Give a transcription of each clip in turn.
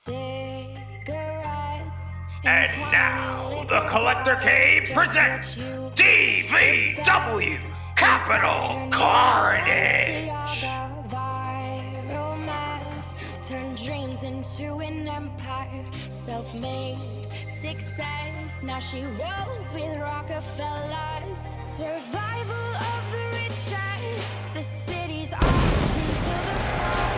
And now, the Collector Cave presents DVW Capital Carnage! Turn dreams into an empire, self-made success. Now she rolls with Rockefellers. Survival of the richest. The city's ours until the fall.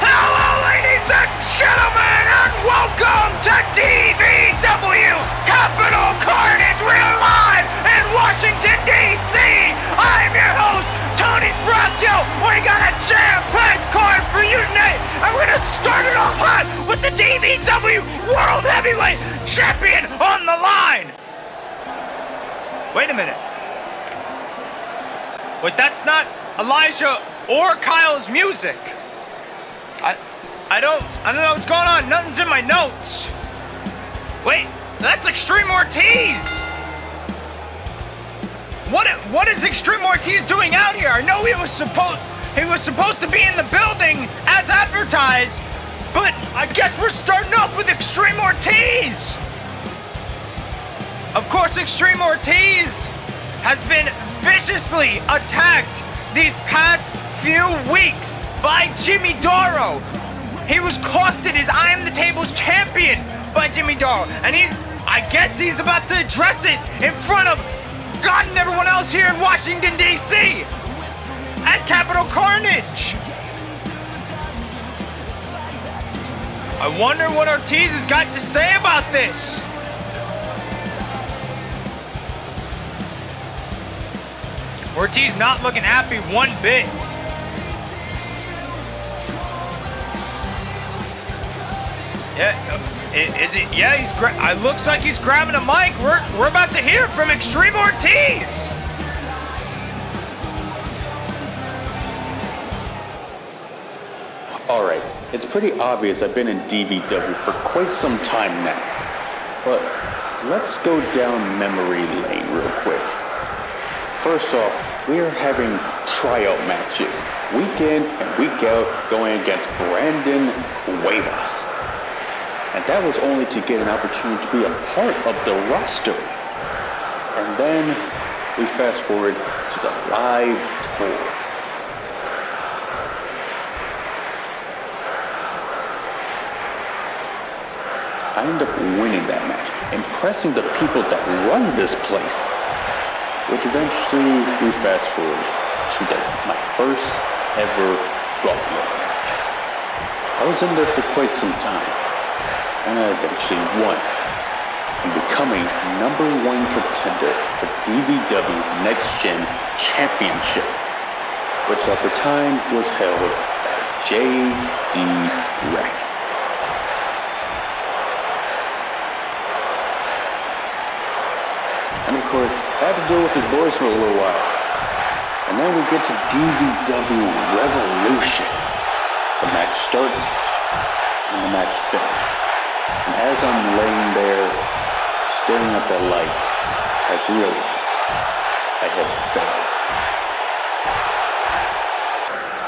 Hello, ladies and gentlemen, and welcome to DVW Capital Carnage. We're live in Washington, D.C. I'm your host, Tony Sbrasio. We got a jam-packed card for you tonight, and we're going to start it off hot with the DVW World Heavyweight Champion on the line. Wait a minute. Wait, that's not Elijah or Kyle's music. I don't know what's going on. Nothing's in my notes. Wait, that's Extreme Ortiz. What is Extreme Ortiz doing out here? I know he was supposed to be in the building as advertised, but I guess we're starting off with Extreme Ortiz. Of course, Extreme Ortiz has been viciously attacked these past few weeks by Jimmy Doro. He was costed his I Am the Table's champion by Jimmy Doro, and I guess he's about to address it in front of God and everyone else here in Washington, D.C. at Capital Carnage. I wonder what Ortiz has got to say about this. Ortiz not looking happy one bit. Yeah, is it? Yeah, it looks like he's grabbing a mic. We're about to hear from Extreme Ortiz. All right, it's pretty obvious I've been in DVW for quite some time now. But let's go down memory lane real quick. First off, we are having tryout matches, week in and week out, going against Brandon Cuevas. And that was only to get an opportunity to be a part of the roster. And then we fast forward to the live tour. I end up winning that match, impressing the people that run this place. Which eventually we fast forward to my first ever gauntlet match. I was in there for quite some time, and I eventually won, and becoming #1 contender for DVW Next Gen Championship, which at the time was held at JD Rec. And of course, I had to deal with his boys for a little while. And then we get to DVW Revolution. The match starts and the match finishes. And as I'm laying there, staring at the lights, I realize I had failed.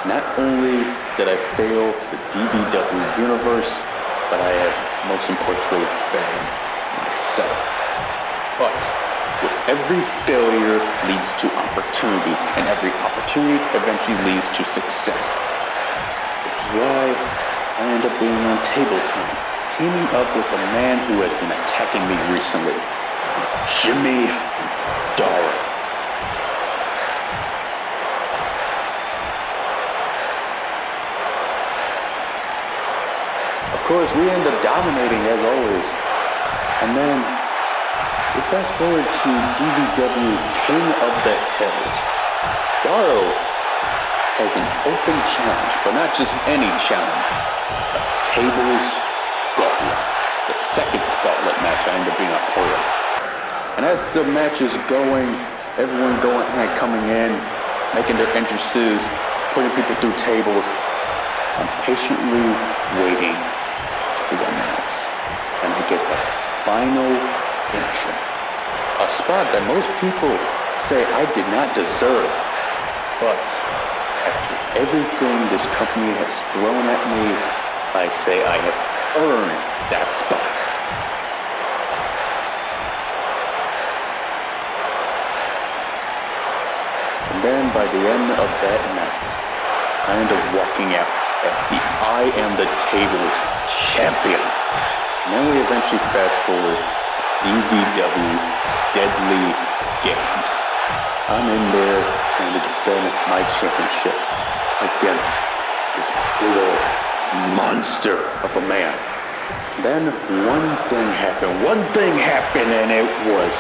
Not only did I fail the DVW universe, but I had most importantly failed myself. But with every failure leads to opportunities, and every opportunity eventually leads to success. Which is why I end up being on Table Time, teaming up with the man who has been attacking me recently, Jimmy Doro. Of course, we end up dominating as always, and then we fast forward to DVW King of the Hills. Doro has an open challenge, but not just any challenge. A tables gauntlet. The second gauntlet match I end up being a part of. And as the match is going, everyone going and coming in, making their entrances, putting people through tables, I'm patiently waiting to be announced. And I get the final entrant. A spot that most people say I did not deserve. But after everything this company has thrown at me, I say I have earned that spot. And then by the end of that night, I end up walking out as the I Am the Table's champion. And then we eventually fast forward to DVW Deadly Games. I'm in there trying to defend my championship against this big old monster of a man. Then one thing happened, and it was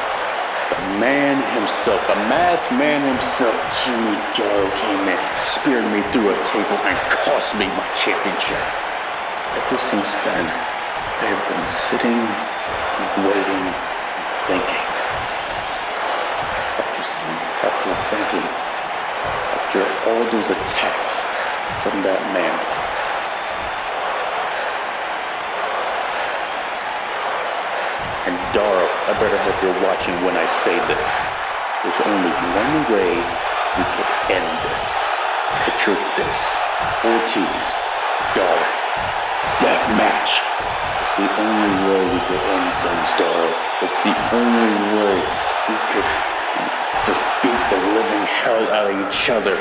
the man himself, the masked man himself, Jimmy Darrow, came in, speared me through a table, and cost me my championship. Ever since then, I have been sitting, waiting, thinking. After thinking, after all those attacks from that man, and Darrow, I better hope you're watching when I say this. There's only one way we can end this. Picture this. Ortiz, Darrow, death match. It's the only way we could end things, Darrow. It's the only way we could just beat the living hell out of each other.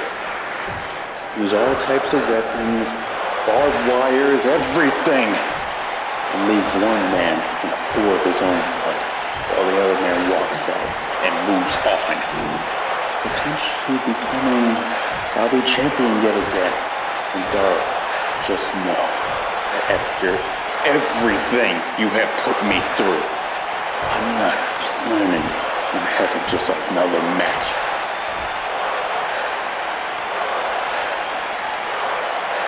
Use all types of weapons, barbed wires, everything. And leave one man in a pool of his own blood while the other man walks out and moves on. Potentially becoming probably champion yet again. And Darrow, just know that after everything you have put me through, I'm not planning on having just another match.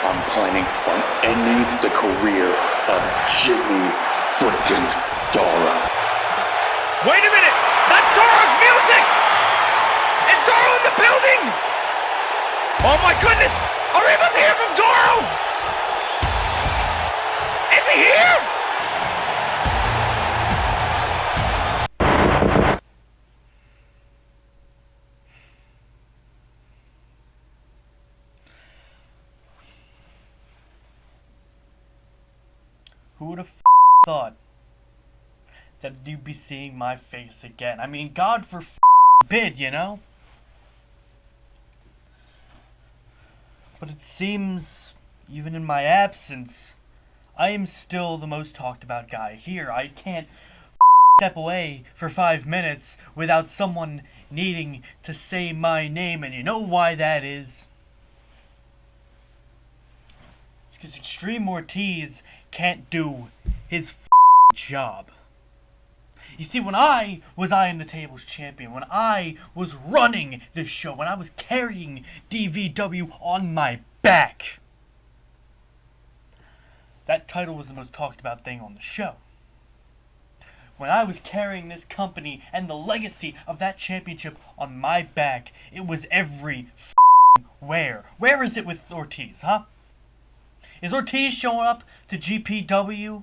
I'm planning on ending the career of Jimmy freaking Darrow. Wait a minute! That's Darrow's music! Is Darrow in the building? Oh my goodness! Are we about to hear from Darrow? Is he here? Who would have thought that you'd be seeing my face again? I mean, God forbid, you know? But it seems, even in my absence, I am still the most talked about guy here. I can't step away for 5 minutes without someone needing to say my name, and you know why that is? It's because Extreme Ortiz can't do his job. You see, when I was I Am the Table's champion, when I was running this show, when I was carrying DVW on my back, that title was the most talked about thing on the show. When I was carrying this company and the legacy of that championship on my back, it was every where. Where is it with Ortiz, huh? Is Ortiz showing up to GPW,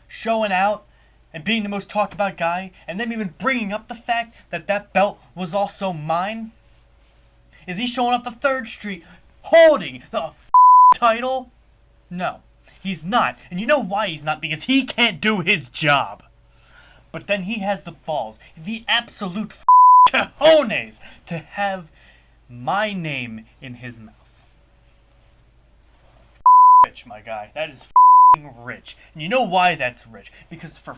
showing out, and being the most talked about guy, and then even bringing up the fact that that belt was also mine? Is he showing up to 3rd Street, holding the title? No, he's not. And you know why he's not? Because he can't do his job. But then he has the balls, the absolute cojones, to have my name in his mouth. Rich, my guy. That is rich. And you know why that's rich? Because for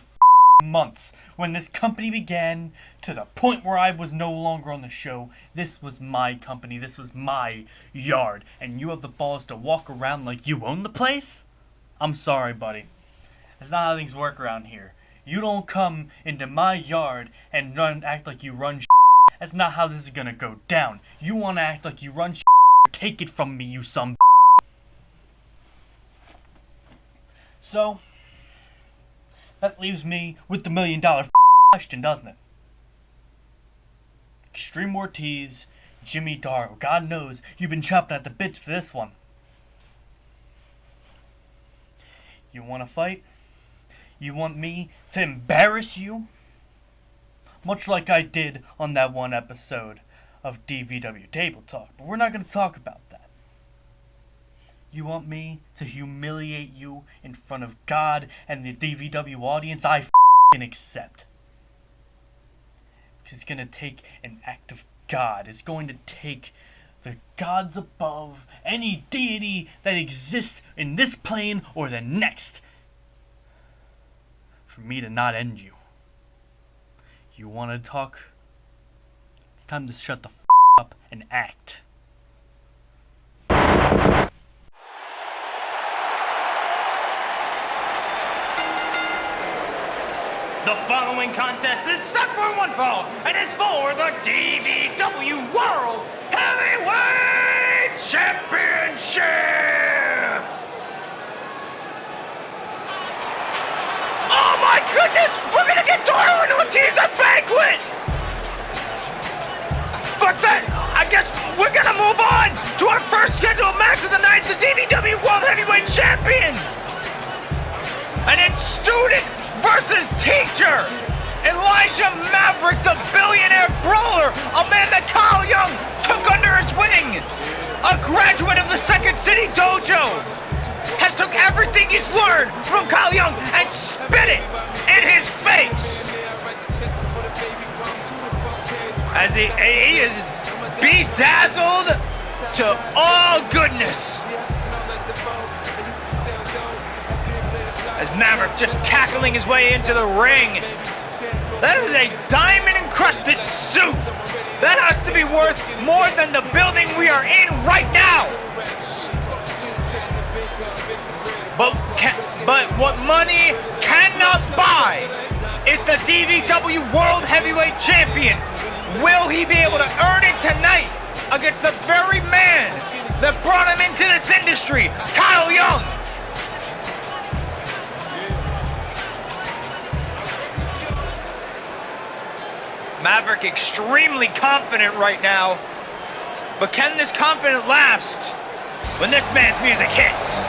months, when this company began, to the point where I was no longer on the show, this was my company, this was my yard, and you have the balls to walk around like you own the place? I'm sorry, buddy. That's not how things work around here. You don't come into my yard and act like you run shit. That's not how this is gonna go down. You wanna act like you run shit, take it from me, you some. So, that leaves me with the $1 million question, doesn't it? Extreme Ortiz, Jimmy Darrow. God knows you've been chopping at the bits for this one. You want to fight? You want me to embarrass you? Much like I did on that one episode of DVW Table Talk, but we're not going to talk about that. You want me to humiliate you in front of God and the DVW audience? I f***ing accept. It's going to take an act of God. It's going to take the gods above, any deity that exists in this plane or the next, for me to not end you. You want to talk? It's time to shut the up and act. The following contest is set for one fall and is for the DVW World Heavyweight Championship! Oh my goodness! We're gonna get Darwin Ortiz a banquet! But then, I guess we're gonna move on to our first scheduled match of the night, the DVW World Heavyweight Champion! And it's student versus teacher. Elijah Maverick, the billionaire brawler, a man that Kyle Young took under his wing. A graduate of the Second City Dojo. Has took everything he's learned from Kyle Young and spit it in his face. As he is bedazzled to all goodness. As Maverick just cackling his way into the ring. That is a diamond-encrusted suit. That has to be worth more than the building we are in right now. But what money cannot buy is the DVW World Heavyweight Champion. Will he be able to earn it tonight against the very man that brought him into this industry, Kyle Young? Maverick extremely confident right now, but can this confidence last when this man's music hits?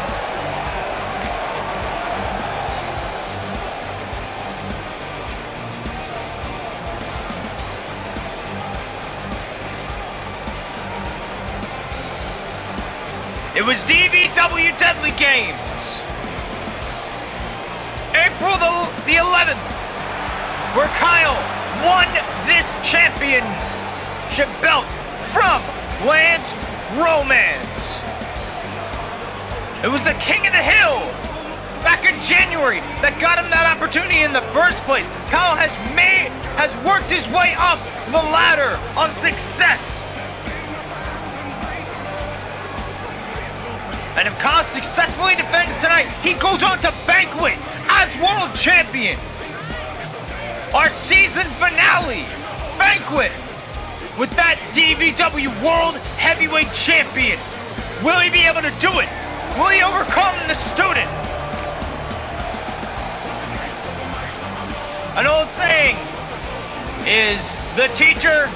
It was DVW Deadly Games, April the 11th, where Kyle won this championship belt from Lance Romance. It was the King of the Hill back in January that got him that opportunity in the first place. Kyle has worked his way up the ladder of success. And if Kyle successfully defends tonight, he goes on to banquet as world champion. Our season finale banquet with that DVW World Heavyweight Champion. Will he be able to do it? Will he overcome the student? An old saying is the teacher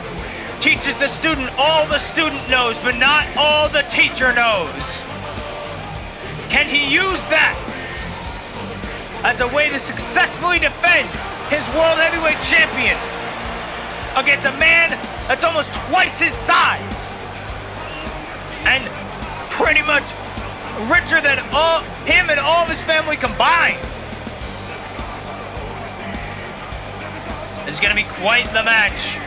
teaches the student all the student knows, but not all the teacher knows. Can he use that as a way to successfully defend his World Heavyweight Champion against a man that's almost twice his size and pretty much richer than him and all of his family combined? This is going to be quite the match.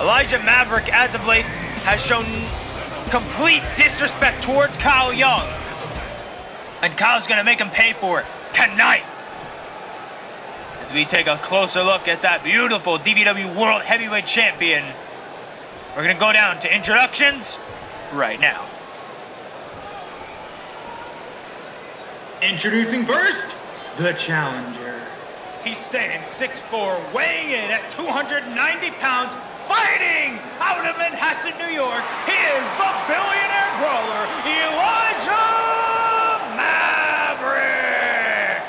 Elijah Maverick, as of late, has shown complete disrespect towards Kyle Young. And Kyle's going to make him pay for it tonight. As we take a closer look at that beautiful DVW World Heavyweight Champion. We're going to go down to introductions right now. Introducing first, the challenger. He's standing 6'4", weighing in at 290 pounds, fighting out of Manhasset, New York. He is the billionaire brawler, Elijah Maverick.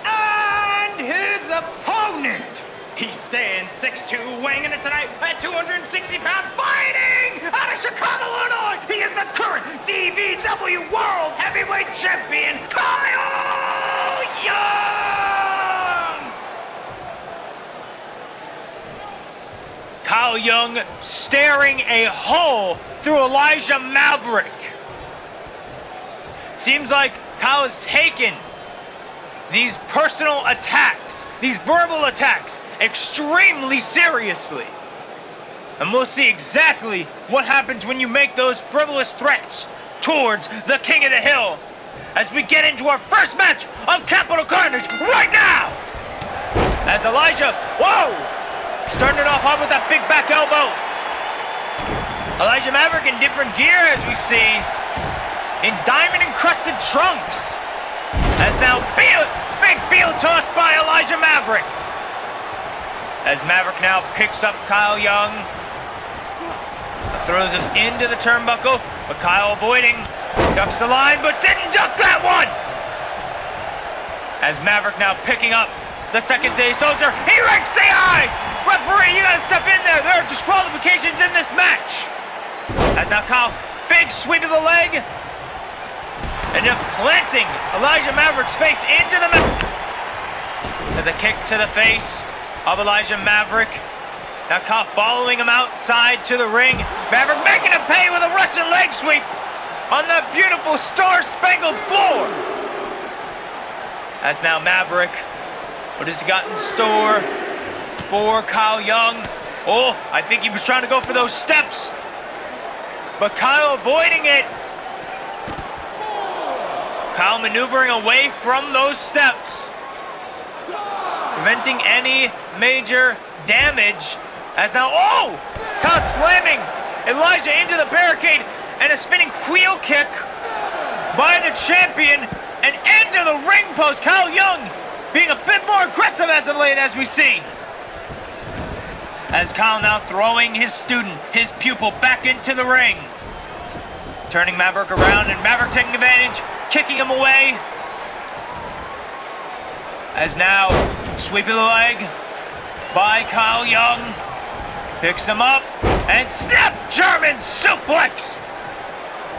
And his opponent, he stands 6'2", weighing in tonight at 260 pounds, fighting out of Chicago, Illinois. He is the current DVW World Heavyweight Champion, Kyle Young. Kyle Young staring a hole through Elijah Maverick. Seems like Kyle has taken these personal attacks, these verbal attacks, extremely seriously. And we'll see exactly what happens when you make those frivolous threats towards the King of the Hill as we get into our first match of Capital Carnage right now. As Elijah, whoa, starting it off hard with that big back elbow. Elijah Maverick in different gear as we see, in diamond-encrusted trunks. As now big heel toss by Elijah Maverick. As Maverick now picks up Kyle Young. Throws him into the turnbuckle, but Kyle avoiding. Ducks the line, but didn't duck that one! As Maverick now picking up the second City Soldier. He rakes the eyes! Referee, you gotta step in there. There are disqualifications in this match. As now Kyle, big sweep of the leg. And now planting Elijah Maverick's face into the as a kick to the face of Elijah Maverick. Now Kyle following him outside to the ring. Maverick making him pay with a Russian leg sweep on that beautiful star-spangled floor. As now Maverick, what has he got in store for Kyle Young? Oh, I think he was trying to go for those steps, but Kyle avoiding it. Kyle maneuvering away from those steps, preventing any major damage. As now, oh! Kyle slamming Elijah into the barricade and a spinning wheel kick by the champion and into the ring post. Kyle Young being a bit more aggressive as of late, as we see. As Kyle now throwing his student, his pupil, back into the ring. Turning Maverick around and Maverick taking advantage, kicking him away. As now, sweep of the leg by Kyle Young. Picks him up and snap German suplex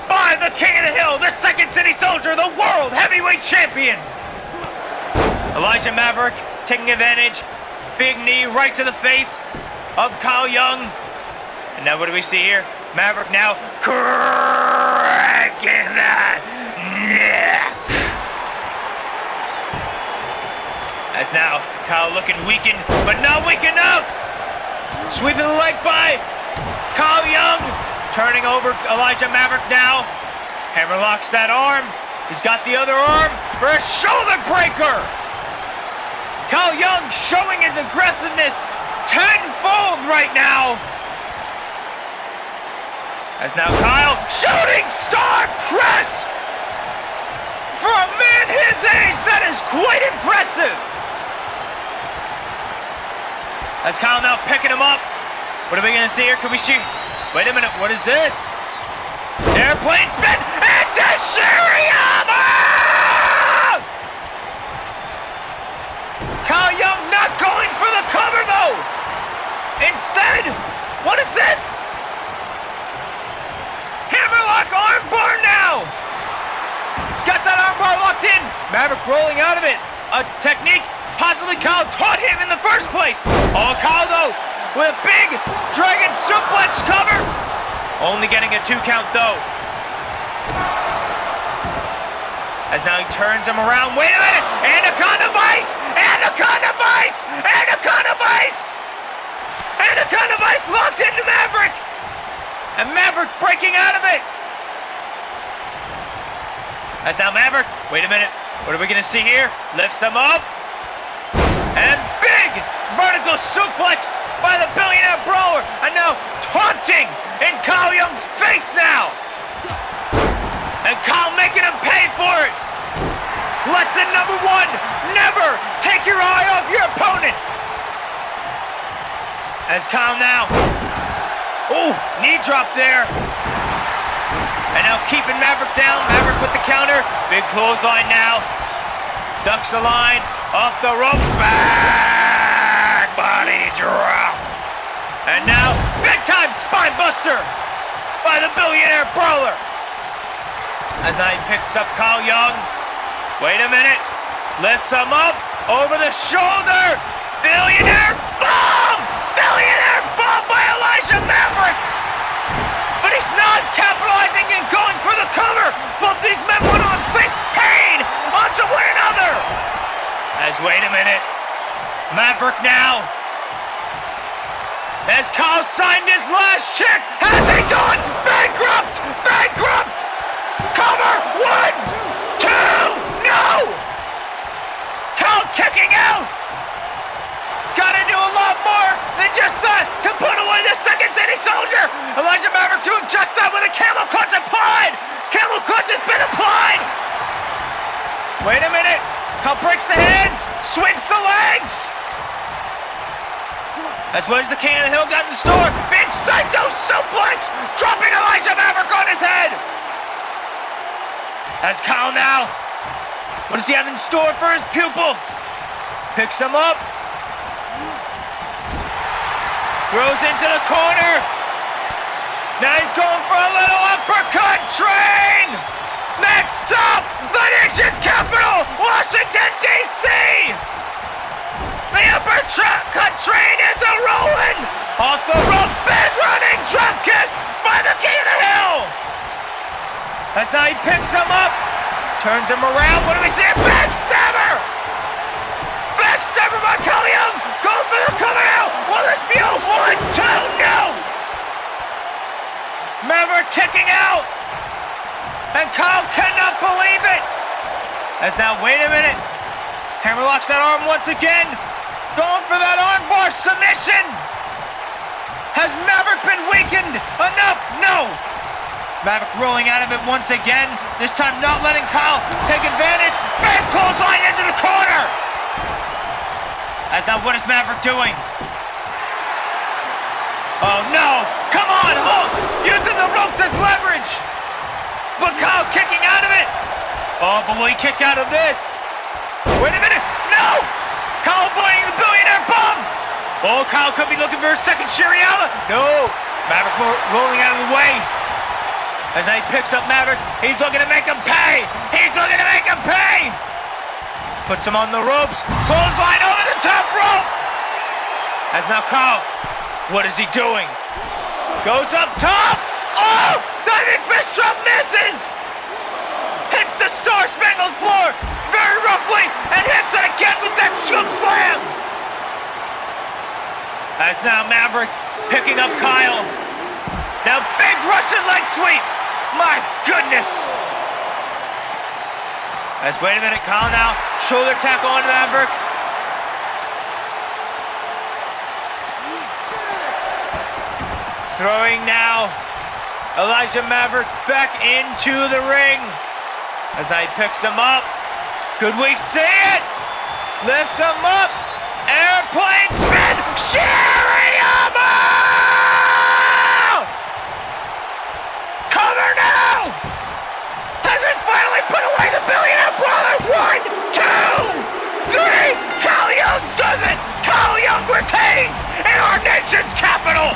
by the King of the Hill, the Second City Soldier, the World Heavyweight Champion. Elijah Maverick taking advantage. Big knee right to the face of Kyle Young. And now what do we see here? Maverick now cracking that neck. As now Kyle looking weakened, but not weak enough. Sweeping the leg by Kyle Young. Turning over Elijah Maverick now. Hammerlocks that arm. He's got the other arm for a shoulder breaker. Kyle Young showing his aggressiveness tenfold right now. As now Kyle, shooting star press! For a man his age, that is quite impressive. As Kyle now picking him up. What are we gonna see here? Can we see? Wait a minute, what is this? Airplane spin into Shiriyama! Kyle Young not going for the cover though. Instead, what is this? Hammerlock armbar now. He's got that armbar locked in. Maverick rolling out of it. A technique possibly Kyle taught him in the first place. Oh, Kyle though, with a big dragon suplex cover. Only getting a 2 count though. As now he turns him around. Wait a minute! Anaconda Vice! Anaconda Vice! Anaconda Vice! Anaconda Vice locked into Maverick! And Maverick breaking out of it! As now Maverick, wait a minute. What are we gonna see here? Lifts him up. And big vertical suplex by the Billionaire Brawler. And now taunting in Kyle Young's face now. And Kyle making him pay for it. Lesson number 1, never take your eye off your opponent. As Kyle now, ooh, knee drop there. And now keeping Maverick down. Maverick with the counter. Big clothesline now. Ducks the line. Off the ropes. Back body drop. And now, big time spine buster by the Billionaire Brawler. As he picks up Kyle Young. Wait a minute. Lifts him up. Over the shoulder. Billionaire bomb. Billionaire bomb by Maverick now. Has Kyle signed his last check? Has he gone bankrupt? Bankrupt! Cover! 1, 2, no! Kyle kicking out! It's gotta do a lot more than just that to put away the Second City Soldier! Elijah Maverick doing just that with a camel clutch applied! Camel clutch has been applied! Wait a minute! Kyle breaks the hands, sweeps the legs! As well as the King of the Hill got in store. Big Saito suplex, dropping Elijah Maverick on his head. As Kyle now, what does he have in store for his pupil? Picks him up. Throws into the corner. Now he's going for a little uppercut train. Next up, the nation's capital, Washington, D.C. The uppercut train is a-rolling! Off the rope, big running dropkick by the King of the Hill! As now he picks him up, turns him around, what do we see? Backstabber! Backstabber by Kyle Young, going for the cover now! Will this be a 1, 2, no! Maverick kicking out! And Kyle cannot believe it! As now, wait a minute, hammerlocks that arm once again, going for that armbar submission! Has Maverick been weakened? Enough? No! Maverick rolling out of it once again, this time not letting Kyle take advantage. Big clothesline into the corner! As now, what is Maverick doing? Oh no! Come on, Hulk! Using the ropes as leverage! But Kyle kicking out of it! Oh, but will he kick out of this? Wait a minute! No! Kyle avoiding the billionaire bomb! Oh, Kyle could be looking for a second Shirayama. No! Maverick rolling out of the way. As he picks up Maverick, he's looking to make him pay! He's looking to make him pay! Puts him on the ropes. Clothesline over the top rope! As now Kyle, what is he doing? Goes up top! Oh! Diving fist drop misses! Hits the star-spangled floor very roughly and hits it again with that scoop slam! As now Maverick picking up Kyle. Now big Russian leg sweep! My goodness! As wait a minute, Kyle now shoulder tackle on Maverick. Throwing now Elijah Maverick back into the ring. As now he picks him up. Could we see it? Lifts him up. Airplane spin. Shirayama! Cover now! Has it finally put away the Billionaire Brothers? 1, 2, 3. Kyle Young does it. Kyle Young retains in our nation's capital.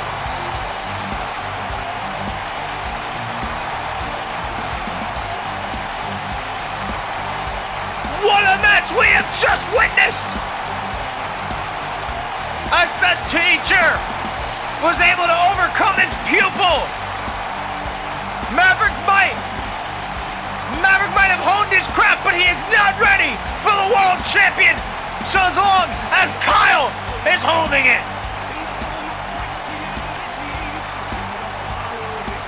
What a match we have just witnessed! As the teacher was able to overcome his pupil. Maverick might have honed his craft, but he is not ready for the world champion so long as Kyle is holding it.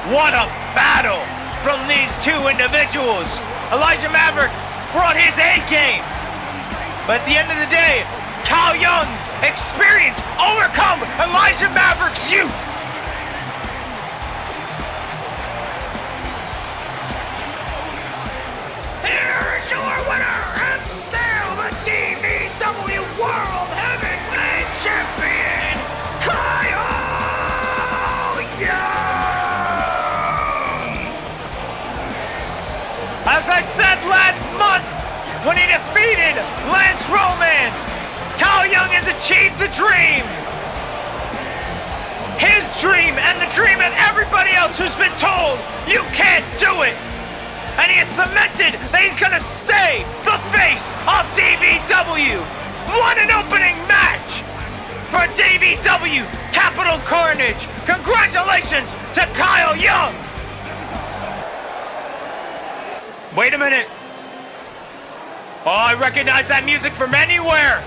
What a battle from these two individuals. Elijah Maverick brought his A game. But at the end of the day, Kyle Young's experience overcome Elijah Maverick's youth. Here is your winner and still the DVW World Heavyweight Champion, Kyle Young! As I said last month, when he defeated Lance Romance, Kyle Young has achieved the dream. His dream and the dream of everybody else who's been told, you can't do it. And he has cemented that he's gonna stay the face of DVW. What an opening match for DVW Capital Carnage. Congratulations to Kyle Young. Wait a minute. Oh, I recognize that music from anywhere.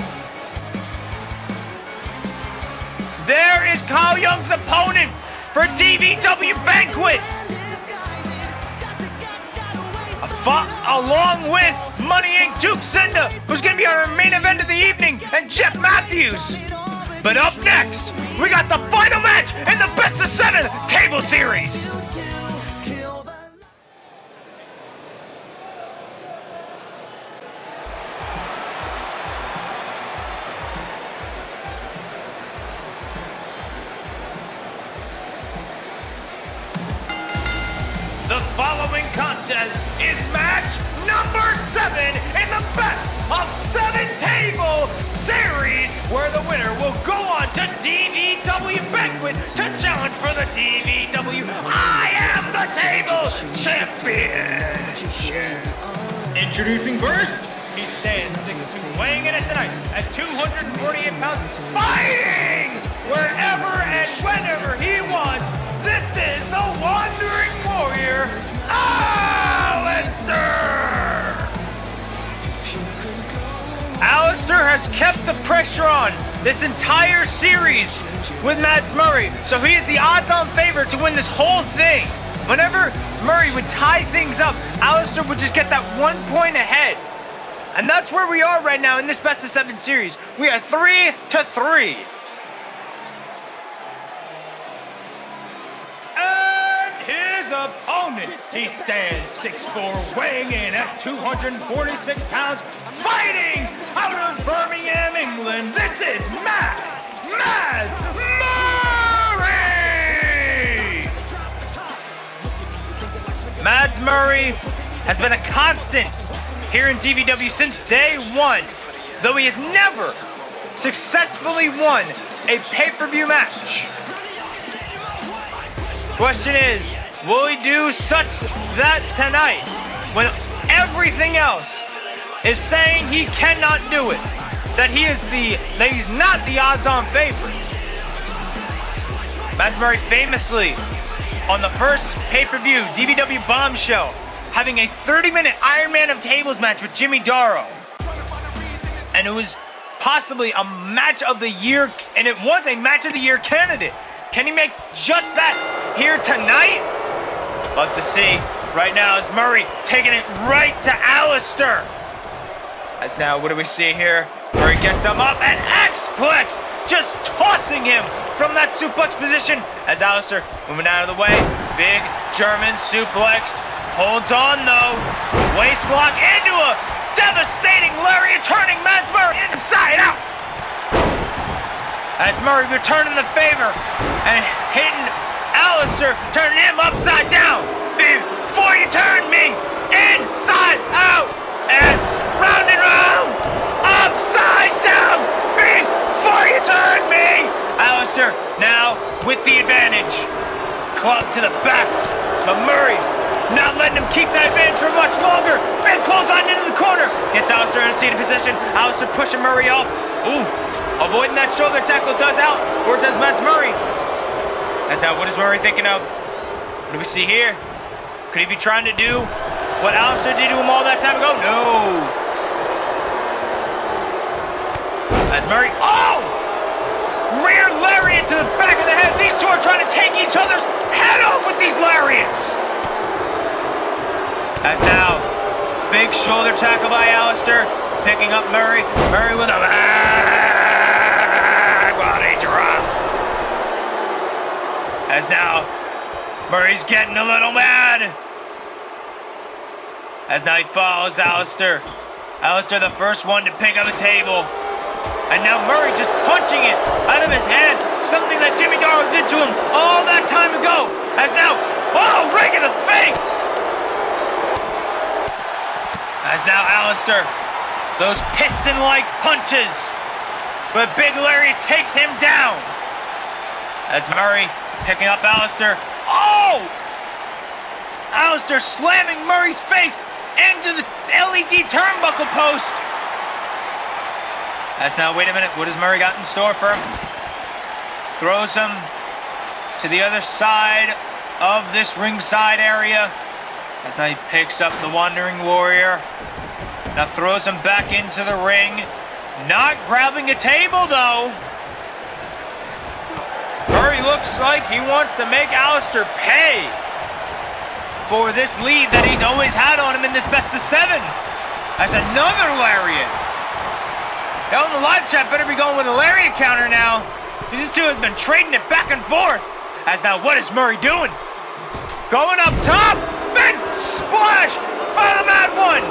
is Kyle Young's opponent for DVW Banquet. Fought along with Money Inc. Duke Senda, who's going to be our main event of the evening, and Jeff Matthews. But up next, we got the final match in the best of 7 table series. The following contest is match number 7 in the best of 7 table series, where the winner will go on to DVW Banquet to challenge for the DVW I Am the Table Championship. Introducing first, He stands 6'2", weighing in at tonight at 248 pounds, fighting wherever and whenever he wants. This is the Wandering Warrior, Alistair! Alistair has kept the pressure on this entire series with Mads Murray, so he is the odds-on favorite to win this whole thing. Whenever Murray would tie things up, Alistair would just get that 1 point ahead. And that's where we are right now in this best of 7 series. We are 3-3. And his opponent, he stands 6'4", weighing in at 246 pounds, fighting out of Birmingham, England. This is Mads Murray! Mads Murray has been a constant here in DVW since day one, though he has never successfully won a pay-per-view match. Question is, will he do such that tonight when everything else is saying he cannot do it, that he's not the odds-on favorite? Mads Murray famously on the first pay-per-view DVW Bombshell having a 30-minute Iron Man of Tables match with Jimmy Darrow. And it was possibly a match of the year, and it was a match of the year candidate. Can he make just that here tonight? Love to see. Right now is Murray taking it right to Alistair. As now, what do we see here? Murray gets him up and X-Plex, just tossing him from that suplex position as Alistair moving out of the way. Big German suplex. Holds on though, waistlock into a devastating lariat, turning Mads Murray inside out. As Murray returning the favor and hitting Alistair, turning him upside down. Before you turn me inside out and round, upside down. Before you turn me. Alistair now with the advantage. Club to the back, but Murray not letting him keep that advantage for much longer. Man close on into the corner. Gets Alistair in a seated position. Alistair pushing Murray off. Ooh, avoiding that shoulder tackle does out, or does Mads Murray. As now, what is Murray thinking of? What do we see here? Could he be trying to do what Alistair did to him all that time ago? No. As Murray, oh! Rear lariat to the back of the head. These two are trying to take each other's head off with these lariats. As now, big shoulder tackle by Alistair, picking up Murray. Murray with a body drop. As now, Murray's getting a little mad. As now he follows Alistair. Alistair the first one to pick up a table. And now Murray just punching it out of his hand. Something that Jimmy Darrow did to him all that time ago. As now, oh, right in the face. As now Alistair, those piston-like punches, but Big Larry takes him down. As Murray picking up Alistair, oh! Alistair slamming Murray's face into the LED turnbuckle post. As now, wait a minute, what has Murray got in store for him? Throws him to the other side of this ringside area. As now he picks up the Wandering Warrior. Now throws him back into the ring. Not grabbing a table though. looks like he wants to make Alistair pay for this lead that he's always had on him in this best of 7. That's another lariat. Y'all in the live chat better be going with a lariat counter now. These two have been trading it back and forth. As now, what is Murray doing? Going up top, big splash by the Mad One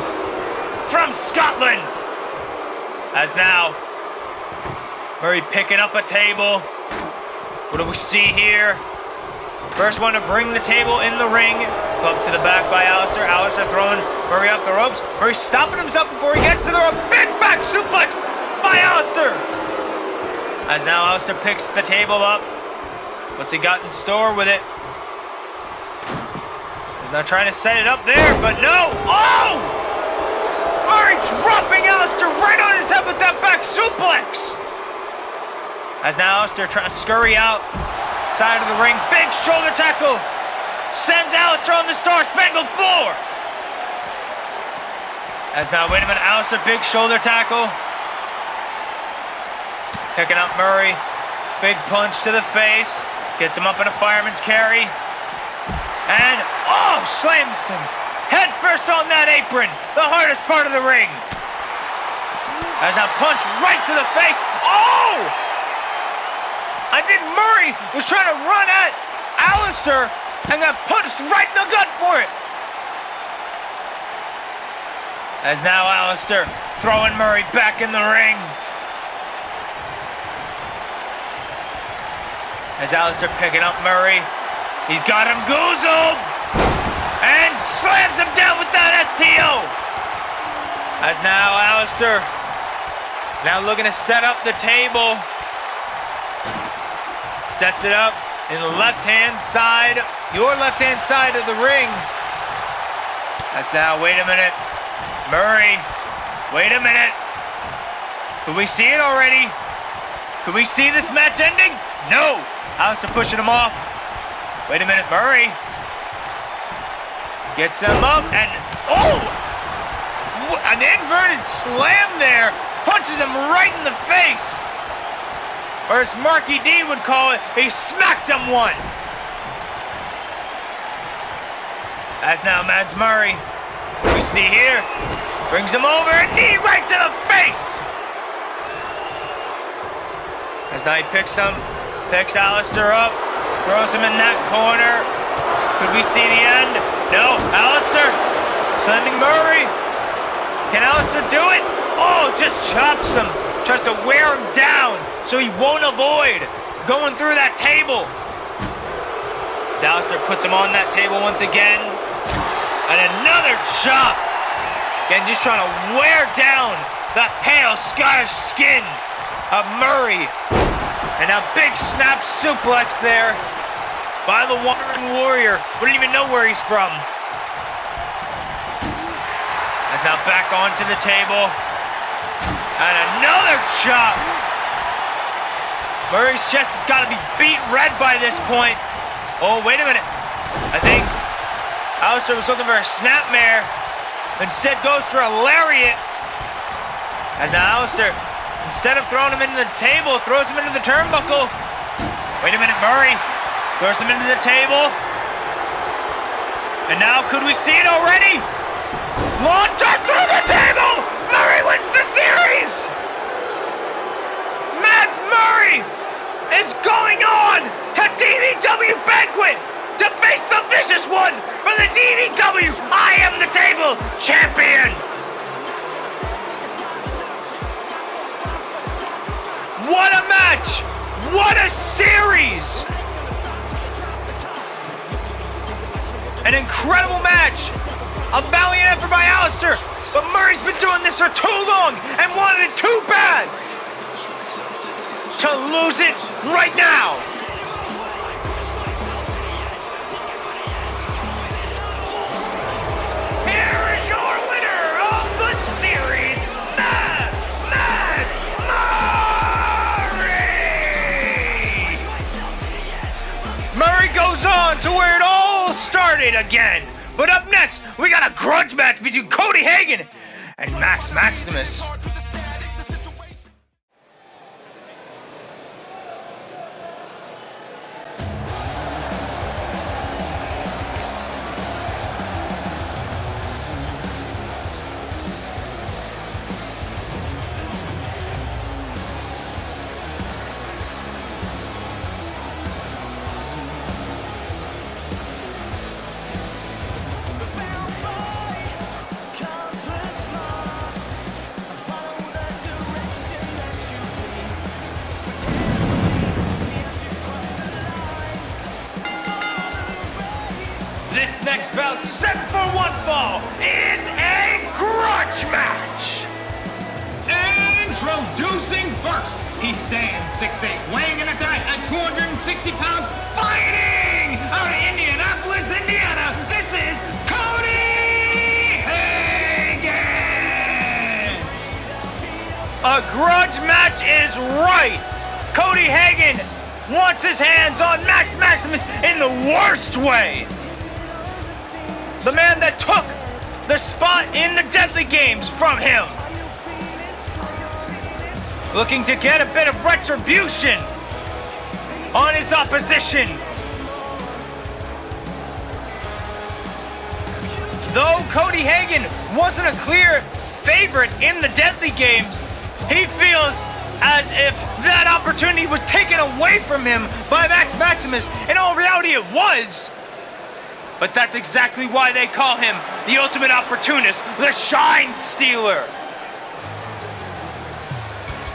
from Scotland. As now, Murray picking up a table. What do we see here? First one to bring the table in the ring. Club to the back by Alistair. Alistair throwing Murray off the ropes. Murray stopping himself before he gets to the rope. Big back suplex by Alistair. As now Alistair picks the table up. What's he got in store with it? He's not trying to set it up there, but no. Oh! Murray dropping Alistair right on his head with that back suplex. As now Alistair trying to scurry out. Side of the ring, big shoulder tackle. Sends Alistair on the star-spangled floor. As now, wait a minute, Alistair, big shoulder tackle. Picking up Murray. Big punch to the face. Gets him up in a fireman's carry. And, oh, slams him. Head first on that apron. The hardest part of the ring. As now, punch right to the face. Oh! I think Murray was trying to run at Alistair and got punched right in the gut for it. As now Alistair throwing Murray back in the ring. As Alistair picking up Murray. He's got him goozled. And slams him down with that STO. As now Alistair now looking to set up the table. Sets it up in the left-hand side, your left-hand side of the ring. That's now, wait a minute. Murray, wait a minute. Could we see it already? Could we see this match ending? No. Alistair pushing him off. Wait a minute, Murray. Gets him up and, oh! An inverted slam there. Punches him right in the face. Or as Marky D would call it, he smacked him one. As now Mads Murray, we see here, brings him over, a knee right to the face. As now he picks Alistair up, throws him in that corner. Could we see the end? No, Alistair sending Murray. Can Alistair do it? Oh, just chops him. Tries to wear him down so he won't avoid going through that table. So Alistair puts him on that table once again. And another chop. Again, just trying to wear down that pale Scottish skin of Murray. And a big snap suplex there by the Wandering Warrior. Wouldn't even know where he's from. As now back onto the table. And another chop. Murray's chest has got to be beat red by this point. Oh, wait a minute. I think Alistair was looking for a snapmare. Instead goes for a lariat. As now Alistair, instead of throwing him into the table, throws him into the turnbuckle. Wait a minute, Murray throws him into the table. And now could we see it already? Long shot through the table! Murray wins the series! Mads Murray is going on to DVW Banquet to face the Vicious One for the DVW I Am the Table Champion! What a match! What a series! An incredible match! A valiant effort by Alistair, but Murray's been doing this for too long and wanted it too bad to lose it right now. Here is your winner of the series, Mads Murray! Murray goes on to where it all started again. But up next, we got a grudge match between Cody Hagan and Max Maximus. This next bout, set for one fall, is a grudge match. Introducing first, he stands 6'8", weighing in at 260 pounds, fighting out of Indianapolis, Indiana. This is Cody Hagen. A grudge match is right. Cody Hagen wants his hands on Max Maximus in the worst way. The man that took the spot in the Deadly Games from him. Looking to get a bit of retribution on his opposition. Though Cody Hagen wasn't a clear favorite in the Deadly Games, he feels as if that opportunity was taken away from him by Max Maximus. In all reality, it was. But that's exactly why they call him the ultimate opportunist, the Shine Stealer.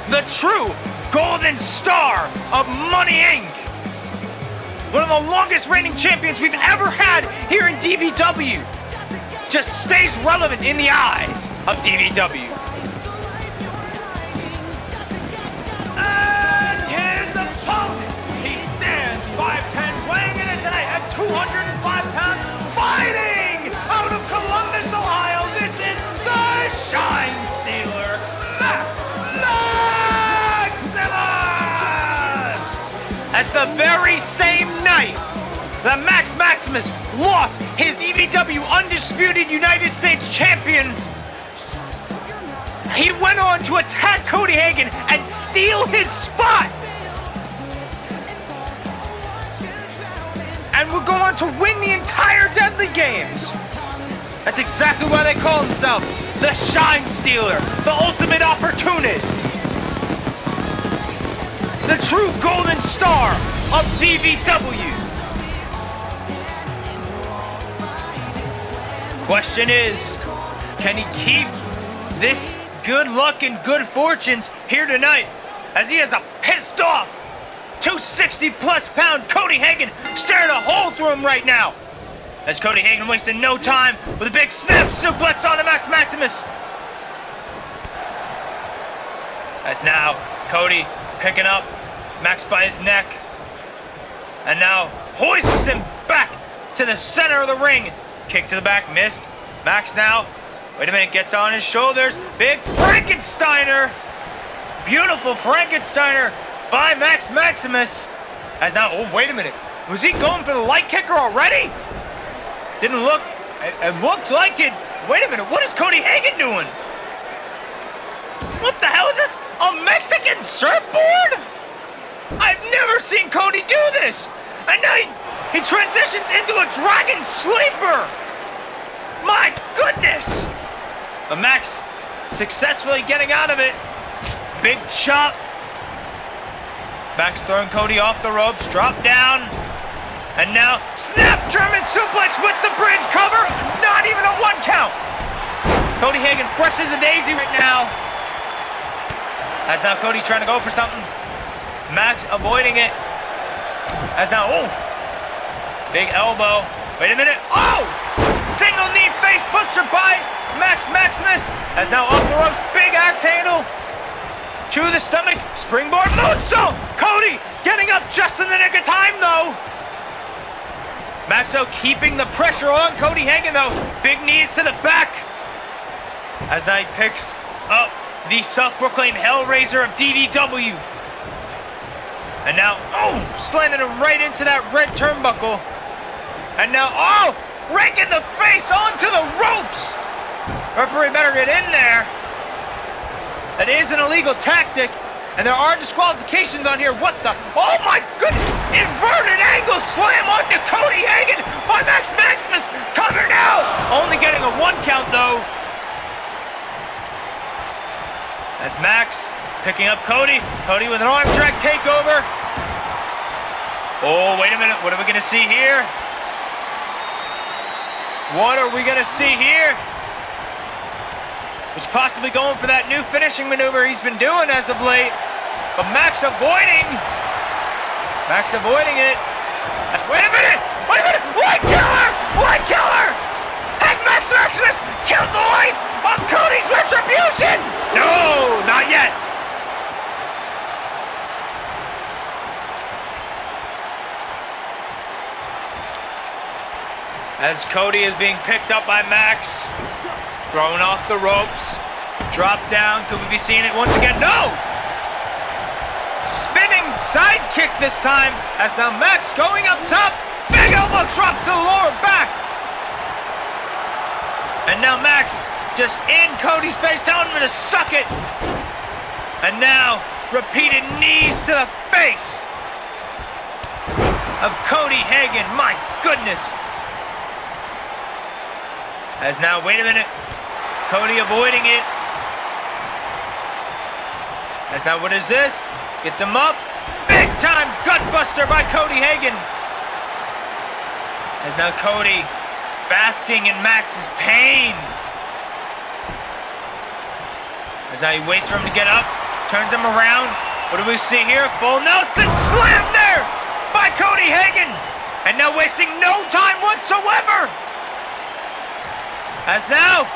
The true golden star of Money Inc. One of the longest reigning champions we've ever had here in DVW. Just stays relevant in the eyes of DVW. And his opponent, he stands 5'10", weighing in tonight at 205 pounds, fighting out of Columbus, Ohio. This is the Shine Stealer, Max Maximus! As the very same night that Max Maximus lost his DVW Undisputed United States Champion, he went on to attack Cody Hagen and steal his spot. And would go on to win the entire Deadly Games. That's exactly why they call themselves the Shine Stealer, the ultimate opportunist. The true golden star of DVW. Question is, can he keep this good luck and good fortunes here tonight, as he has a pissed off 260-plus pound Cody Hagen staring a hole through him right now. As Cody Hagen wasted no time with a big snap suplex on the Max Maximus. As now Cody picking up Max by his neck, and now hoists him back to the center of the ring. Kick to the back, missed. Max now, wait a minute, gets on his shoulders. Big Frankensteiner. Beautiful Frankensteiner by Max Maximus. As now, oh, wait a minute. Was he going for the light kicker already? Didn't look, it looked like it. Wait a minute, what is Cody Hagen doing? What the hell is this? A Mexican surfboard? I've never seen Cody do this. And now he transitions into a dragon sleeper. My goodness. But Max successfully getting out of it. Big chop. Max throwing Cody off the ropes, drop down. And now snap German suplex with the bridge cover. Not even a 1 count. Cody Hagen fresh as a daisy right now. As now Cody trying to go for something. Max avoiding it. As now, oh, big elbow. Wait a minute. Oh! Single knee face buster by Max Maximus. As now off the ropes, big axe handle. To the stomach, springboard moonsault. Cody getting up just in the nick of time though. Maxo keeping the pressure on Cody Hagen though. Big knees to the back. As now he picks up the self-proclaimed Hellraiser of DVW. And now, oh, slanted him right into that red turnbuckle. And now, oh, rake in the face onto the ropes. Referee better get in there. That is an illegal tactic, and there are disqualifications on here. What the? Oh my goodness! Inverted angle slam onto Cody Hagen by Max Maximus. Covered out. Only getting a 1 count though. As Max picking up Cody. Cody with an arm drag takeover. Oh, wait a minute. What are we going to see here? What are we going to see here? He's possibly going for that new finishing maneuver he's been doing as of late. But Max avoiding. Max avoiding it. Wait a minute! Wait a minute! White killer! Light killer! Has Max Maximus killed the light of Cody's retribution? No, not yet. As Cody is being picked up by Max, thrown off the ropes, dropped down. Could we be seeing it once again? No! Spinning sidekick this time, as now Max going up top. Big elbow drop to the lower back. And now Max just in Cody's face, telling him to suck it. And now repeated knees to the face of Cody Hagan. My goodness. As now, wait a minute. Cody avoiding it. As now, what is this? Gets him up. Big time gutbuster by Cody Hagan. As now Cody basking in Max's pain. As now he waits for him to get up. Turns him around. What do we see here? Full Nelson slam there by Cody Hagan. And now wasting no time whatsoever. As now,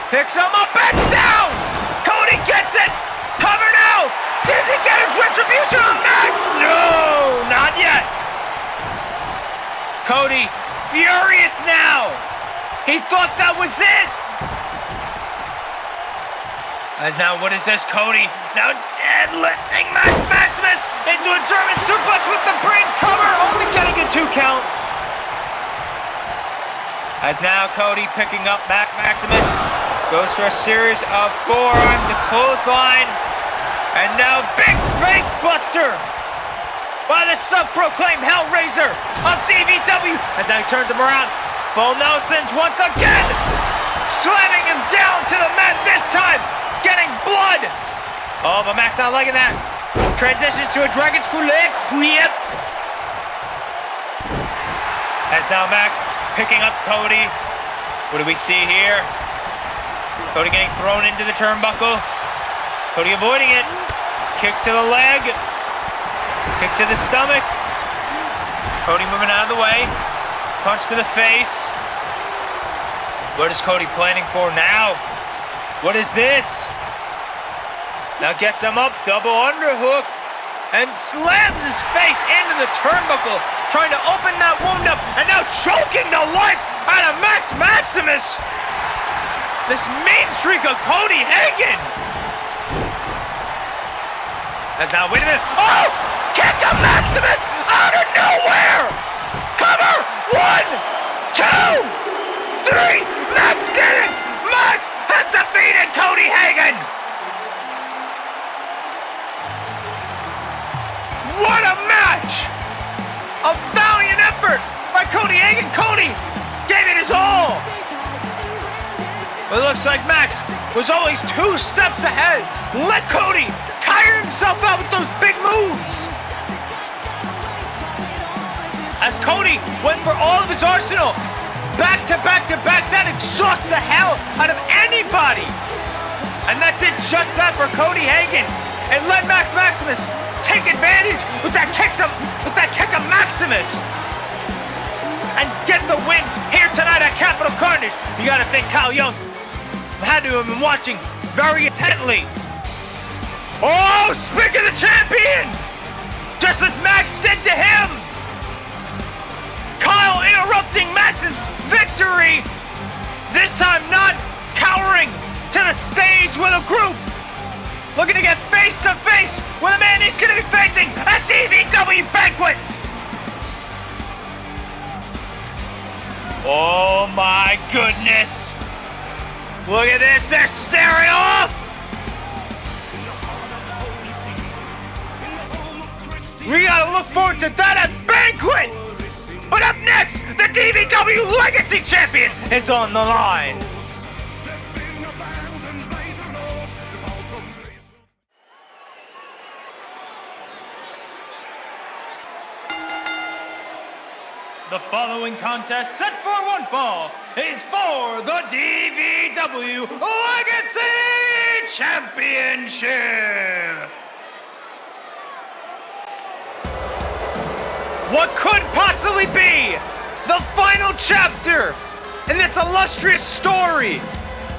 picks him up and down! Cody gets it! Cover now! Does he get his retribution on Max? No, not yet! Cody, furious now! He thought that was it! As now, what is this? Cody now deadlifting Max Maximus into a German suplex with the brains cover, only getting a 2 count. As now Cody picking up Max Maximus, goes for a series of forearms, a clothesline, and now big face buster by the self-proclaimed Hellraiser of DVW. As now he turns him around, full Nelsons once again, slamming him down to the mat this time, getting blood. Oh, but Max not liking that. Transitions to a Dragon Screw leg whip. As now Max picking up Cody. What do we see here? Cody getting thrown into the turnbuckle. Cody avoiding it. Kick to the leg. Kick to the stomach. Cody moving out of the way. Punch to the face. What is Cody planning for now? What is this? Now gets him up, double underhook, and slams his face into the turnbuckle, trying to open that wound up, and now choking the life out of Max Maximus. This mean streak of Cody Hagan. As now, wait a minute. Oh! Kick of Maximus out of nowhere! Cover! 1, 2, 3! Max did it! Max has defeated Cody Hagan! What a match! A valiant effort by Cody Hagan. Cody gave it his all. But it looks like Max was always 2 steps ahead. Let Cody tire himself out with those big moves. As Cody went for all of his arsenal, back to back to back, that exhausts the hell out of anybody. And that did just that for Cody Hagan. It let Max Maximus take advantage with that kick of Maximus and get the win here tonight at Capital Carnage. You gotta think Kyle Young had to have been watching very intently. Oh, speak of the champion! Just as Max did to him! Kyle interrupting Max's victory! This time not cowering to the stage with a group! Looking to get face to face with a man he's going to be facing at DVW Banquet! Oh my goodness! Look at this, they're staring off! We gotta look forward to that at Banquet! But up next, the DVW Legacy Champion is on the line! The following contest, set for one fall, is for the DVW Legacy Championship! What could possibly be the final chapter in this illustrious story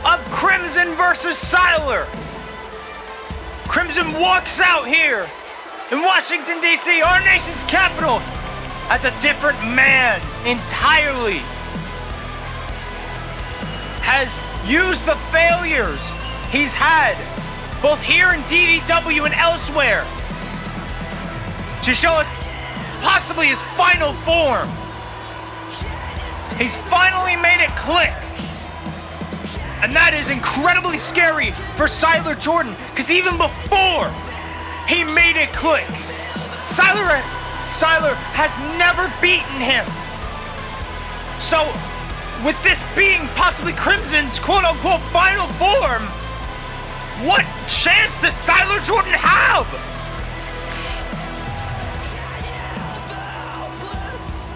of Crimson versus Siler. Crimson walks out here in Washington, D.C., our nation's capital, as a different man entirely. Has used the failures he's had, both here in DVW and elsewhere, to show us possibly his final form. He's finally made it click. And that is incredibly scary for Siler Jordan, because even before he made it click, Siler has never beaten him. So, with this being possibly Crimson's quote-unquote final form, what chance does Siler Jordan have?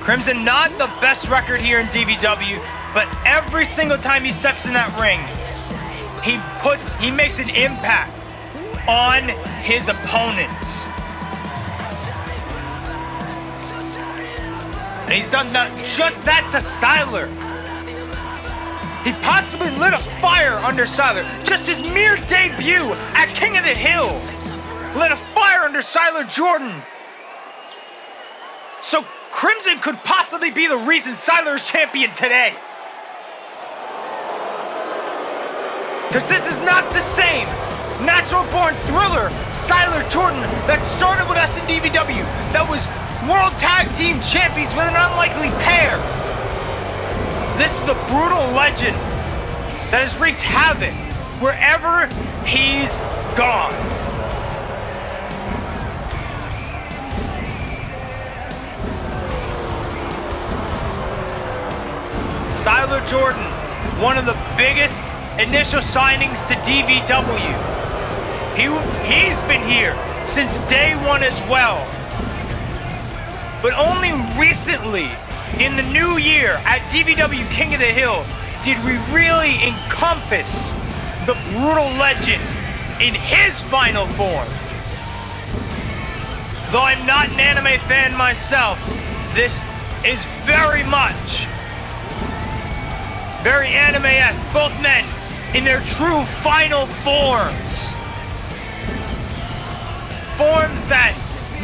Crimson not the best record here in DVW, but every single time he steps in that ring, he makes an impact on his opponents. And he's done just that to Siler. He possibly lit a fire under Siler. Just his mere debut at King of the Hill lit a fire under Siler Jordan. So Crimson could possibly be the reason Siler is champion today. Because this is not the same natural-born thriller Siler Jordan that started with us in DVW, that was World Tag Team Champions with an unlikely pair. This is the brutal legend that has wreaked havoc wherever he's gone. Siler Jordan, one of the biggest initial signings to DVW. He's been here since day one as well. But only recently, in the new year at DVW King of the Hill, did we really encompass the brutal legend in his final form. Though I'm not an anime fan myself, this is very much very anime-esque. Both men in their true final forms. Forms that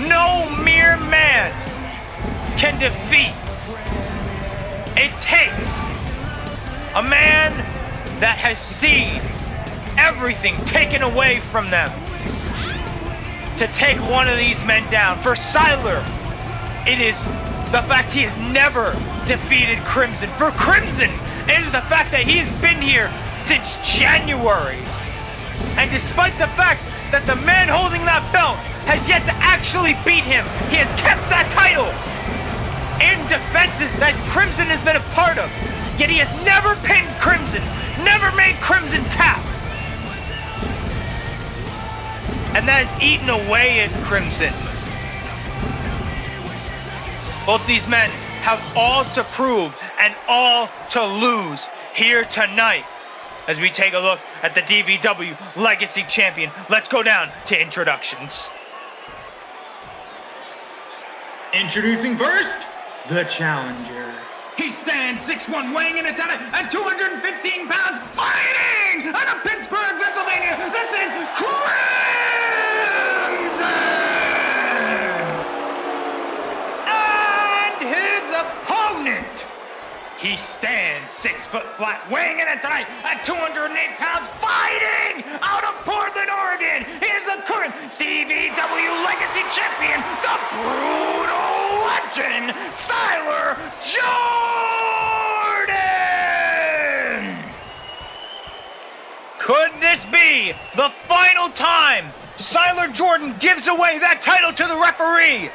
no mere man can defeat. It takes a man that has seen everything taken away from them to take one of these men down. For Siler, it is the fact he has never defeated Crimson. For Crimson, it is the fact that he's been here since January. And despite the fact that the man holding that belt has yet to actually beat him, he has kept that title in defenses that Crimson has been a part of. Yet he has never pinned Crimson, never made Crimson tap. And that has eaten away at Crimson. Both these men have all to prove and all to lose here tonight as we take a look at the DVW Legacy Champion. Let's go down to introductions. Introducing first, the challenger. He stands 6'1", weighing in at 215 pounds, fighting out of Pittsburgh, Pennsylvania. This is Crimson! And his opponent. He stands 6 foot flat, weighing in at 208 pounds, fighting out of Portland, Oregon. Here's the current DVW Legacy Champion, the brutal legend, Siler Jordan. Could this be the final time Siler Jordan gives away that title to the referee?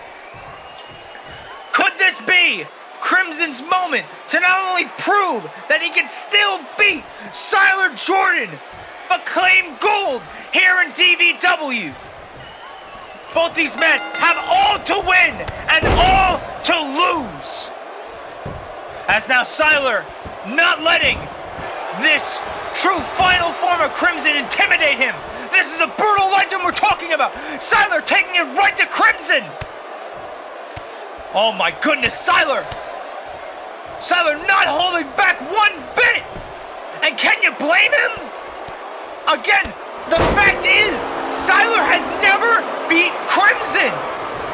Could this be Crimson's moment to not only prove that he can still beat Siler Jordan, but claim gold here in DVW? Both these men have all to win and all to lose. As now Siler not letting this true final form of Crimson intimidate him. This is the brutal legend we're talking about. Siler taking it right to Crimson. Oh my goodness, Siler. Siler not holding back one bit. And can you blame him? Again, the fact is, Siler has never beat Crimson.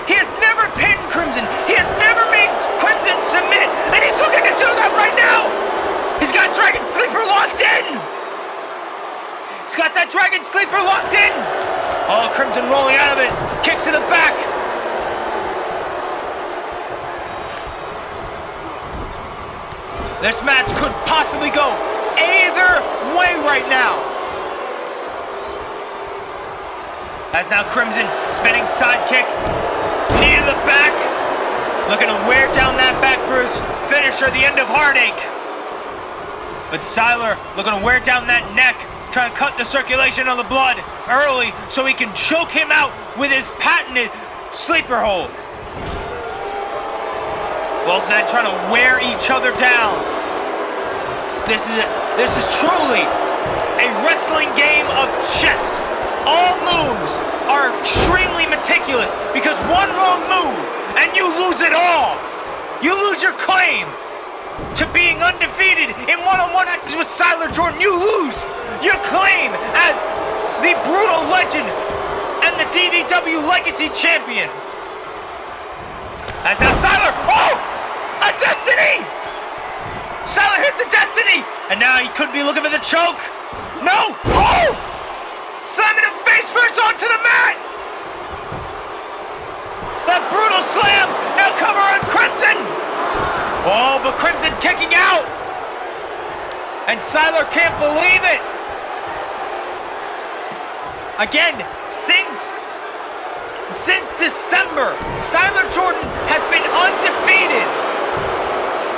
He has never pinned Crimson. He has never made Crimson submit. And he's looking to do that right now. He's got Dragon Sleeper locked in. He's got that Dragon Sleeper locked in. Oh, Crimson rolling out of it. Kick to the back. This match could possibly go either way right now. As now Crimson spinning sidekick, knee to the back, looking to wear down that back for his finisher, the end of Heartache. But Siler looking to wear down that neck, trying to cut the circulation of the blood early so he can choke him out with his patented sleeper hold. Both men trying to wear each other down. This is truly a wrestling game of chess. All moves are extremely meticulous because one wrong move and you lose it all. You lose your claim to being undefeated in one-on-one actions with Siler Jordan. You lose your claim as the Brutal Legend and the DVW Legacy Champion. As now Siler, oh, a Destiny! Siler hit the Destiny, and now he could be looking for the choke. No, oh! Slamming him face first onto the mat! That brutal slam, now cover on Crimson! Oh, but Crimson kicking out! And Siler can't believe it! Again, since December, Siler Jordan has been undefeated!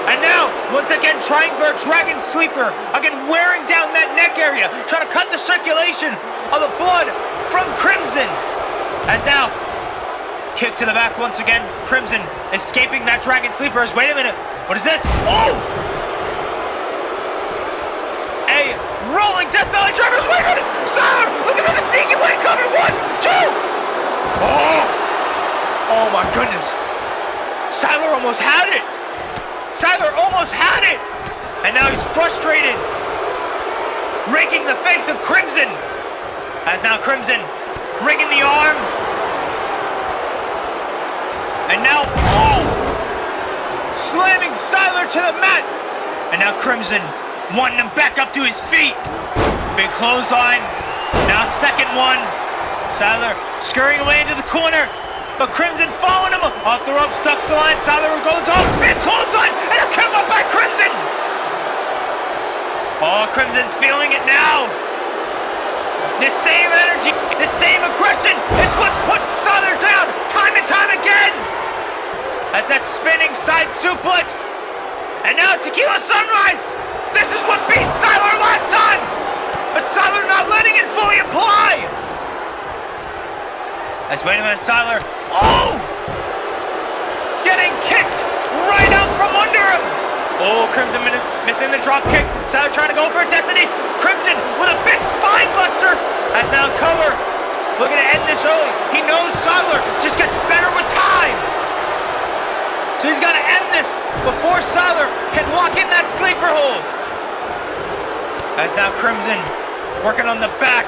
And now, once again, trying for a Dragon Sleeper. Again, wearing down that neck area. Trying to cut the circulation of the blood from Crimson. As now, kick to the back once again. Crimson escaping that Dragon Sleeper. Wait a minute. What is this? Oh! A rolling Death Valley Drivers. Wait a minute. Siler, looking for the sneaky wing cover. 1, 2. Oh! Oh my goodness. Siler almost had it. Siler almost had it! And now he's frustrated, raking the face of Crimson. As now Crimson rigging the arm. And now, oh! Slamming Siler to the mat. And now Crimson wanting him back up to his feet. Big clothesline. Now second one. Siler scurrying away into the corner. But Crimson following him off the ropes, ducks the line. Siler goes off, big clothesline, and a kick up by Crimson. Oh, Crimson's feeling it now. The same energy, the same aggression is what's put Siler down time and time again. As that spinning side suplex. And now Tequila Sunrise. This is what beat Siler last time. But Siler not letting it fully apply. As wait a minute, Siler. Oh! Getting kicked right out from under him. Oh, Crimson missing the drop kick. Siler trying to go for a Destiny. Crimson with a big spine buster. As now cover. Looking to end this early. He knows Siler just gets better with time. So he's got to end this before Siler can lock in that sleeper hold. As now Crimson working on the back,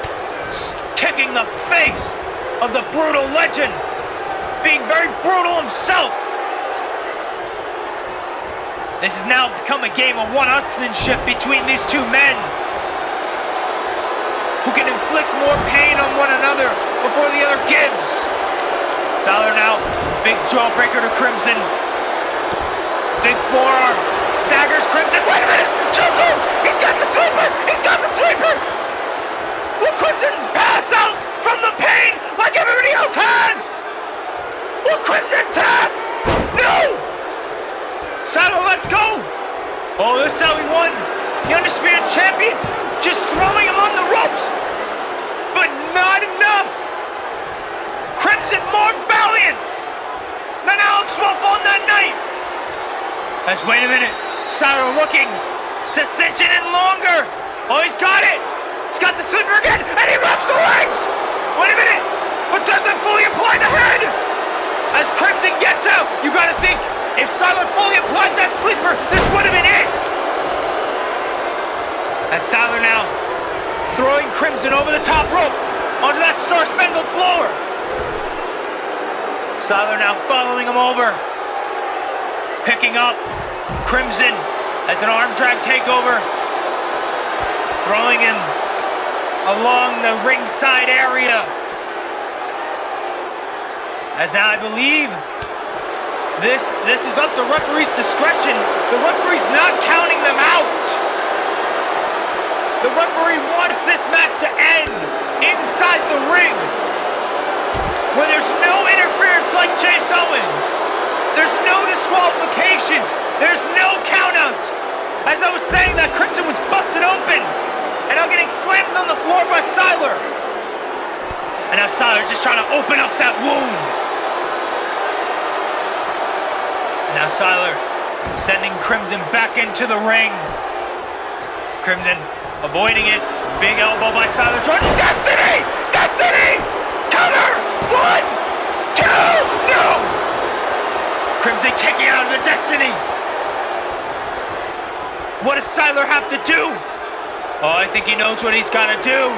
kicking the face of the Brutal Legend, being very brutal himself. This has now become a game of one-upsmanship between these two men, who can inflict more pain on one another before the other gives. Siler now, big jawbreaker to Crimson. Big forearm, staggers Crimson. Wait a minute, Choco! He's got the sleeper! He's got the sleeper! Will Crimson pass out from the pain like everybody else has? Will Crimson tap? No! Siler, let's go! Oh, this is how he won. The Undisputed Champion, just throwing him on the ropes. But not enough. Crimson more valiant than Alex Wolf on that night. As wait a minute, Siler looking to cinch it in longer. Oh, he's got it. He's got the sleeper again, and he wraps the legs. Wait a minute, but doesn't fully apply the head. As Crimson gets out, you gotta think, if Siler fully applied that sleeper, this would have been it. As Siler now throwing Crimson over the top rope onto that star-spangled floor. Siler now following him over, picking up Crimson as an arm drag takeover, throwing him along the ringside area. As now I believe this is up to referee's discretion. The referee's not counting them out. The referee wants this match to end inside the ring, where there's no interference like Chase Owens. There's no disqualifications. There's no countouts. As I was saying, that Crimson was busted open and now getting slammed on the floor by Siler. And now Siler just trying to open up that wound. And now Siler sending Crimson back into the ring. Crimson avoiding it. Big elbow by Siler Jordan. Destiny! Destiny! Cover! 1, 2, no! Crimson kicking out of the Destiny. What does Siler have to do? Oh, I think he knows what he's got to do.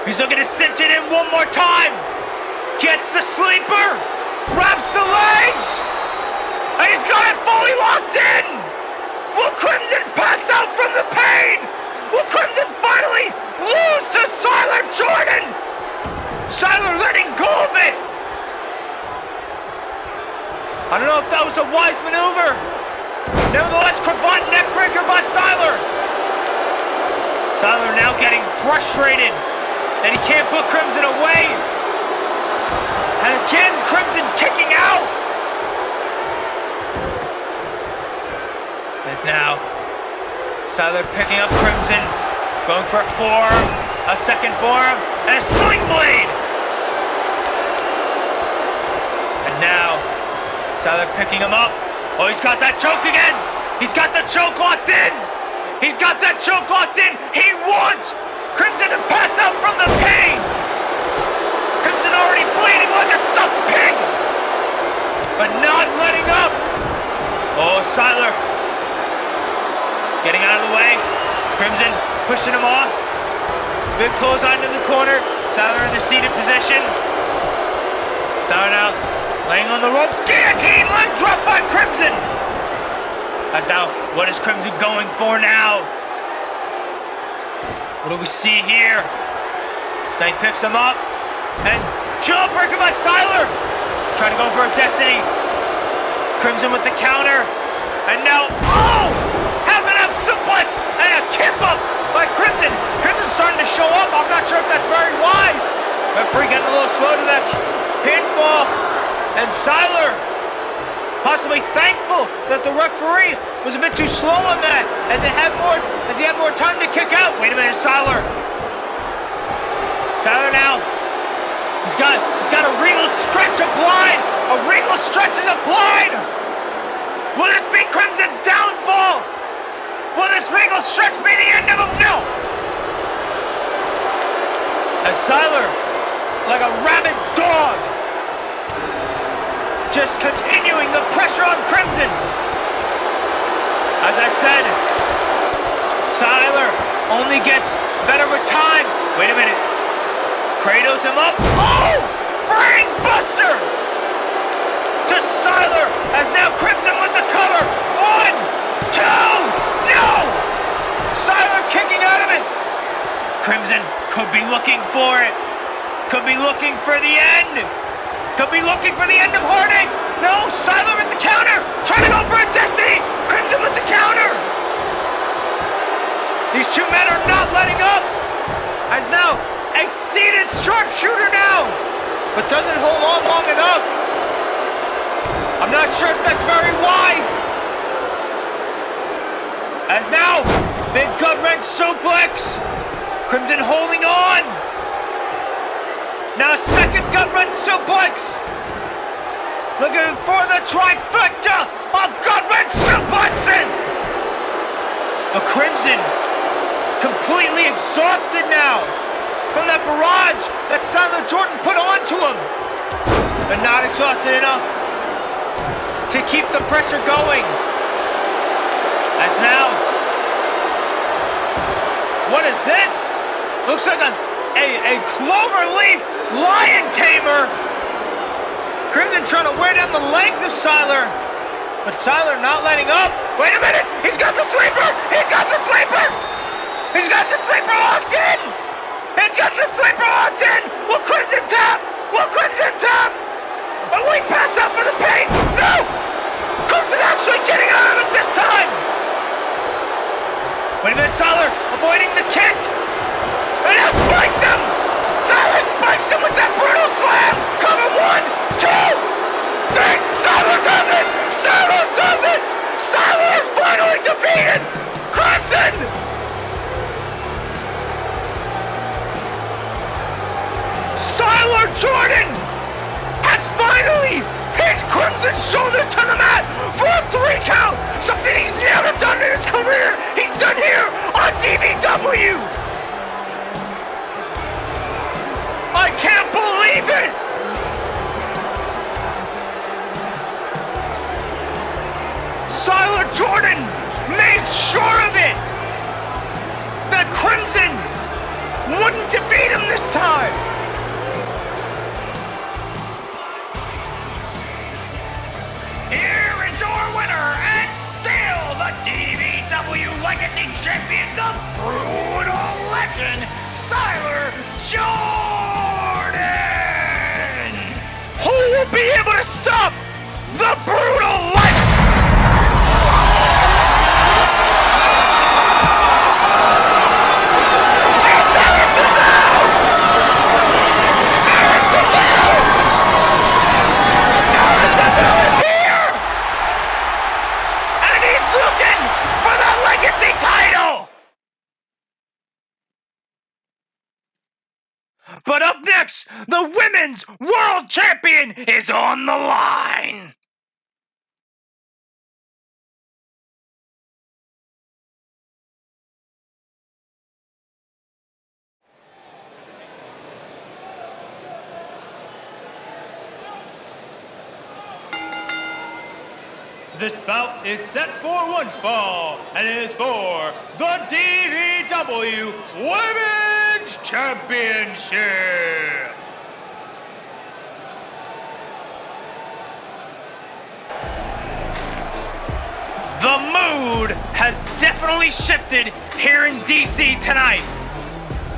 He's looking to cinch it in one more time. Gets the sleeper. Wraps the legs. And he's got it fully locked in. Will Crimson pass out from the pain? Will Crimson finally lose to Siler Jordan? Siler letting go of it. I don't know if that was a wise maneuver. Nevertheless, cravat neckbreaker by Siler. Siler now getting frustrated that he can't put Crimson away. And again, Crimson kicking out. As now, Siler picking up Crimson, going for a forearm, a second forearm, and a sling blade. And now, Siler picking him up. Oh, he's got that choke again. He's got the choke locked in. He's got that choke locked in. He wants Crimson to pass out from the pain. Crimson already bleeding like a stuffed pig, but not letting up. Oh, Siler getting out of the way. Crimson pushing him off. Big clothesline to the corner. Siler in the seated position. Siler now laying on the ropes. Guillotine leg drop by Crimson. As now, what is Crimson going for now? What do we see here? Snake picks him up. And jawbreaker by Siler. Trying to go for a Destiny. Crimson with the counter. And now, oh! Half and half suplex and a kip up by Crimson. Crimson's starting to show up. I'm not sure if that's very wise. Referee getting a little slow to that pinfall. And Siler possibly thankful that the referee was a bit too slow on that, as he had more time to kick out. Wait a minute, Siler now, he's got a regal stretch applied. A regal stretch is applied. Will this be Crimson's downfall? Will this regal stretch be the end of him? No. As Siler, like a rabid dog, just continuing the pressure on Crimson. As I said, Siler only gets better with time. Wait a minute. Cradles him up. Oh! Brain buster! To Siler, as now Crimson with the cover. 1, 2, no! Siler kicking out of it. Crimson could be looking for it. Could be looking for the end. Could be looking for the end of Heartache. No, Siler at the counter. Trying to go for a Destiny. Crimson with the counter. These two men are not letting up. As now, a seated sharpshooter now. But doesn't hold on long enough. I'm not sure if that's very wise. As now, big gut wrench suplex. Crimson holding on. Now a second gut wrench suplex. Looking for the trifecta of gut wrench suplexes. A Crimson completely exhausted now from that barrage that Siler Jordan put onto him. But not exhausted enough to keep the pressure going. As now, what is this? Looks like a cloverleaf lion tamer. Crimson trying to wear down the legs of Siler, but Siler not letting up. Wait a minute, he's got the sleeper. He's got the sleeper. He's got the sleeper locked in. He's got the sleeper locked in. Will Crimson tap? Will Crimson tap? A weak pass out for the pain. No! Crimson actually getting out of it this time. Wait a minute, Siler avoiding the kick. And now spikes him. Siler spikes him with that brutal slam. Coming 1, 2, 3. Siler does it. Siler does it. Siler is finally defeated Crimson. Siler Jordan has finally hit Crimson's shoulder to the mat for a 3 count. Something he's never done in his career. He's done here on DVW. I can't believe it. Siler Jordan made sure of it. That Crimson wouldn't defeat him this time. Here is your winner and still the DVW Legacy Champion, the brutal legend, Siler Jordan! Who will be able to stop the brutal legend? It's Eric DeVille! Eric DeVille! Eric DeVille is here! And he's looking for the Legacy title! But up next, the Women's World Champion is on the line! This bout is set for 1 fall, and it is for the DVW Women's Championship. The mood has definitely shifted here in DC tonight.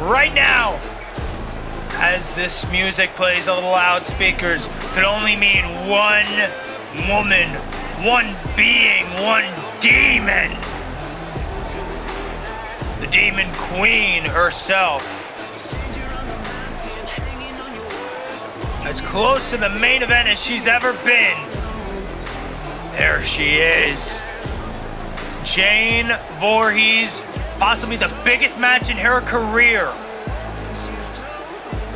Right now, as this music plays on the loudspeakers, could only mean one woman, one being, one demon. The Demon Queen herself. As close to the main event as she's ever been. There she is. Jane Voorhees, possibly the biggest match in her career.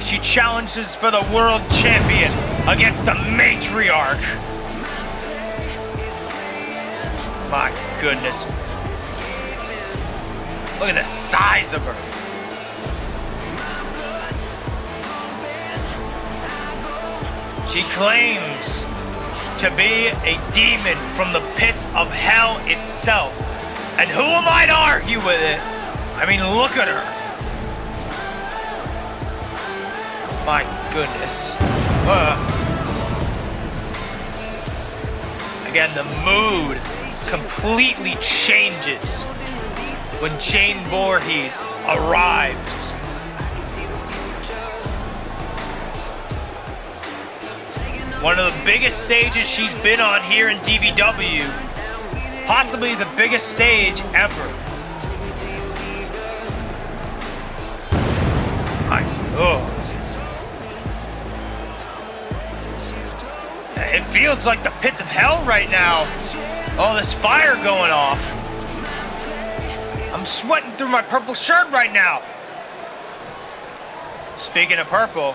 She challenges for the world champion against the matriarch. My goodness. Look at the size of her. She claims to be a demon from the pits of hell itself. And who am I to argue with it? I mean, look at her. My goodness. Again, the mood completely changes when Jane Voorhees arrives. One of the biggest stages she's been on here in DVW, possibly the biggest stage ever. It feels like the pits of hell right now. All this fire going off. I'm sweating through my purple shirt right now. Speaking of purple.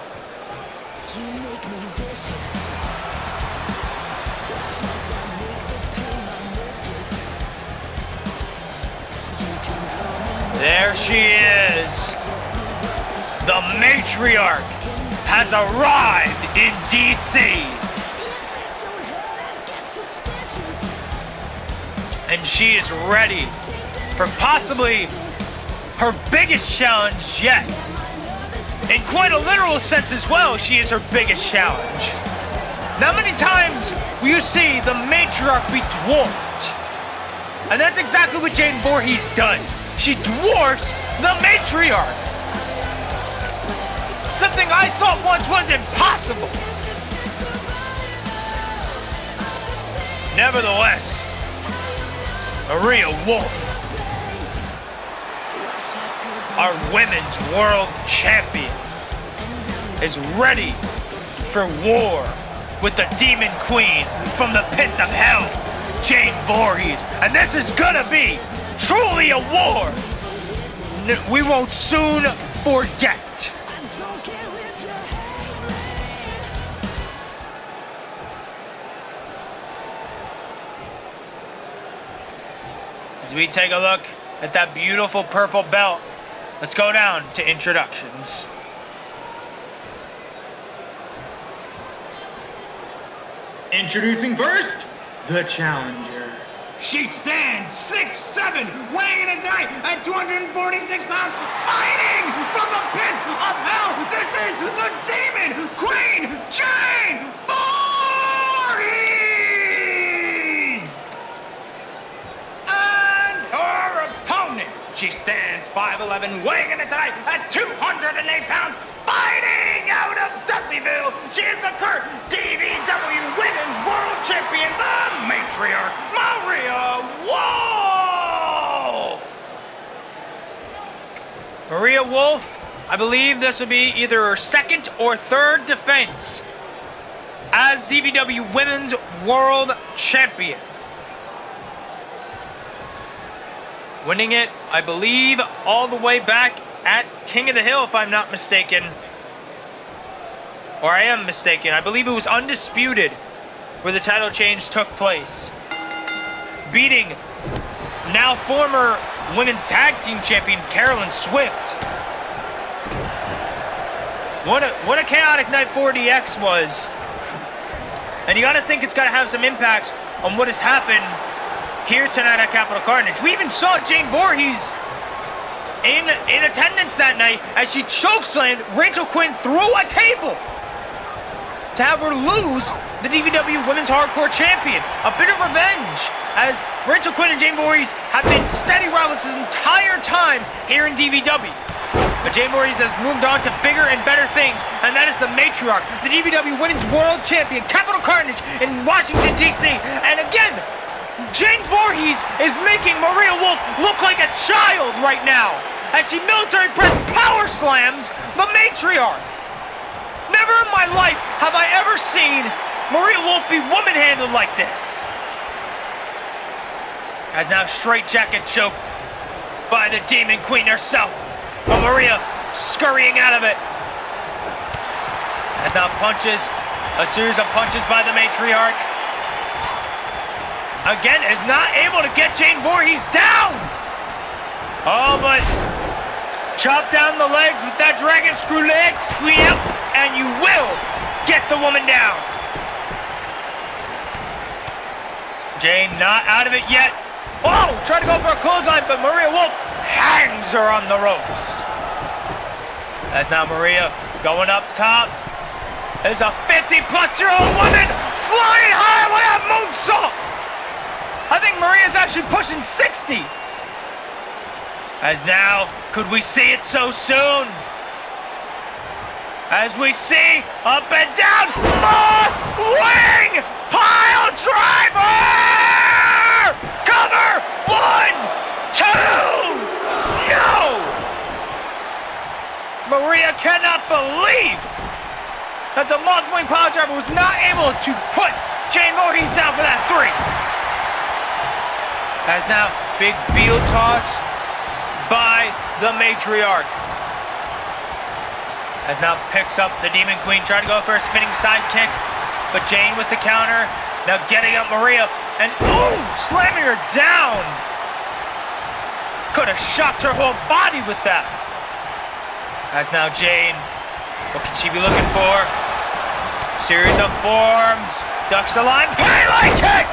There she is. The matriarch has arrived in DC. And she is ready for possibly her biggest challenge yet. In quite a literal sense as well, she is her biggest challenge. Not many times will you see the matriarch be dwarfed. And that's exactly what Jane Voorhees does. She dwarfs the matriarch. Something I thought once was impossible. Nevertheless, Maria Wolf, our women's world champion, is ready for war with the Demon Queen from the pits of hell, Jane Voorhees. And this is gonna be truly a war we won't soon forget. As we take a look at that beautiful purple belt, let's go down to introductions. Introducing first, the challenger. She stands 6'7", weighing in tonight at 246 pounds, fighting from the pits of hell. This is the Demon Queen, Jane Voorhees! And her opponent, she stands 5'11", weighing in tonight at 208 pounds, fighting out of Dudleyville. She is the current DVW Women's World Champion, the matriarch, Maria Wolf. Maria Wolf, I believe this will be either her second or third defense as DVW Women's World Champion. Winning it, I believe, all the way back at King of the Hill, if I'm not mistaken. Or I am mistaken. I believe it was Undisputed where the title change took place. Beating now former women's tag team champion Carolyn Swift. What a chaotic night 4DX was. And you gotta think it's gotta have some impact on what has happened here tonight at Capital Carnage. We even saw Jane Voorhees in attendance that night as she chokeslammed Rachel Quinn through a table to have her lose the DVW Women's Hardcore Champion. A bit of revenge, as Rachel Quinn and Jane Voorhees have been steady rivals this entire time here in DVW. But Jane Voorhees has moved on to bigger and better things, and that is the matriarch, the DVW Women's World Champion, Capital Carnage in Washington, D.C. And again, Jane Voorhees is making Maria Wolf look like a child right now as she military press power slams the matriarch. Never in my life have I ever seen Maria Wolf be woman-handled like this. As now straight jacket choke by the Demon Queen herself, but Maria scurrying out of it. As now punches, a series of punches by the matriarch. Again, is not able to get Jane Voorhees down. Oh, but chop down the legs with that dragon screw leg, and you will get the woman down. Jane not out of it yet. Oh, tried to go for a clothesline, but Maria Wolf hangs her on the ropes. As now Maria going up top. There's a 50-plus-year-old woman flying high with a moonsault. I think Maria's actually pushing 60. As now, could we see it so soon? As we see, up and down, wing pile driver! Cover, 1, 2, no! Maria cannot believe that the Moth Wing pile driver was not able to put Jane Voorhees down for that 3. As now, big field toss by the matriarch. As now picks up the Demon Queen, trying to go for a spinning sidekick, but Jane with the counter, now getting up Maria, and oh, slamming her down. Could have shocked her whole body with that. As now Jane, what can she be looking for? Series of forearms, ducks the line, Pele kick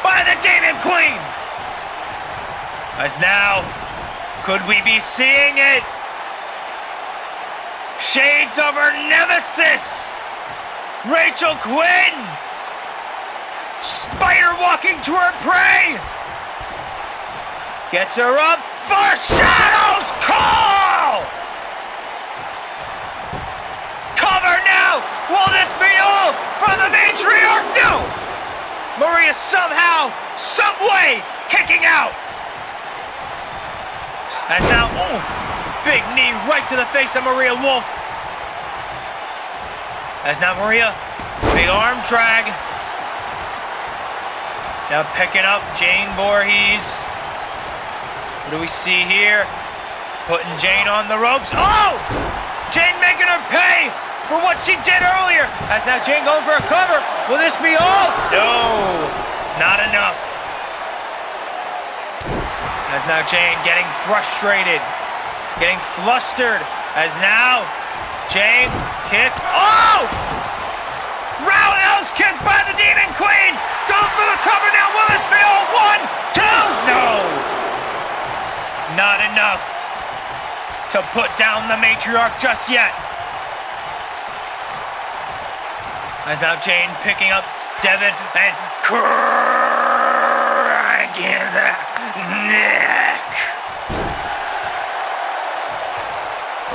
by the Demon Queen. As now, could we be seeing it? Shades of her nemesis, Rachel Quinn, spider walking to her prey, gets her up for Shadow's call! Cover now! Will this be all from the matriarch? No! Maria somehow, someway, kicking out. As now, big knee right to the face of Maria Wolf. As now Maria, big arm drag. Now picking up Jane Voorhees. What do we see here? Putting Jane on the ropes. Oh! Jane making her pay for what she did earlier. As now Jane going for a cover. Will this be all? No, not enough. As now Jane getting frustrated, getting flustered. As now Jane kick. Oh! Roundhouse kick by the Demon Queen. Going for the cover now. Will this be all? 1, 2? No. Not enough to put down the matriarch just yet. As now Jane picking up Devin and cracking the neck.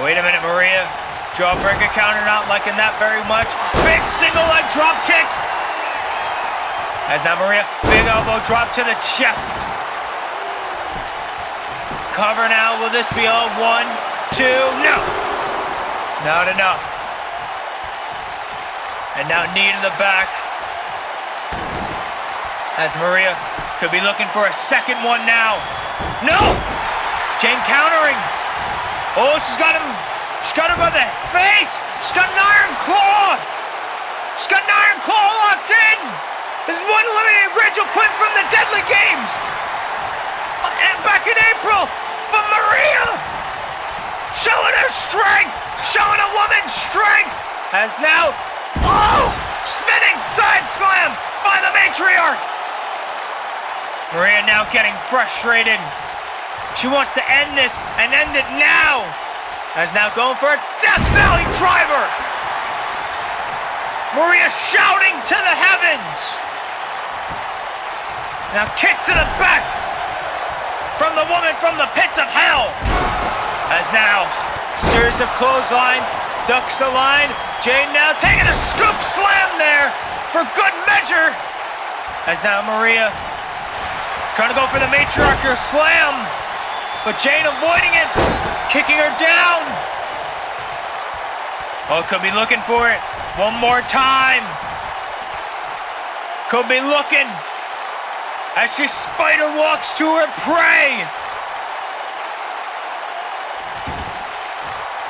Wait a minute, Maria. Jawbreaker counter, not liking that very much. Big single leg drop kick. As now Maria, big elbow drop to the chest. Cover now, will this be all? 1, 2, no. Not enough. And now knee to the back. As Maria could be looking for a second one now. No! Jane countering. Oh, she's got him by the face. She's got an iron claw. She's got an iron claw locked in. This is one eliminated Rachel Quinn from the Deadly Games. And back in April. But Maria showing her strength, showing a woman's strength. As now, spinning side slam by the matriarch. Maria now getting frustrated. She wants to end this and end it now. As now going for a Death Valley driver. Maria shouting to the heavens. Now kick to the back from the woman from the pits of hell. As now, series of clotheslines, ducks a line. Jane now taking a scoop slam there for good measure. As now Maria trying to go for the matriarch slam, but Jane avoiding it, kicking her down. Oh, could be looking for it one more time. Could be looking as she spider walks to her prey.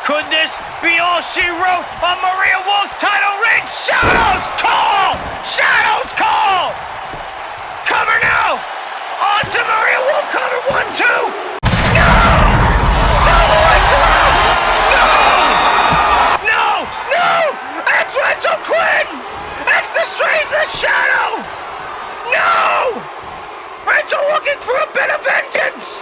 Could this be all she wrote on Maria Wolf's title reign? Shadow's call! Shadow's call! Cover now! On to Maria Wolf, cover 1, 2! No! No, No! No! It's Rachel Quinn! It's the Strays, the Shadow! No! Rachel looking for a bit of vengeance!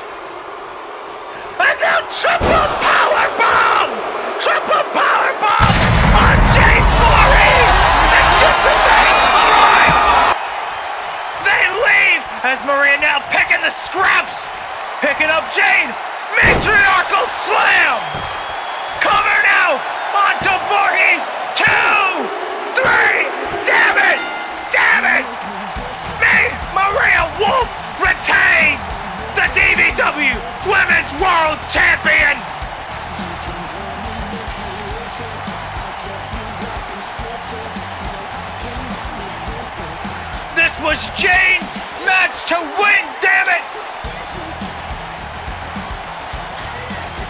As now triple powerbomb! Triple powerbomb on Jane Voorhees! And just as they arrive, they leave as Maria now picking the scraps, picking up Jane. Matriarchal slam! Cover now onto Voorhees. 2, 3, damn it! Damn it! Maria Wolf retains the DVW Women's World Champion! This was Jane's match to win, damn it!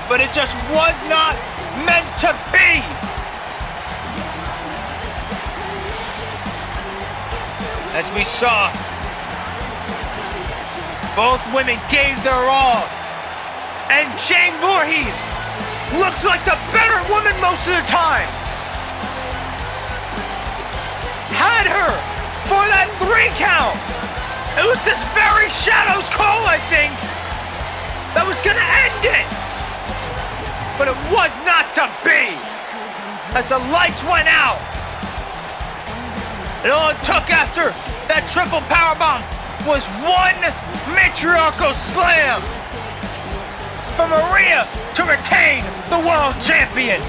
But it just was not meant to be! As we saw, both women gave their all. And Jane Voorhees looked like the better woman most of the time. Had her for that 3 count. It was this very Shadow's call, I think, that was gonna end it. But it was not to be. As the lights went out, it all it took after that triple powerbomb was one matriarchal slam for Maria to retain the world champion.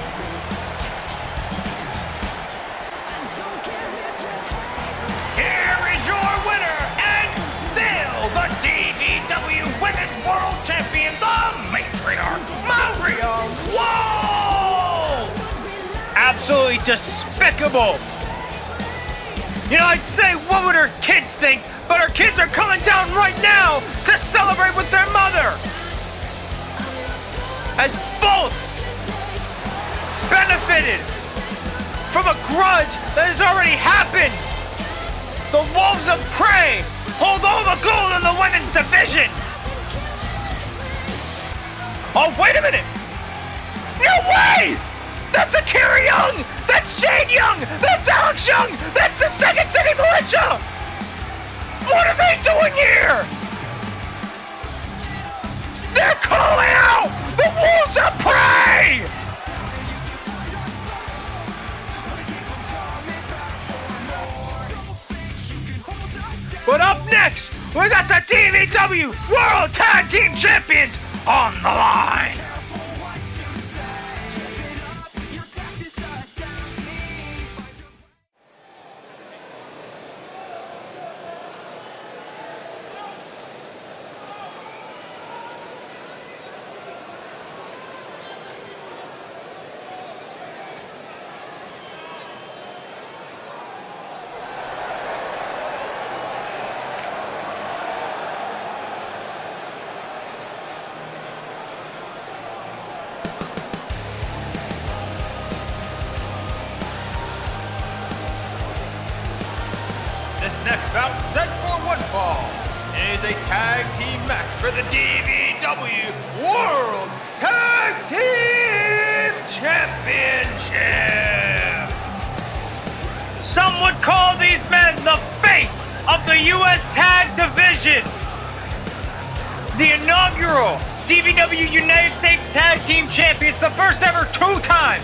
Here is your winner and still the DVW Women's World Champion, the matriarch, Maria. Whoa! Absolutely despicable. You know, I'd say, what would her kids think? But her kids are coming down right now to celebrate with their mother. As both benefited from a grudge that has already happened. The Wolves of Prey hold all the gold in the women's division. Oh, wait a minute. No way! That's Akira Young! That's Shane Young! That's Alex Young! That's the Second City Militia! What are they doing here? They're calling out the Wolves of Prey! But up next, we got the DVW World Tag Team Champions on the line. This next bout, set for one fall, is a tag team match for the DVW World Tag Team Championship. Some would call these men the face of the U.S. Tag Division. The inaugural DVW United States Tag Team Champions, the first ever two-time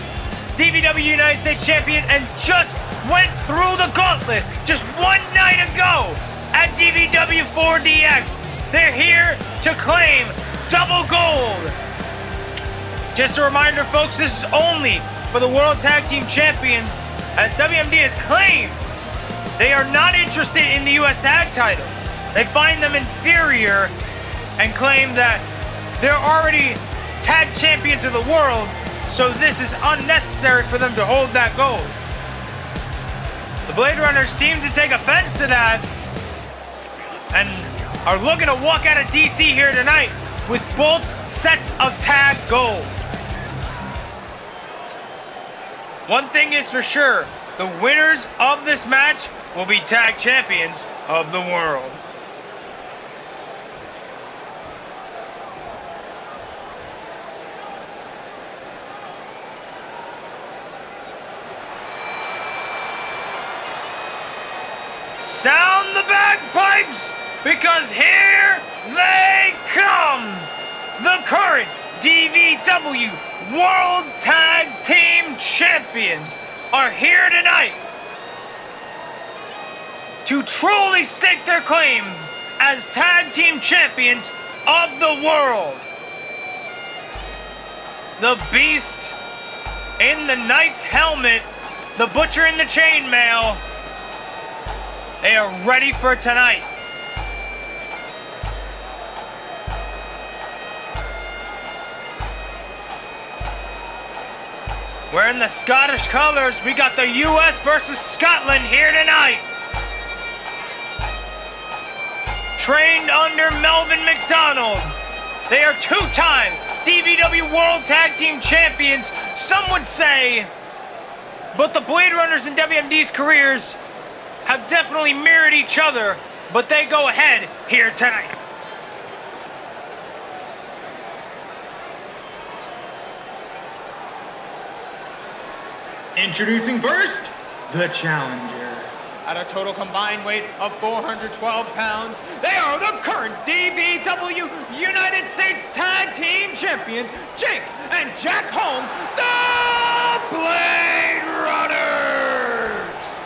DVW United States Champion, and just went through the gauntlet just one night ago at DVW 4DX. They're here to claim double gold. Just a reminder, folks, this is only for the World Tag Team Champions, as WMD has claimed they are not interested in the U.S. tag titles. They find them inferior and claim that they're already tag champions of the world, so this is unnecessary for them to hold that gold. The Blade Runners seem to take offense to that and are looking to walk out of DC here tonight with both sets of tag gold. One thing is for sure, the winners of this match will be tag champions of the world. Sound the bagpipes, because here they come! The current DVW World Tag Team Champions are here tonight to truly stake their claim as Tag Team Champions of the world. The Beast in the Knight's helmet, the Butcher in the chainmail. They are ready for tonight. Wearing the Scottish colors, we got the US versus Scotland here tonight. Trained under Melvin McDonald. They are two-time DVW World Tag Team Champions, some would say. But the Blade Runners and WMD's careers have definitely mirrored each other, but they go ahead here tonight. Introducing first, the challenger. at a total combined weight of 412 pounds, they are the current DVW United States Tag Team Champions, Jake and Jack Holmes, the Blade Runners!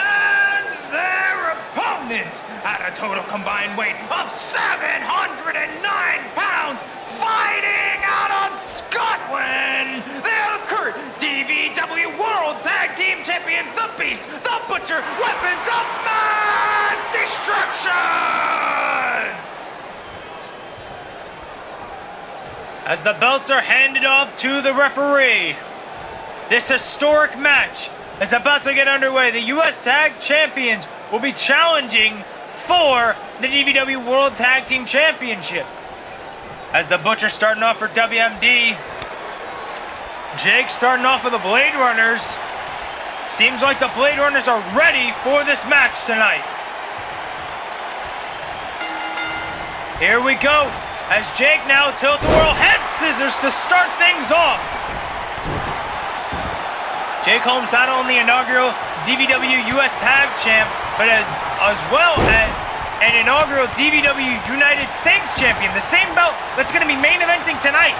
And their opponents, at a total combined weight of 709 pounds, fighting out of Scotland, they are the current DVW World Tag Team Champions, the Beast, the Butcher, weapons of mass destruction! As the belts are handed off to the referee, this historic match is about to get underway. The U.S. Tag Champions will be challenging for the DVW World Tag Team Championship. As the Butcher starting off for WMD, Jake starting off with the Blade Runners. Seems like the Blade Runners are ready for this match tonight. Here we go, as Jake now tilt-a-whirl head scissors to start things off. Jake Holmes not only inaugural DVW US Tag Champ, but as well as an inaugural DVW United States Champion, the same belt that's going to be main eventing tonight.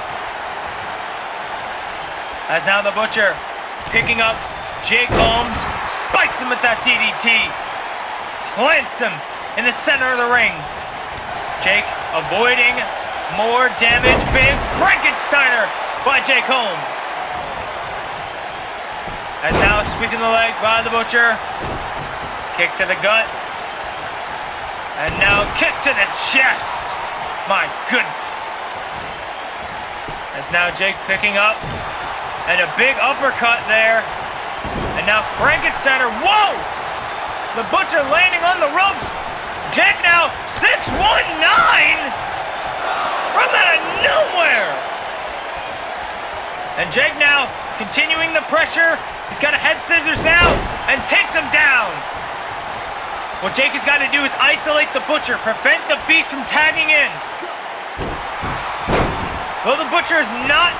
As now the Butcher picking up Jake Holmes, spikes him with that DDT, plants him in the center of the ring. Jake avoiding more damage, big Frankensteiner by Jake Holmes. As now sweeping the leg by the Butcher, kick to the gut. And now kick to the chest. My goodness. As now Jake picking up. And a big uppercut there. And now Frankensteiner. Whoa! The Butcher landing on the ropes. Jake now 619 from out of nowhere. And Jake now continuing the pressure. He's got a head scissors now and takes him down. What Jake has got to do is isolate the Butcher, prevent the Beast from tagging in. Though the Butcher is not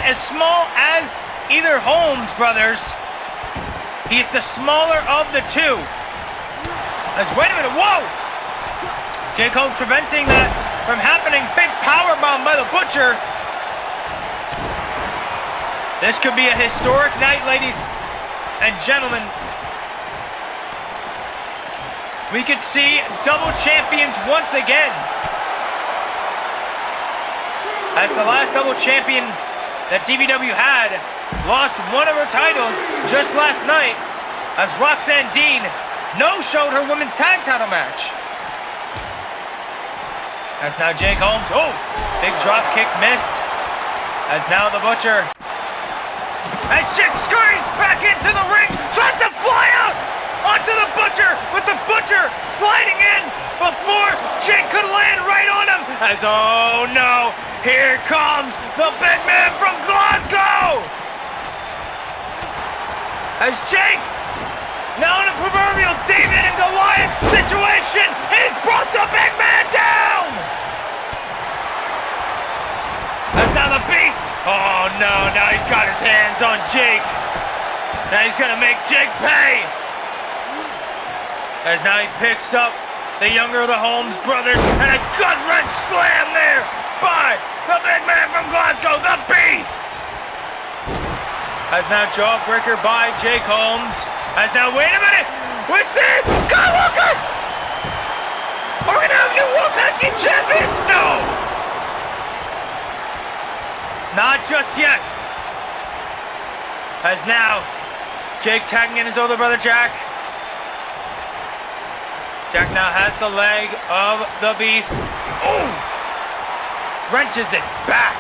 as small as either Holmes brothers, he's the smaller of the two. Wait a minute, whoa! Jake Holmes preventing that from happening. Big powerbomb by the Butcher. This could be a historic night, ladies and gentlemen. We could see double champions once again. As the last double champion that DVW had lost one of her titles just last night, as Roxanne Dean no-showed her women's tag title match. As now Jake Holmes, big drop kick missed. As now the Butcher, as Jake scurries back into the ring, tries to fly out onto the Butcher, with the Butcher sliding in before Jake could land right on him. As, oh no, here comes the big man from Glasgow. As Jake, now in a proverbial David and Goliath situation, he's brought the big man down. As now the Beast, oh no, now he's got his hands on Jake. Now he's gonna make Jake pay. As now he picks up the younger of the Holmes brothers, and a gut-wrench slam there by the big man from Glasgow, the Beast! As now jawbreaker by Jake Holmes. As now, wait a minute! We're seeing Skywalker! Are we gonna have new World Tag Team Champions? No! Not just yet. As now, Jake tagging in his older brother Jack. Jack now has the leg of the Beast. Oh! Wrenches it back.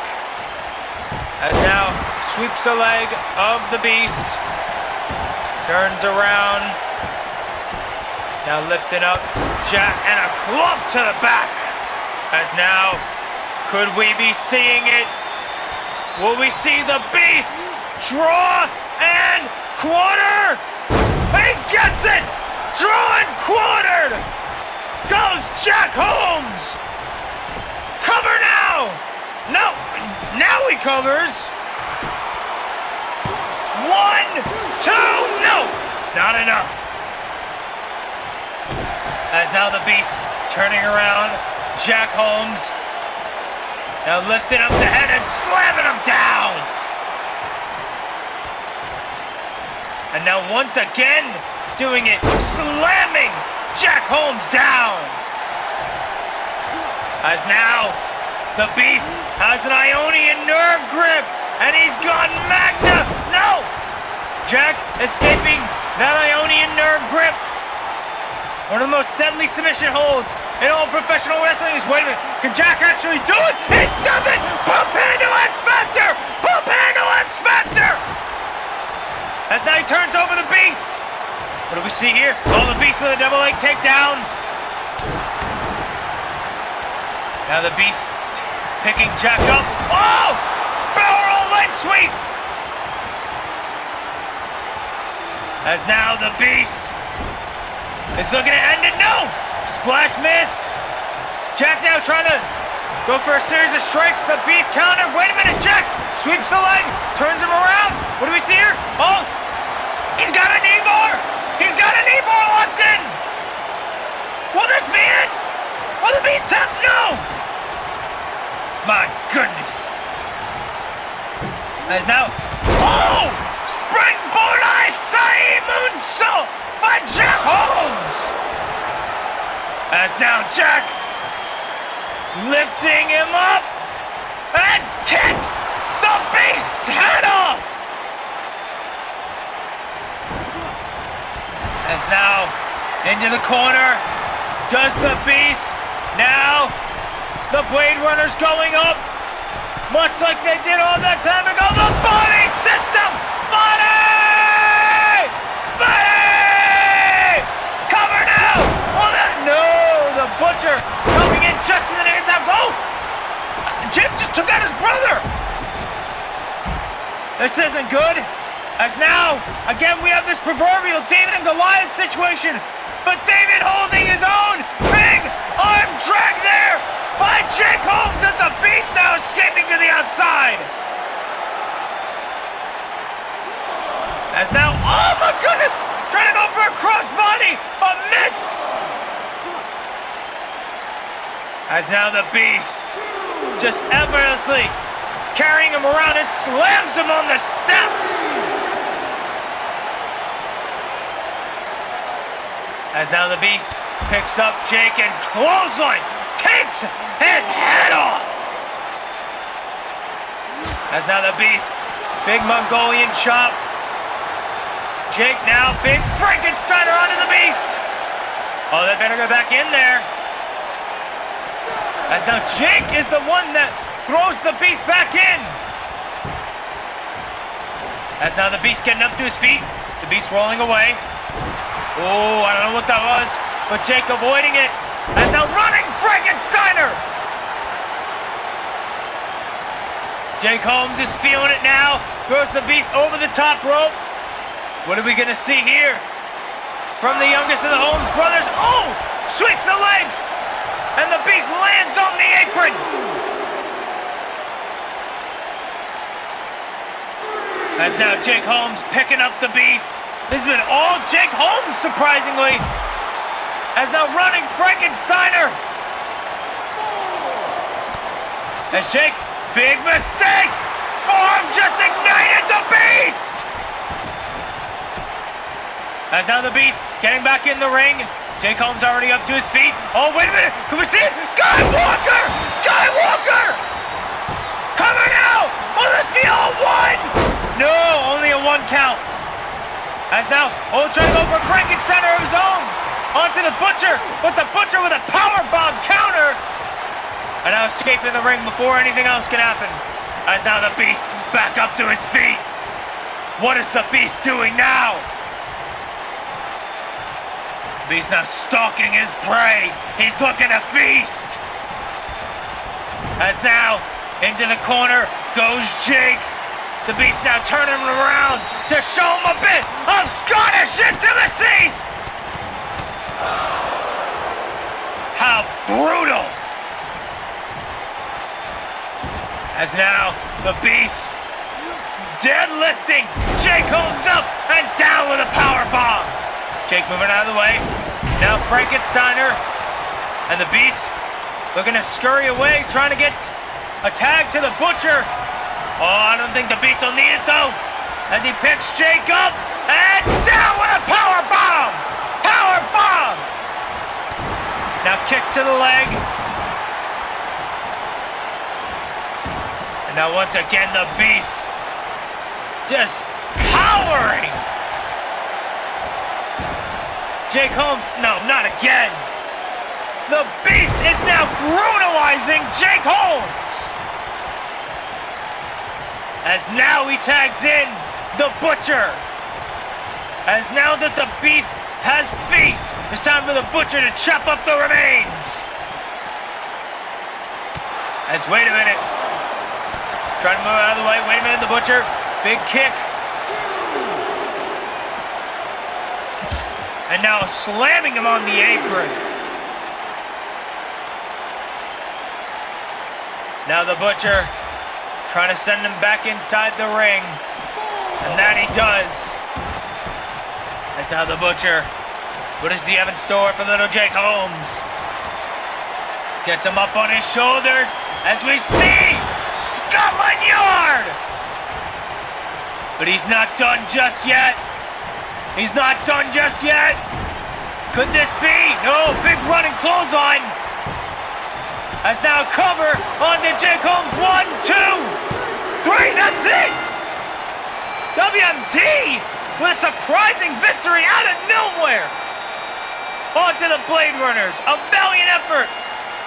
As now sweeps the leg of the Beast. Turns around. Now lifting up Jack and a club to the back. As now, could we be seeing it? Will we see the Beast draw and quarter? He gets it! Drawn, quartered! Goes Jack Holmes! Cover now! No, now he covers! 1, 2, no! Not enough. As now the Beast turning around. Jack Holmes now lifting up the head and slamming him down. And now once again doing it, slamming Jack Holmes down. As now the Beast has an Ionian nerve grip and he's gone Magna. No! Jack escaping that Ionian nerve grip. One of the most deadly submission holds in all professional wrestling is, wait a minute, can Jack actually do it? It doesn't! Pump handle X Factor! Pump handle X Factor! As now he turns over the Beast. What do we see here? Oh, the Beast with a double leg takedown. Now the Beast picking Jack up. Oh! Barrel roll leg sweep! As now the Beast is looking to end it. No! Splash missed. Jack now trying to go for a series of strikes. The Beast counter. Wait a minute, Jack sweeps the leg, turns him around. What do we see here? Oh, he's got a knee bar. He's got a knee bar locked in. Will this be it? Will the Beast tap? No! My goodness. As now, oh! Springboard Isai moonsault by Jack Holmes! As now Jack lifting him up and kicks the Beast's head off! As now into the corner does the Beast. Now the Blade Runner's going up, much like they did all that time ago. The body system! Body! Body! Cover now! Oh, no! The Butcher coming in just in the name of time. Oh! Jim just took out his brother! This isn't good. As now, again, we have this proverbial David and Goliath situation. But David holding his own. Big arm drag there by Jake Holmes as the Beast now escaping to the outside. As now, oh my goodness, trying to go for a crossbody, but missed. As now the Beast just effortlessly carrying him around and slams him on the steps. As now the Beast picks up Jake and clothesline takes his head off. As now the Beast, big Mongolian chop. Jake now, big Frankensteiner onto the Beast. Oh, they better go back in there. As now Jake is the one that throws the Beast back in. As now the Beast getting up to his feet. The Beast rolling away. Oh, I don't know what that was, but Jake avoiding it. As now running Frankensteiner. Jake Holmes is feeling it now. Throws the Beast over the top rope. What are we gonna see here? From the youngest of the Holmes brothers. Oh! Sweeps the legs! And the Beast lands on the apron! As now Jake Holmes picking up the Beast. This has been all Jake Holmes, surprisingly. As now running Frankensteiner. As Jake, big mistake! Forearm just ignited the Beast! As now the Beast getting back in the ring. Jake Holmes already up to his feet. Oh, wait a minute. Can we see it? Skywalker! Skywalker! Cover now! Will this be all one? No, only a one count. As now, trying to go for Frankensteiner of his own. Onto the Butcher, but the Butcher with a powerbomb counter. And now escaping the ring before anything else can happen. As now the Beast back up to his feet. What is the Beast doing now? Beast now stalking his prey. He's looking to feast. As now, into the corner goes Jake. The Beast now turning him around to show him a bit of Scottish intimacies. How brutal. As now, the Beast deadlifting Jake Holmes up and down with a power bomb. Jake moving out of the way. Now Frankensteiner and the Beast looking to scurry away, trying to get a tag to the Butcher. Oh, I don't think the Beast will need it though, as he picks Jake up and down with a power bomb. Power bomb. Now kick to the leg. And now once again the Beast just powering Jake Holmes. No, not again. The Beast is now brutalizing Jake Holmes. As now he tags in the Butcher. As now that the Beast has feast, it's time for the Butcher to chop up the remains. As, wait a minute. Trying to move out of the way. Wait a minute, the Butcher. Big kick. And now slamming him on the apron. Now the Butcher trying to send him back inside the ring. And that he does. As now the Butcher, what does he have in store for little Jake Holmes? Gets him up on his shoulders as we see Scotland Yard! But he's not done just yet. He's not done just yet. Could this be? No, big running clothesline. As now cover onto Jake Holmes. 1, 2, 3, that's it! WMD with a surprising victory out of nowhere. Onto the Blade Runners. A valiant effort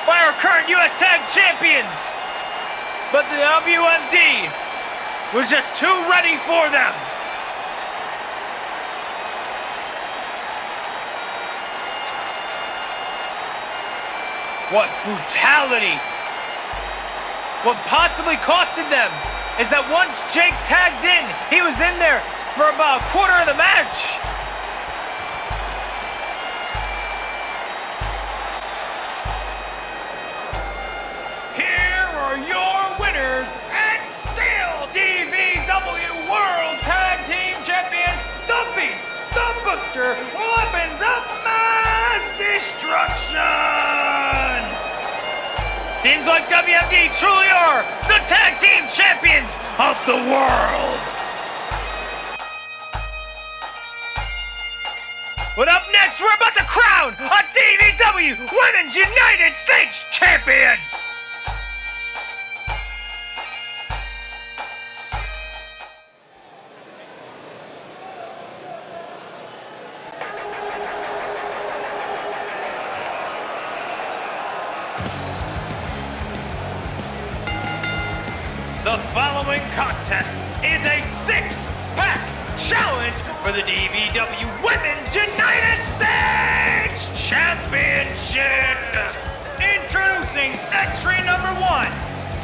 by our current US Tag Champions. But the WMD was just too ready for them. What brutality. What possibly costed them is that once Jake tagged in, he was in there for about a quarter of the match. Here are your winners and still DVW World Tag Team Champions, the Beast, the Butcher, weapons of mass destruction. Seems like WMD truly are the Tag Team Champions of the world. But up next, we're about to crown a DVW Women's United States Champion. The following contest is a 6-pack challenge for the DVW Women's United States Championship. Introducing entry number 1.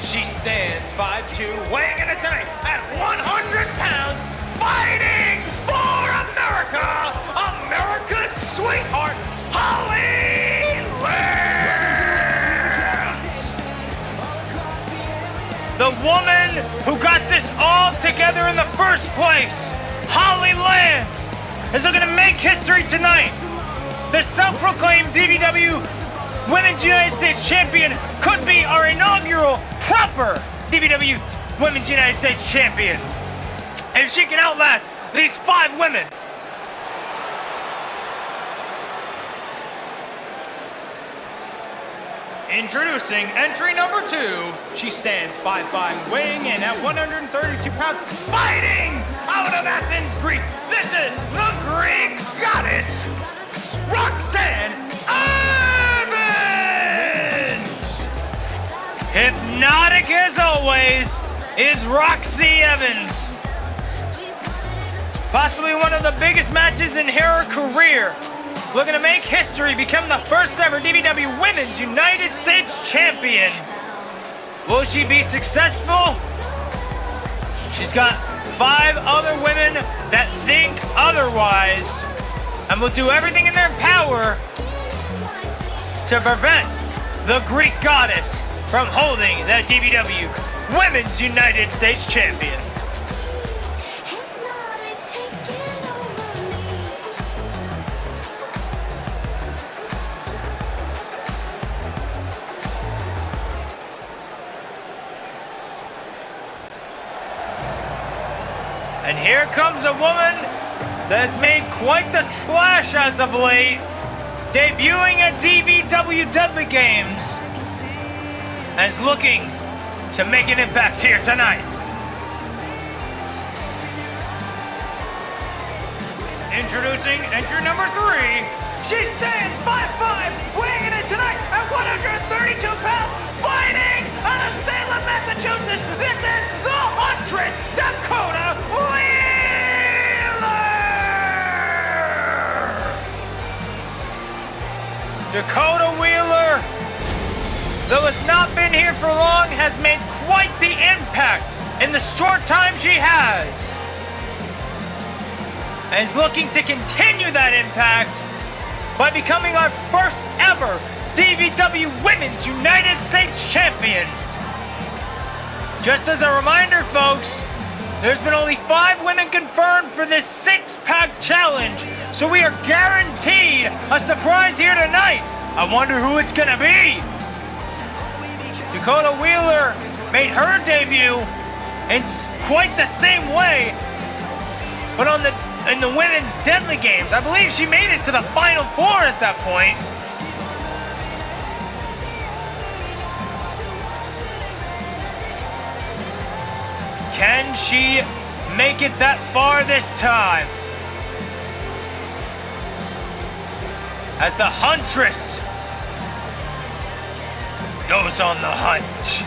She stands 5'2", weighing in tonight at 100 pounds, fighting for America, America's sweetheart, Holly Lance. The woman who got this all together in the first place, Holly Lance, is looking to make history tonight. The self-proclaimed DVW Women's United States Champion could be our inaugural proper DVW Women's United States Champion. And if she can outlast these 5 women, introducing entry number 2. She stands 5'5", weighing in at 132 pounds, fighting out of Athens, Greece. This is the Greek goddess, Roxanne Evans. Hypnotic as always is Roxy Evans. Possibly one of the biggest matches in her career. Looking to make history, become the first ever DVW Women's United States Champion. Will she be successful? She's got 5 other women that think otherwise and will do everything in their power to prevent the Greek goddess from holding the DVW Women's United States Champion. Here comes a woman that has made quite the splash as of late, debuting at DVW Deadly Games, and is looking to make an impact here tonight. Introducing entry number 3. She stands 5'5", weighing in tonight at 132 pounds, fighting out of Salem, Massachusetts. This is the Huntress, Dakota Wheeler! Dakota Wheeler, though has not been here for long, has made quite the impact in the short time she has, and is looking to continue that impact by becoming our first ever DVW Women's United States Champion. Just as a reminder, folks, there's been only 5 women confirmed for this 6-pack challenge, so we are guaranteed a surprise here tonight. I wonder who it's gonna be. Dakota Wheeler made her debut in quite the same way, but in the women's Deadly Games. I believe she made it to the Final 4 at that point. Can she make it that far this time? As the Huntress goes on the hunt.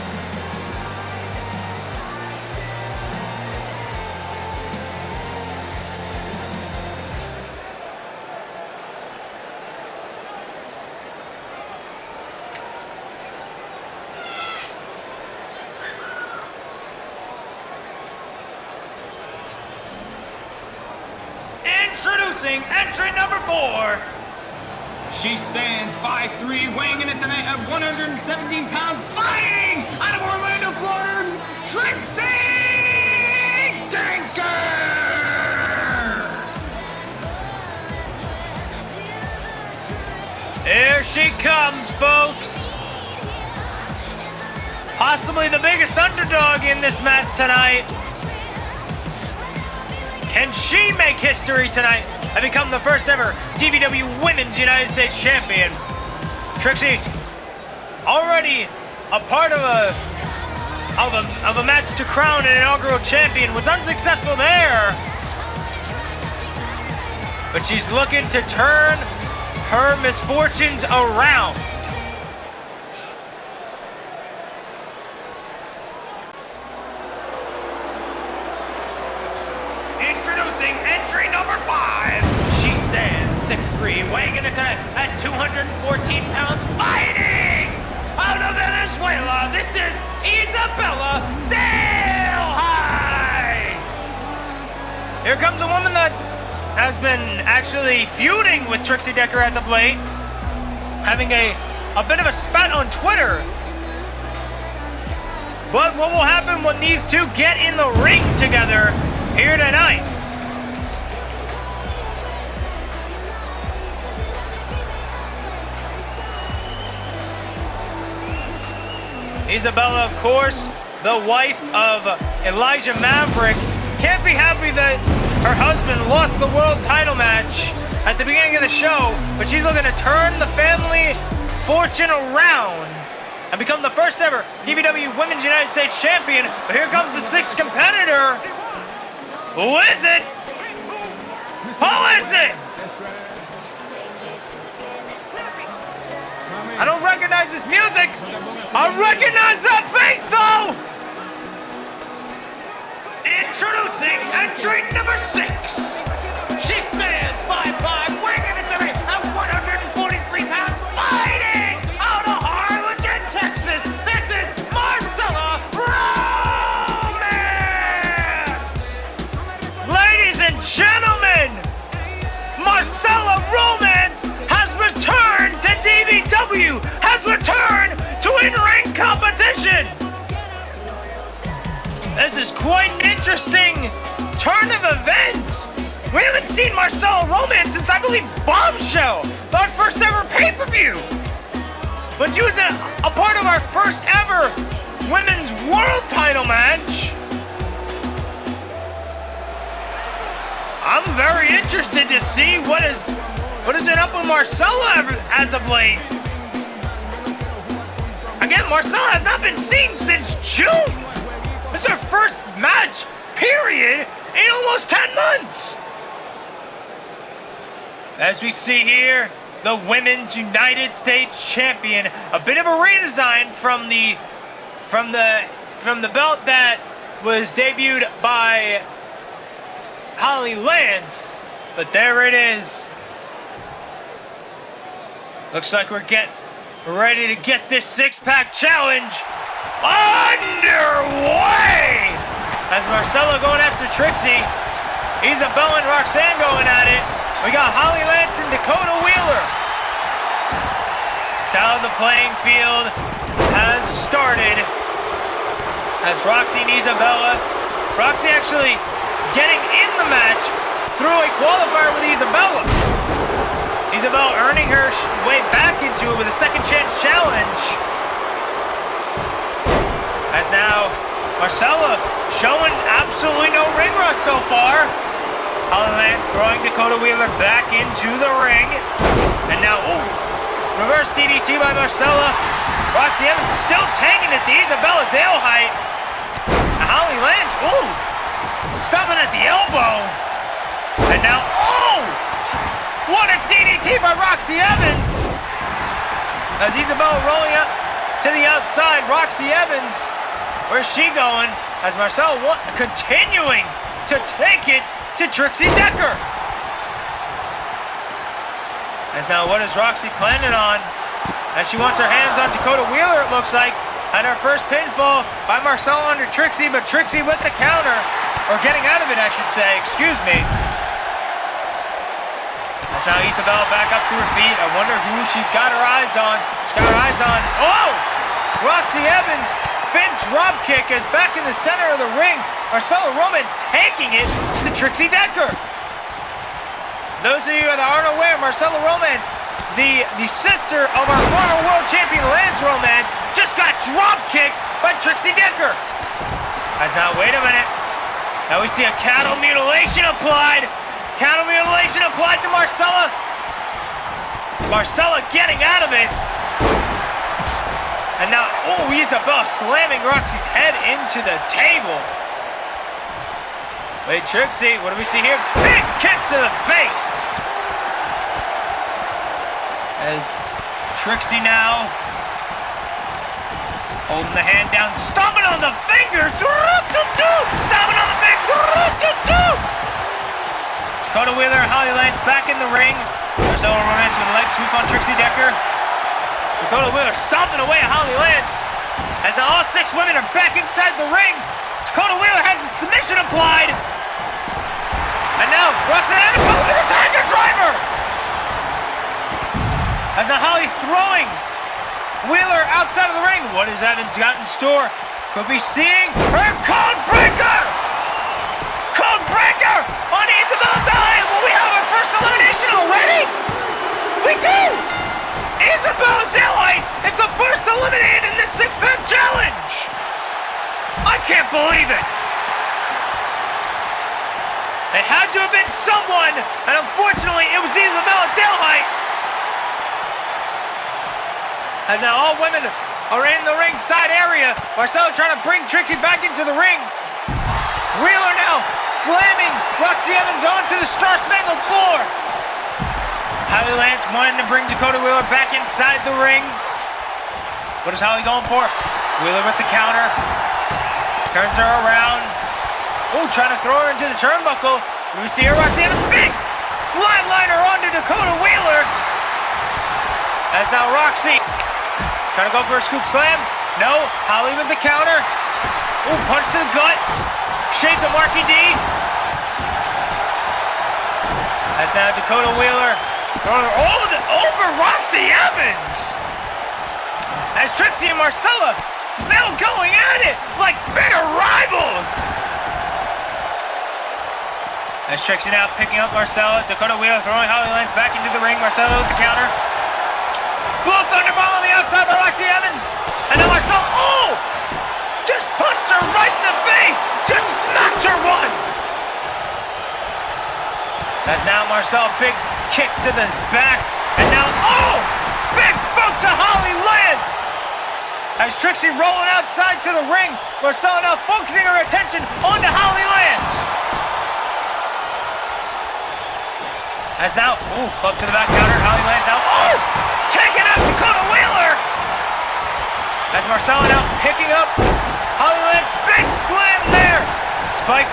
Introducing entry number 4. She stands 5'3", weighing in tonight at 117 pounds, fighting out of Orlando, Florida, Trixie Danker! Here she comes, folks. Possibly the biggest underdog in this match tonight. Can she make history tonight and become the first ever DVW Women's United States Champion? Trixie, already a part of a match to crown an inaugural champion, was unsuccessful there. But she's looking to turn her misfortunes around. Introducing entry number 5. She stands 6'3", weighing in at 214 pounds, fighting out of Venezuela. This is Isabella Del High. Here comes a woman that has been actually feuding with Trixie Decker as of late, having a bit of a spat on Twitter. But what will happen when these two get in the ring together here tonight? Isabella, of course, the wife of Elijah Maverick, can't be happy that her husband lost the world title match at the beginning of the show, but she's looking to turn the family fortune around and become the first ever DVW Women's United States Champion. But here comes the 6th competitor. Who is it? Who is it? I don't recognize this music. I recognize that face, though. Introducing entry number 6. She stands 5'5", weighing in at 143 pounds, fighting out of Harlingen, Texas. This is Marcella Romance. Ladies and gentlemen, Marcella Romance has returned to DVW, has returned to in-ring competition. This is quite an interesting turn of events. We haven't seen Marcella Romance since, I believe, Bombshell, our first ever pay-per-view. But she was a part of our first ever women's world title match. I'm very interested to see what is it up with Marcella as of late. Again, Marcella has not been seen since June. This is her first match, period, in almost 10 months. As we see here, the Women's United States Champion, a bit of a redesign from the belt that was debuted by Holly Lance, but there it is. Looks like we're ready to get this six-pack challenge underway. As Marcella going after Trixie, Isabella and Roxanne going at it. We got Holly Lance and Dakota Wheeler. That's how the playing field has started. As Roxy and Isabella, Roxy actually getting in the match through a qualifier with Isabella. Isabella earning her way back into it with a second chance challenge. As now, Marcella showing absolutely no ring rust so far. Holly Lance throwing Dakota Wheeler back into the ring. And now, reverse DDT by Marcella. Roxy Evans still taking it to Isabella Dale height. And Holly Lance, stopping at the elbow. And now, what a DDT by Roxy Evans. As Isabella rolling up to the outside, Roxy Evans, where's she going? As Marcella continuing to take it to Trixie Decker. As now, what is Roxy planning on? As she wants her hands on Dakota Wheeler, it looks like. Had her first pinfall by Marcella under Trixie, but Trixie with the counter. Or getting out of it, I should say. Excuse me. As now Isabella back up to her feet. I wonder who she's got her eyes on. She's got her eyes on. Roxy Evans. Spin drop kick is back in the center of the ring. Marcella Romance taking it to Trixie Decker. Those of you that aren't aware, Marcella Romance, the sister of our former world champion Lance Romance, just got drop kicked by Trixie Decker. As now, wait a minute. Now we see a cattle mutilation applied. Cattle mutilation applied to Marcella. Marcella getting out of it. And now, Isabella slamming Roxy's head into the table. Wait, Trixie, what do we see here? Big kick to the face. As Trixie now holding the hand down, stomping on the fingers. Stomping on the fingers. Dakota Wheeler and Holly Lance back in the ring. Marcella Romance with a leg sweep on Trixie Decker. Dakota Wheeler stomping away at Holly Lance. As now all 6 women are back inside the ring. Dakota Wheeler has a submission applied. And now Roxanne Evans with a Tiger Driver. As now Holly throwing Wheeler outside of the ring. What has Evans got in store? Could be seeing her Code Breaker. Code Breaker on Isabella Dye. Will we have our first elimination already? We do. Isabella Daylight is the first eliminated in this 6-pack challenge! I can't believe it! It had to have been someone, and unfortunately it was Isabella Daylight. As now all women are in the ringside area. Marcella trying to bring Trixie back into the ring. Wheeler now slamming Roxy Evans onto the Star-Spangled floor. Holly Lance wanting to bring Dakota Wheeler back inside the ring. What is Holly going for? Wheeler with the counter. Turns her around. Trying to throw her into the turnbuckle. We see her, Roxy Evans, big flatliner onto Dakota Wheeler. As now Roxy trying to go for a scoop slam. No, Holly with the counter. Punch to the gut. Shades of Marky D. As now Dakota Wheeler over Roxy Evans. As Trixie and Marcella still going at it like bitter rivals. As Trixie now picking up Marcella. Dakota Wheeler throwing Holly Lance back into the ring. Marcella with the counter. Blue Thunderbomb on the outside by Roxy Evans. And now Marcella, just punched her right in the face. Just smacked her one. As now Marcel, big kick to the back. And now, oh! Big boot to Holly lands! As Trixie rolling outside to the ring, Marcella now focusing her attention onto Holly Lance. As now, ooh, club to the back counter, Holly Lance out, oh! Taking out Dakota Wheeler! As Marcella now picking up Holly Lance, big slam there! Spike,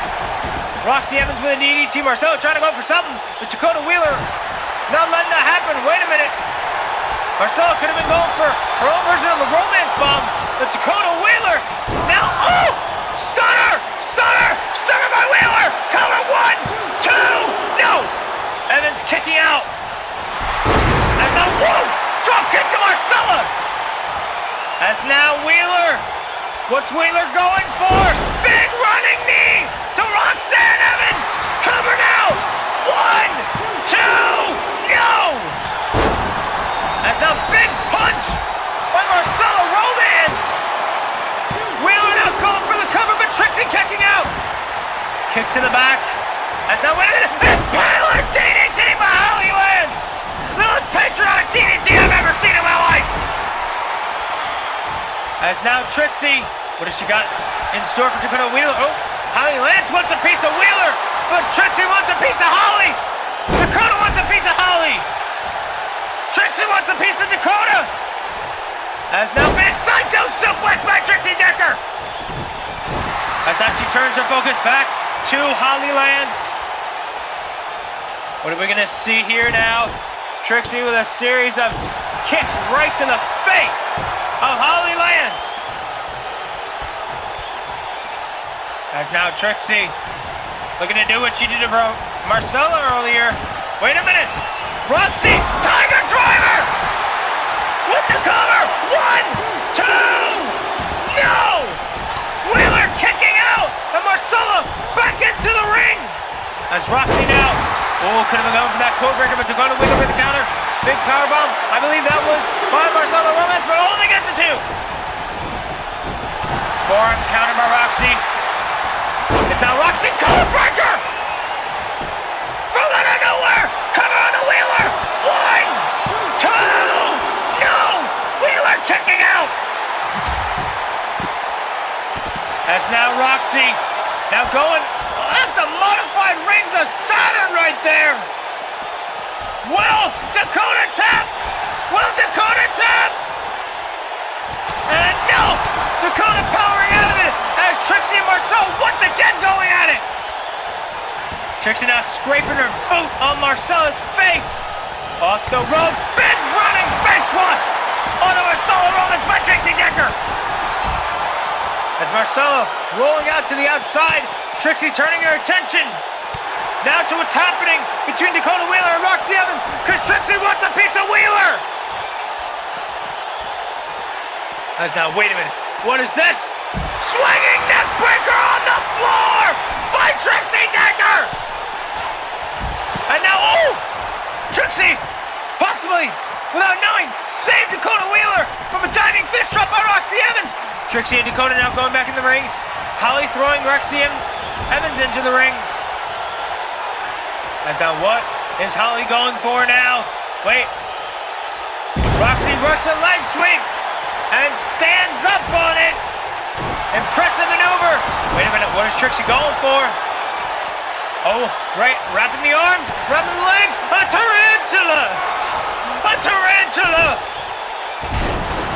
Roxy Evans with a DDT, Marcella trying to go for something, but Dakota Wheeler not letting that happen, wait a minute. Marcella could have been going for her own version of the romance bomb, but Dakota Wheeler now, oh! Stunner! Stunner! Stunner by Wheeler! Cover 1, 2, no! Evans kicking out. As now, whoa! Drop kick to Marcella! As now Wheeler, what's Wheeler going for? Big running knee to Roxanne Evans! Cover now! 1, 2, no! As now big punch by Marcella Romance. Wheeler now going for the cover, but Trixie kicking out. Kick to the back. As now, wait a minute, Impaler DDT by Holly Lance. The most patriotic DDT I've ever seen in my life. As now Trixie, what has she got in store for Dakota Wheeler? Oh, Holly Lance wants a piece of Wheeler, but Trixie wants a piece of Holly. Dakota wants a piece of Holly. Trixie wants a piece of Dakota! As now big side dose suplex by Trixie Decker! As now she turns her focus back to Holly Lance. What are we gonna see here now? Trixie with a series of kicks right to the face of Holly Lance. As now Trixie looking to do what she did to Marcella earlier. Wait a minute! Roxy, Tiger Driver! With the cover! 1, 2, no! Wheeler kicking out! And Marcella back into the ring! As Roxy now, oh, could have been going for that code breaker, but Dakota Wheeler with the counter. Big powerbomb. I believe that was by Marcella Romance, but only gets a 2. Forearm counter by Roxy. It's now Roxy code breaker! From out of nowhere! Cover on the Wheeler! 1, 2, no! Wheeler kicking out! As now Roxy, now going, oh, that's a modified Rings of Saturn right there! Well, Dakota tap! Well, Dakota tap! And no! Dakota powering out of it as Trixie and Marcel once again going at it! Trixie now scraping her boot on Marcella's face. Off the ropes, big running face wash onto Marcella Romance by Trixie Decker. As Marcella rolling out to the outside, Trixie turning her attention now to what's happening between Dakota Wheeler and Roxy Evans, because Trixie wants a piece of Wheeler. As now, wait a minute, what is this? Swinging neck breaker on the floor by Trixie Decker. And now, oh! Trixie, possibly, without knowing, saved Dakota Wheeler from a diving fist drop by Roxy Evans. Trixie and Dakota now going back in the ring. Holly throwing Roxy Evans into the ring. As now, what is Holly going for now? Wait. Roxy works a leg sweep and stands up on it. Impressive maneuver. Wait a minute, what is Trixie going for? Oh, right, wrapping the arms, wrapping the legs, a tarantula! A tarantula!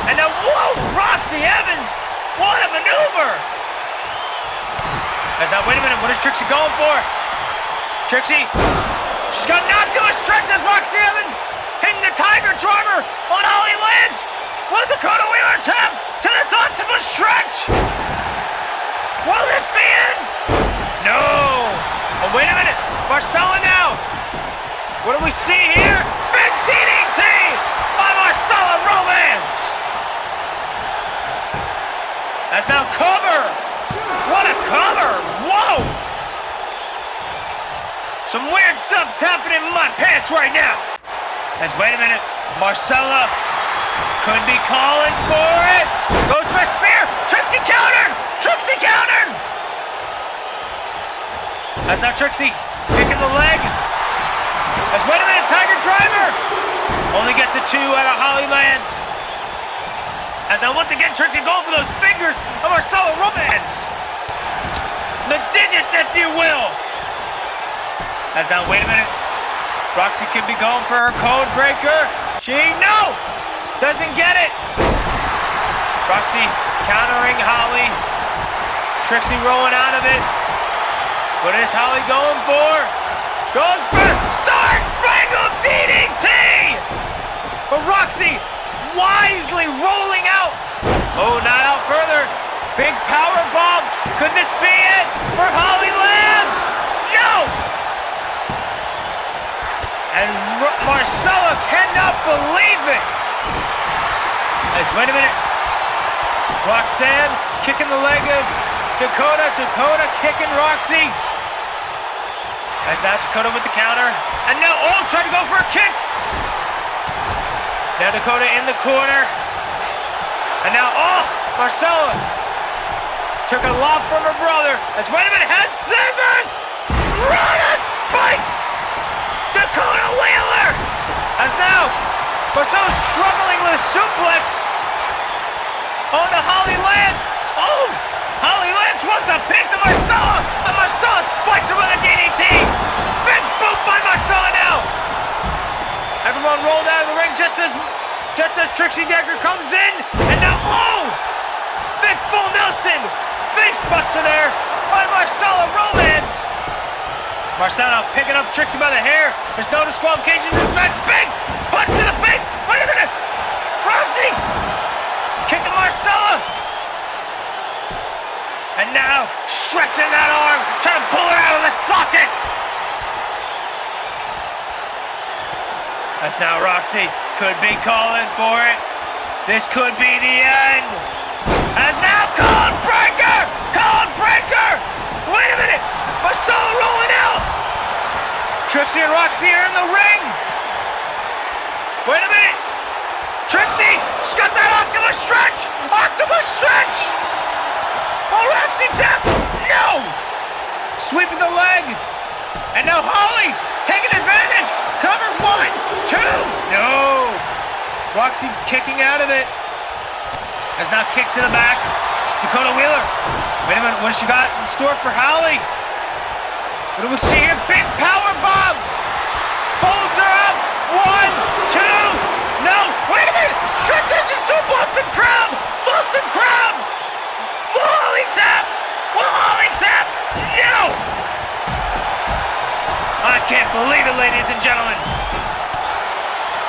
And now, whoa, Roxy Evans, what a maneuver! As now, wait a minute, what is Trixie going for? Trixie, she's got knocked to a stretch as Roxy Evans hitting the Tiger Driver on Holly Lance. Will Dakota Wheeler tap to this octopus stretch? Will this be it? No! Oh, wait a minute! Marcella now! What do we see here? Big DDT by Marcella Romance! That's now cover! What a cover! Whoa! Some weird stuff's happening in my pants right now! As, wait a minute, Marcella could be calling for it! Goes for a spear! Trixie countered! Trixie countered! As now Trixie kicking the leg. As wait a minute, Tiger Driver only gets a 2 out of Holly Lance. As now once again Trixie going for those fingers of Marcella Romance. The digits, if you will. As now, wait a minute. Roxy could be going for her code breaker. No! Doesn't get it. Roxy countering Holly. Trixie rolling out of it. What is Holly going for? Goes for Star Spangled DDT! But Roxy wisely rolling out. Oh, not out further. Big power bomb. Could this be it for Holly Lance? No! And Marcella cannot believe it. As wait a minute. Roxanne kicking the leg of Dakota. Dakota kicking Roxy. As now Dakota with the counter. And now, trying to go for a kick. Now Dakota in the corner. And now, Marcella took a lob from her brother. As wait a minute, head scissors. Rana spikes. Dakota Wheeler. As now, Marcella's struggling with a suplex. To Holly Lance. Holly Lance wants a piece of Marcella. And Marcella spikes her with a DDT. Big boot by Marcella now. Everyone rolled out of the ring just as Trixie Decker comes in. And now, big full Nelson. Face buster there by Marcella Romance. Marcella picking up Trixie by the hair. There's no disqualification in this match. Big punch to the face. Wait a minute. Roxy kicking Marcella. And now stretching that arm, trying to pull her out of the socket. As now Roxy could be calling for it. This could be the end. As now Code Breaker! Code Breaker! Wait a minute! Marcella rolling out! Trixie and Roxy are in the ring! Wait a minute! Trixie! She's got that Octopus Stretch! Octopus Stretch! Roxy tap! No! Sweeping the leg! And now Holly taking advantage! Cover 1, 2! No! Roxy kicking out of it. Has now kicked to the back. Dakota Wheeler. Wait a minute, what has she got in store for Holly? What do we see here? Big power bomb! Folds her up. 1, 2. No, wait a minute! Transitions to a Boston Crab! Boston Crab! Will Holly tap? Will Holly tap? No! I can't believe it, ladies and gentlemen.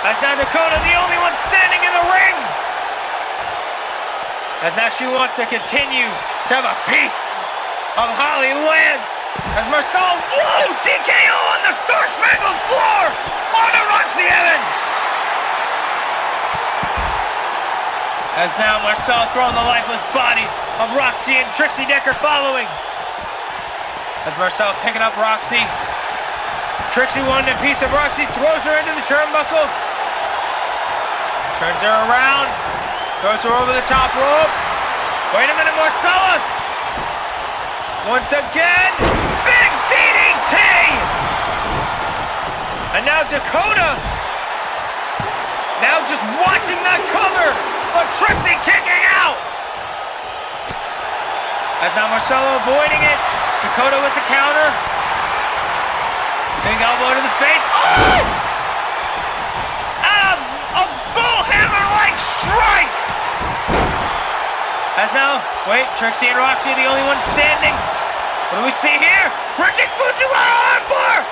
As now Dakota, the only one standing in the ring. As now she wants to continue to have a piece of Holly Lance. As Marcella, TKO on the star-spangled floor onto Roxy Evans. As now Marcella throwing the lifeless body of Roxy and Trixie Decker following. As Marcella picking up Roxy. Trixie wanted a piece of Roxy, throws her into the turnbuckle. Turns her around. Throws her over the top rope. Wait a minute, Marcella. Once again, big DDT. And now Dakota. Now just watching that cover, but Trixie kicking out. As now Marcella avoiding it. Dakota with the counter. Big elbow to the face. A bullhammer-like strike. As now, Trixie and Roxy are the only ones standing. What do we see here? Bridging Fujiwara armbar!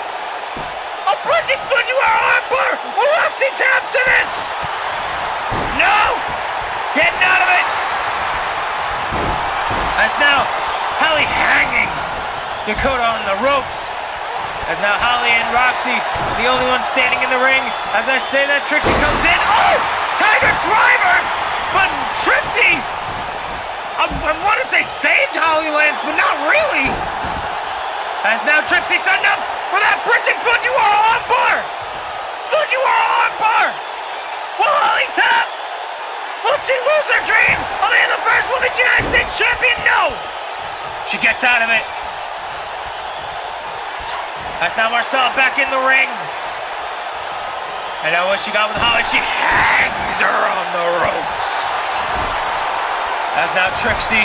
A bridging Fujiwara armbar! Will Roxy tap to this? No! Getting out of it! As now, Holly hanging Dakota on the ropes. As now Holly and Roxy, the only ones standing in the ring. As I say that, Trixie comes in. Tiger Driver! But Trixie, I want to say saved Holly Lance, but not really. As now Trixie signed up for that bridging Fujiwara armbar. Fujiwara armbar. Will Holly tap? Will she lose her dream of being the first Women's United States Champion? No. She gets out of it. As now Marcella back in the ring. And now what she got with Holly, she hangs her on the ropes. As now Trixie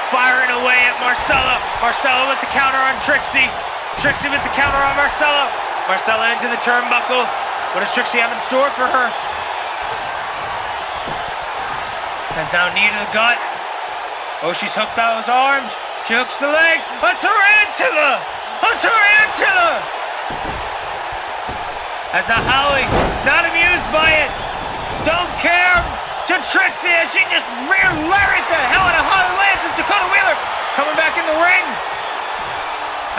firing away at Marcella. Marcella with the counter on Trixie. Trixie with the counter on Marcella. Marcella into the turnbuckle. What does Trixie have in store for her? Has now knee to the gut. Oh, she's hooked those arms. She hooks the legs. A tarantula! A tarantula! As now Holly, not amused by it. Don't care to Trixie as she just rear lariat the hell out of Holly Lance as Dakota Wheeler coming back in the ring.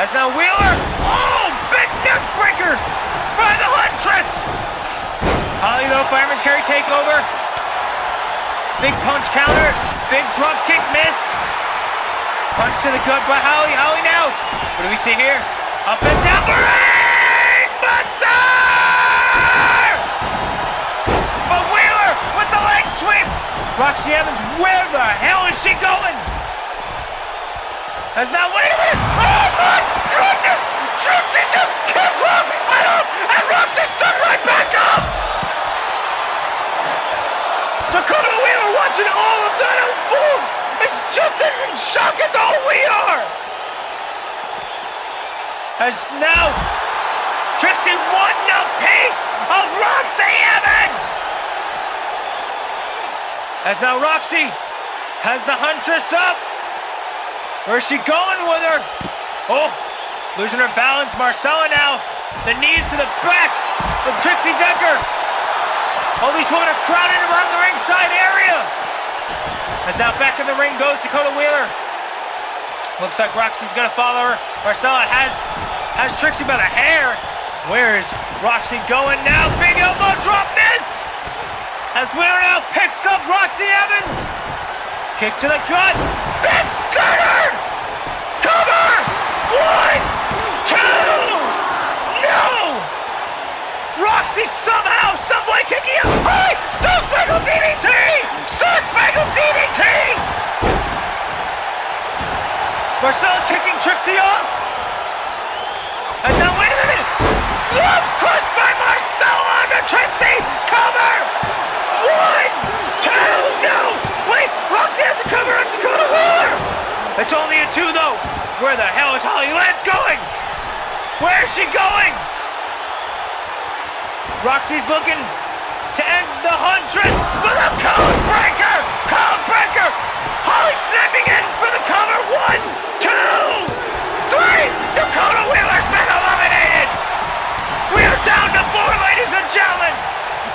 As now Wheeler, oh, big neck breaker by the Huntress. Holly though, fireman's carry takeover. Big punch counter, big drop kick missed. Punch to the gut by Holly. Holly now. What do we see here? Up and down, brain buster! But Wheeler with the leg sweep. Roxy Evans, where the hell is she going? As now, wait a minute! Oh my goodness! Trixie just kicked Roxy's head off, and Roxy stood right back up! Dakota Wheeler watching all of that unfold! It's just in shock, it's all we are! As now, Trixie won the pace of Roxy Evans! As now Roxy has the Huntress up. Where's she going with her? Oh, losing her balance. Marcella now. The knees to the back of Trixie Decker. All these women are crowded around the ringside area. As now back in the ring goes Dakota Wheeler. Looks like Roxy's gonna follow her. Marcella has Trixie by the hair. Where is Roxy going now? Big elbow drop missed. As Wheeler now picks up Roxy Evans. Kick to the gut. Big stunner. Cover. 1, 2. No. Roxy somehow, someway kicking out. Hey, Star Spangled DDT. Star Spangled DDT. Marcella kicking Trixie off. And now, wait a minute. Love crushed by Marcella on the Trixie. Cover. 1, 2. No. Wait, Roxy has to cover on Dakota Wheeler. It's only a 2 though. Where the hell is Holly Lance going? Where is she going? Roxy's looking to end the Huntress with a code breaker. Code breaker. Holly snapping in for the cover. 1, 2, 3. Dakota Wheeler's been eliminated. We are down to 4, ladies and gentlemen.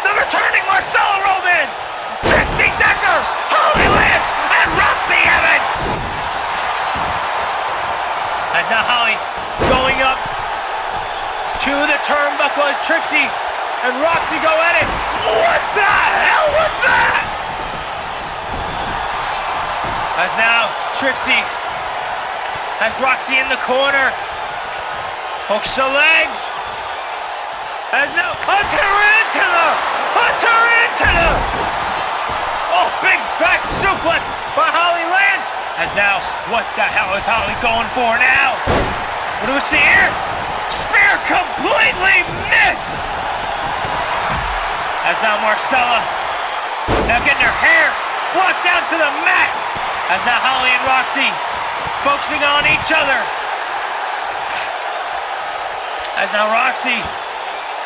The returning Marcella Romance, Trixie Decker, Holly Lance, and Roxy Evans. As now Holly going up to the turnbuckle as Trixie and Roxy go at it. What the hell was that? As now Trixie has Roxy in the corner. Hooks the legs. As now a tarantula! A tarantula! Oh, big back suplex by Holly Lance. As now, what the hell is Holly going for now? What do we see here? Spear completely missed! As now Marcella, now getting her hair brought down to the mat. As now Holly and Roxy focusing on each other. As now Roxy,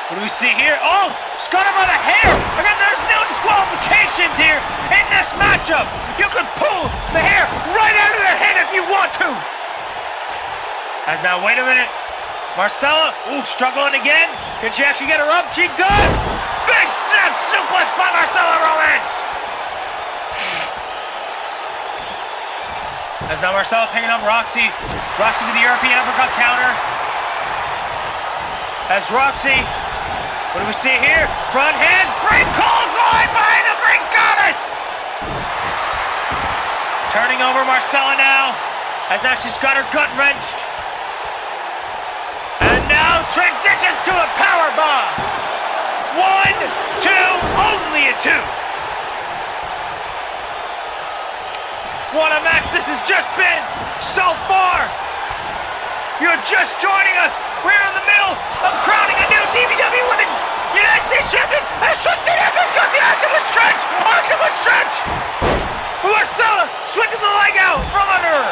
what do we see here? Oh, she's got her by the hair. Again, there's no disqualifications here in this matchup. You can pull the hair right out of their head if you want to. As now, wait a minute. Marcella, ooh, struggling again. Can she actually get her up? She does. Big snap suplex by Marcella Romance. As now Marcella picking up Roxy. Roxy with the European uppercut counter. As Roxy, what do we see here? Front handspring clothesline by the Greek Goddess! Turning over Marcella now, as now she's got her gut wrenched. And now transitions to a power bomb. 1, 2, only a 2. What a match this has just been so far. You're just joining us. We're in the middle of crowning a new DVW Women's United States Champion as Trixie Decker's got the Octopus Stretch! Octopus Stretch! Marcella swinging the leg out from under her.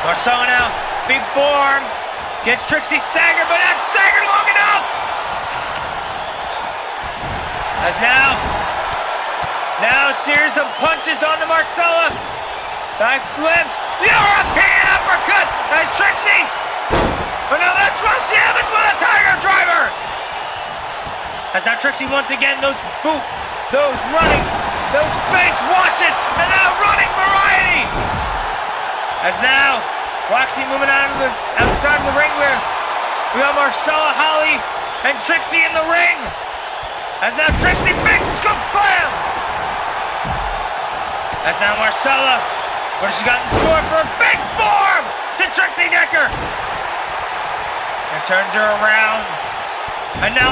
Marcella now, big forearm, gets Trixie staggered, but not staggered long enough. As now a series of punches onto Marcella. Back flips, the European uppercut as Trixie. But now that's Roxy Evans with a Tiger Driver. As now Trixie once again, those running, those face washes, and now running variety. As now, Roxy moving outside of the ring where we got Marcella, Holly, and Trixie in the ring. As now Trixie, big scoop slam. As now Marcella, what has she got in store for a big forearm to Trixie Decker? And turns her around. And now,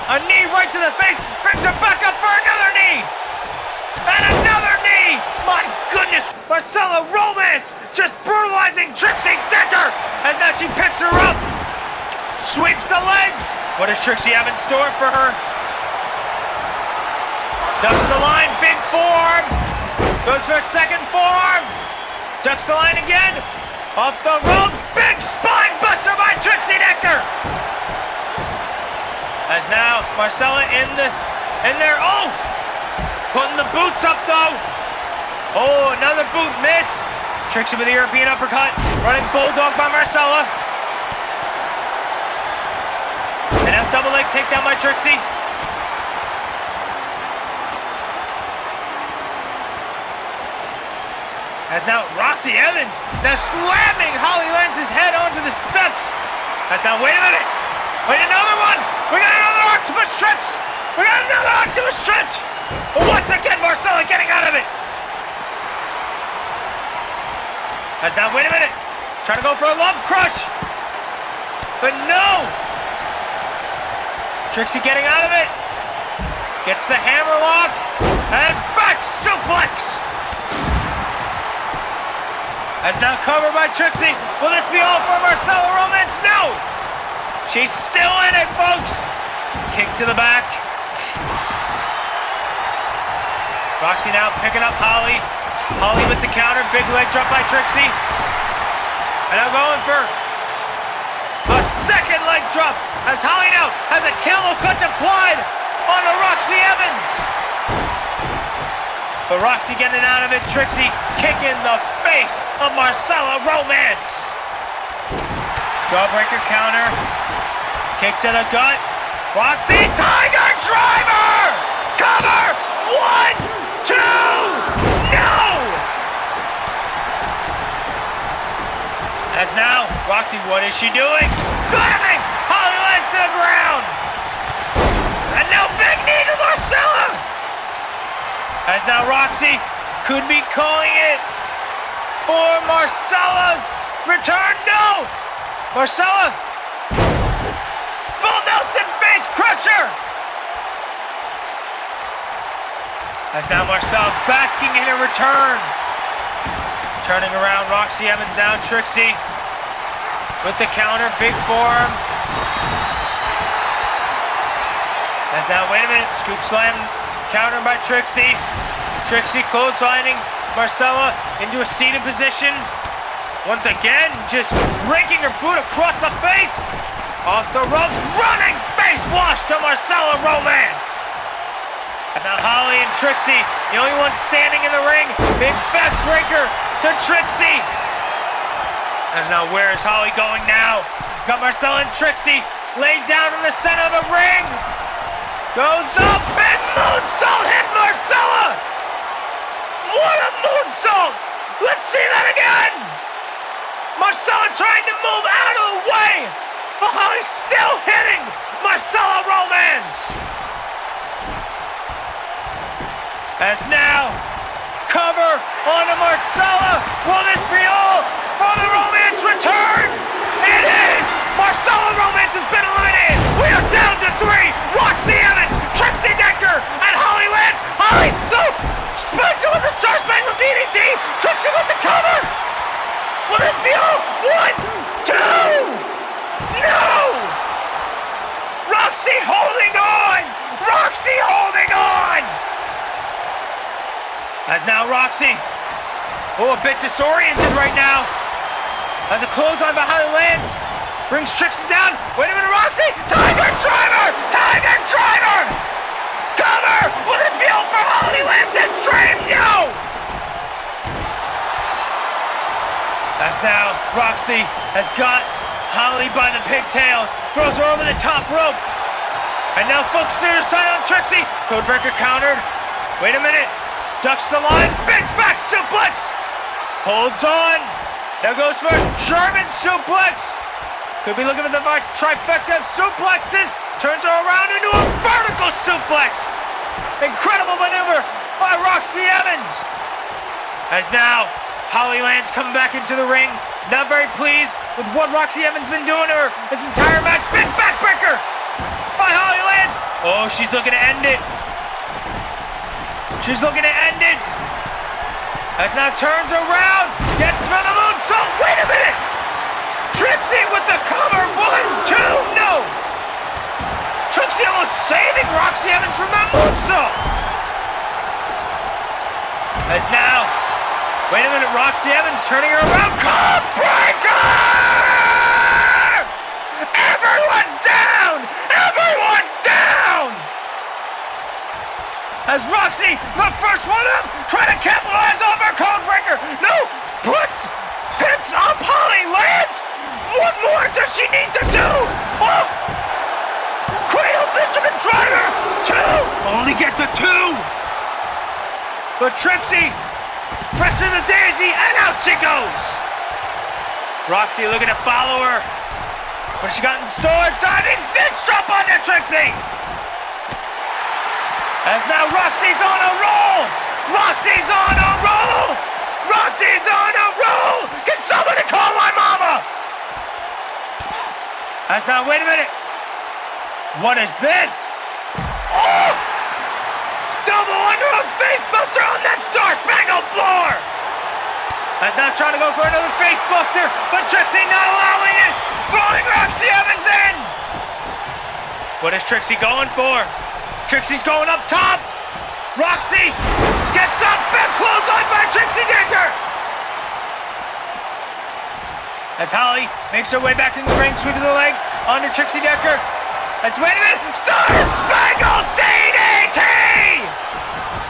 a knee right to the face, brings her back up for another knee. And another knee! My goodness! Marcella Romance just brutalizing Trixie Decker as now she picks her up. Sweeps the legs. What does Trixie have in store for her? Ducks the line, big forearm. Goes for a second forearm. Ducks the line again. Off the ropes, big spine buster by Trixie Decker. As now Marcella in there. Putting the boots up though. Another boot missed. Trixie with the European uppercut. Running bulldog by Marcella. And a double leg takedown by Trixie. As now Roxy Evans now slamming Holly Lenz's head onto the steps. As now, wait a minute. Wait, another one. We got another Octopus Stretch. We got another Octopus Stretch. Once again, Marcella getting out of it. As now, wait a minute. Trying to go for a love crush. But no. Trixie getting out of it. Gets the hammerlock. And back suplex. As now covered by Trixie. Will this be all for Marcella Romance? No! She's still in it, folks! Kick to the back. Roxy now picking up Holly. Holly with the counter. Big leg drop by Trixie. And now going for a second leg drop as Holly now has a kilo clutch applied on the Roxy Evans. But Roxy getting out of it. Trixie kicking the face of Marcella Romance. Jawbreaker counter. Kick to the gut. Roxy Tiger Driver! Cover! 1, 2, no! As now, Roxy, what is she doing? Slamming Holly Lance to the ground! And now big knee to Marcella! As now Roxy could be calling it for Marcella's return. No! Marcella! Full Nelson face crusher! As now Marcella basking in her return. Turning around, Roxy Evans down, Trixie with the counter, big forearm. As now, wait a minute, scoop slam. Countered by Trixie. Trixie clotheslining Marcella into a seated position. Once again, just raking her boot across the face. Off the ropes, running face wash to Marcella Romance. And now Holly and Trixie, the only ones standing in the ring. Big backbreaker to Trixie. And now where is Holly going now? Got Marcella and Trixie laid down in the center of the ring. Goes up and moonsault hit Marcella! What a moonsault! Let's see that again! Marcella trying to move out of the way, but Holly's still hitting Marcella Romance! As now, cover onto Marcella. Will this be all for the Romance return? It is! Marcella Romance has been eliminated! We are down to 3! Roxy Evans, Trixie Decker, and Holly Lance! Holly, no! Spikes it with the Star Spangled DDT! Trixie with the cover! Will this be all? 1, As now Roxy, a bit disoriented right now. As a clothesline by Holly lands, brings Trixie down. Wait a minute, Roxy! Tiger Driver! Tiger Driver! Cover! Will this be over for Holly Lance's dream? No! As now Roxy has got Holly by the pigtails, throws her over the top rope, and now focuses her side on Trixie. Codebreaker countered. Wait a minute. Ducks the line. Big back suplex. Holds on. Now goes for a German suplex. Could be looking for the trifecta of suplexes. Turns her around into a vertical suplex. Incredible maneuver by Roxy Evans. As now Holly Lance coming back into the ring. Not very pleased with what Roxy Evans been doing to her this entire match. Big backbreaker by Holly Lance. Oh, she's looking to end it. She's looking to end it. As now turns around, gets for the moonsault. Wait a minute. Trixie with the cover. 1, 2, no. Trixie almost saving Roxy Evans from that moonsault. As now, wait a minute, Roxy Evans turning her around. Codebreaker! Everyone's down! Everyone's down! As Roxy, the first one up, trying to capitalize off her Codebreaker. No, picks up Holly Lance. What more does she need to do? Oh! Cradle Fisherman Driver, 2! Only gets a 2! But Trixie, fresh to the daisy, and out she goes! Roxy looking to follow her. What she got in store? Diving fist drop on there, Trixie! As now Roxy's on a roll! Roxy's on a roll! Roxy's on a roll! Can somebody call my mama? As now, wait a minute. What is this? Oh! Double underhook facebuster on that star-spangled floor! As now trying to go for another facebuster, but Trixie not allowing it! Throwing Roxy Evans in! What is Trixie going for? Trixie's going up top! Roxy gets up, big clothesline by Trixie Decker! As Holly makes her way back into the ring, sweep of the leg, under Trixie Decker. Let's wait a minute, Star-Spangled DDT!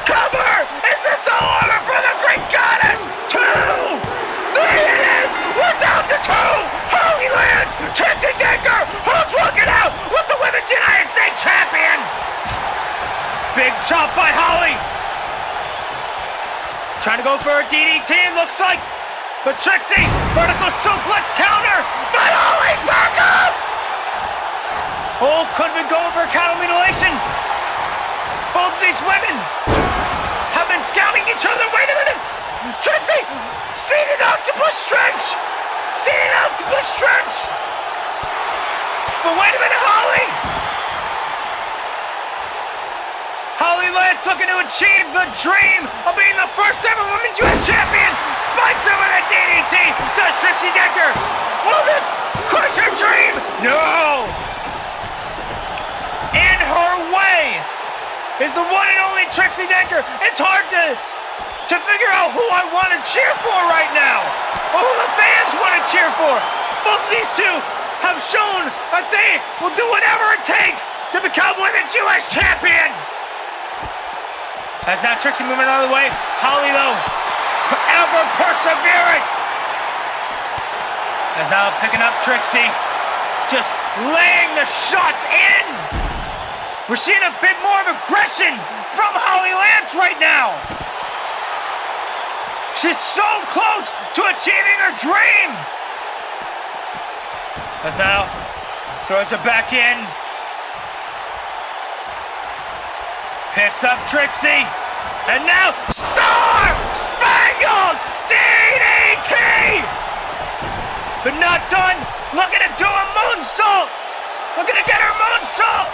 Cover! Is this all over for the Greek Goddess? 2! 3 it is! We're down to 2! Holly Lance! Trixie Decker! Who's working out with the Women's United States Champion? Big chop by Holly. Trying to go for a DDT, it looks like. But Trixie, vertical suplex counter. But Holly's back up. Oh, could have been going for a cattle mutilation. Both these women have been scouting each other. Wait a minute. Trixie, seated octopus stretch. Seated octopus stretch. But wait a minute, Holly. Holly Lance looking to achieve the dream of being the first ever Women's US Champion. Spikes her with a DDT. Does Trixie Decker? Will this crush her dream? No! In her way is the one and only Trixie Decker. It's hard to figure out who I want to cheer for right now, or who the fans want to cheer for. Both of these two have shown that they will do whatever it takes to become Women's US Champion. As now Trixie moving out of the way. Holly, though, ever persevering. As now picking up Trixie. Just laying the shots in. We're seeing a bit more of aggression from Holly Lance right now. She's so close to achieving her dream. As now throws her back in. Picks up Trixie, and now Star-Spangled DDT! But not done, looking to do a moonsault! Looking to get her moonsault!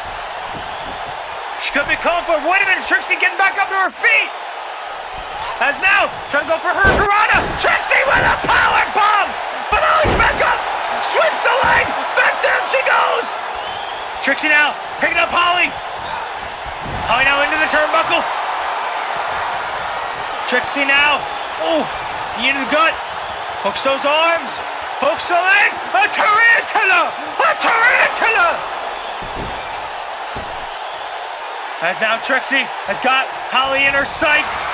She could be calling for, wait a minute, Trixie getting back up to her feet! As now, trying to go for her Karana, Trixie with a power bomb! But Holly's back up, sweeps the leg, back down she goes! Trixie now, picking up Holly. Holly now into the turnbuckle. Trixie now. Oh, knee into the gut. Hooks those arms. Hooks the legs. A tarantula. A tarantula. As now Trixie has got Holly in her sights.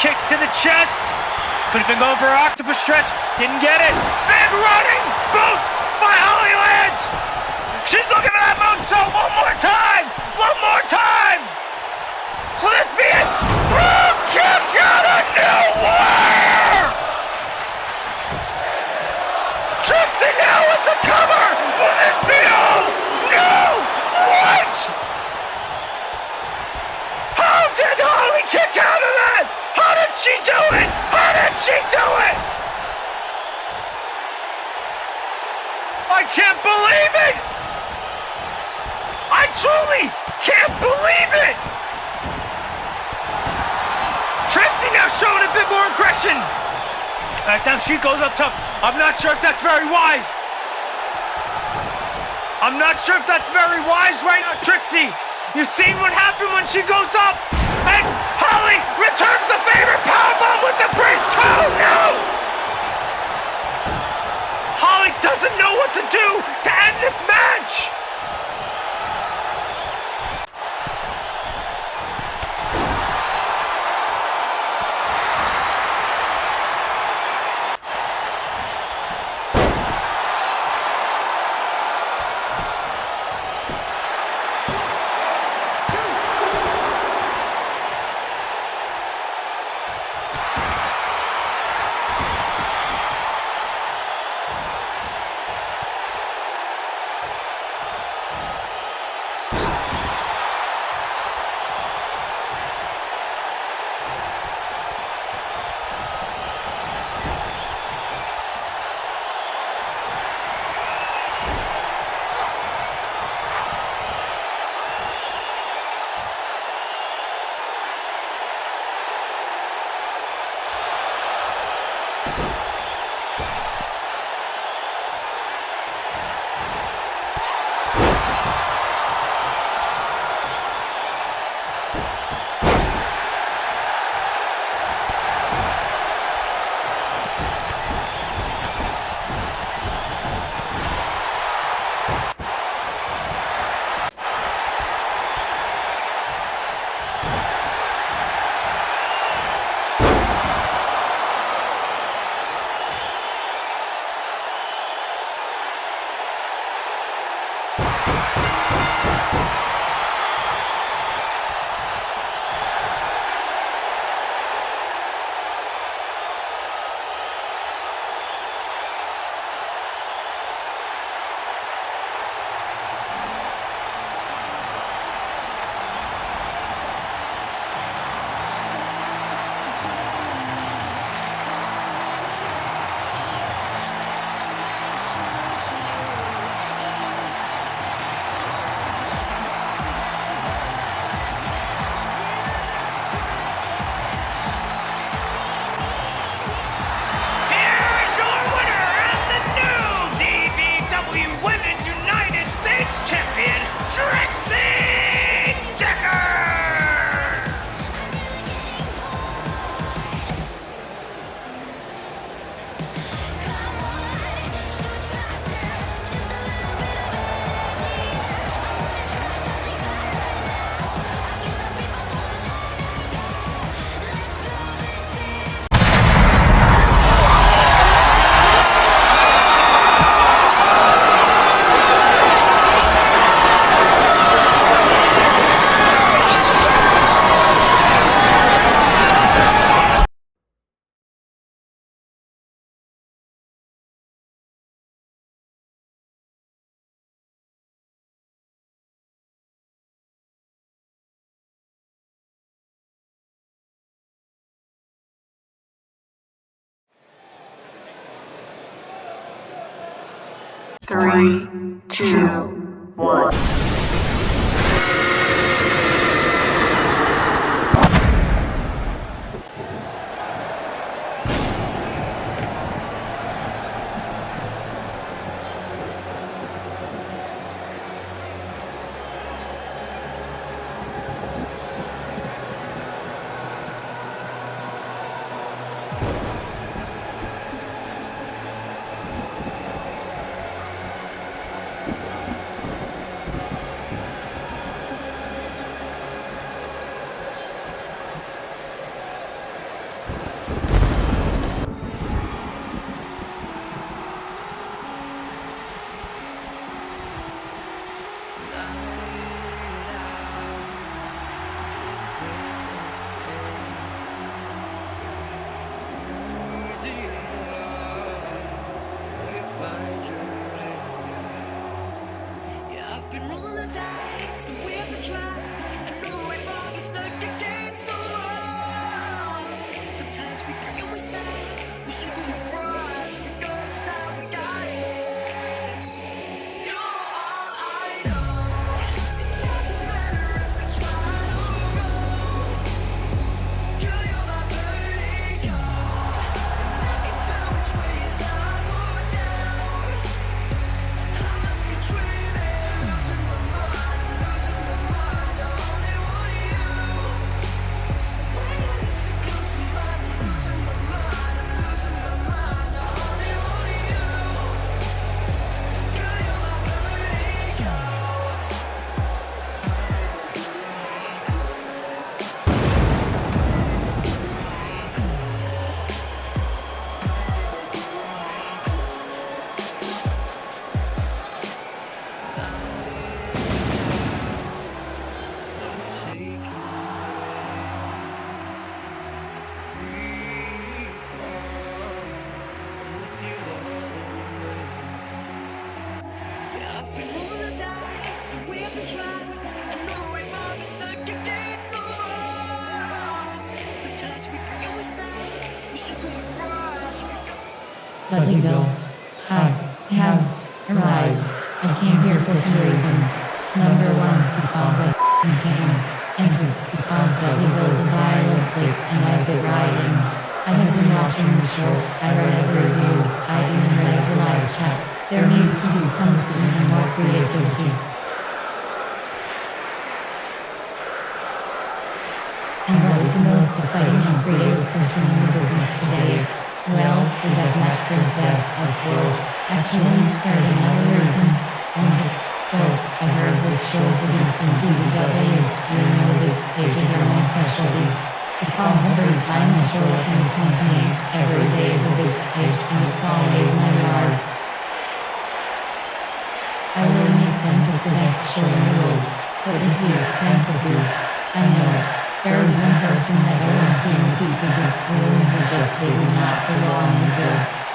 Kick to the chest. Could have been going for her octopus stretch. Didn't get it. And running boot by Holly Lance. She's looking for that moonsault one more time. One more time. Will this be it? Boom kick out of nowhere. Trixie now with the cover. Will this be all? No. What? How did Holly kick out of that? How did she do it? How did she do it? I can't believe it! I truly can't believe it! Trixie now showing a bit more aggression. As now she goes up top. I'm not sure if that's very wise. I'm not sure if that's very wise right now, Trixie. You've seen what happened when she goes up, and Holly returns the favorite powerbomb with the bridge toe. No! Holly doesn't know what to do to end this match. Three, two, one. but you will. I have arrived. I came here for two reasons. Number one, because I came. And two, because W is a violent place and I've been riding. I have been watching the show. I read the reviews. I even read the live chat. There needs to be something more creativity. And what is the most exciting and creative person in the business today? Well, the Deathmatch Princess, of course. Actually, there's another reason. So, I heard this show's the beast in DVW. You know the big stages are my specialty. Because every time I show up in the company, every day is a big stage and it's always my yard. I really make them with the best show in the world, but it'd be expensive too. I know. There is one person that I want to repeat the woman who just did not too long ago.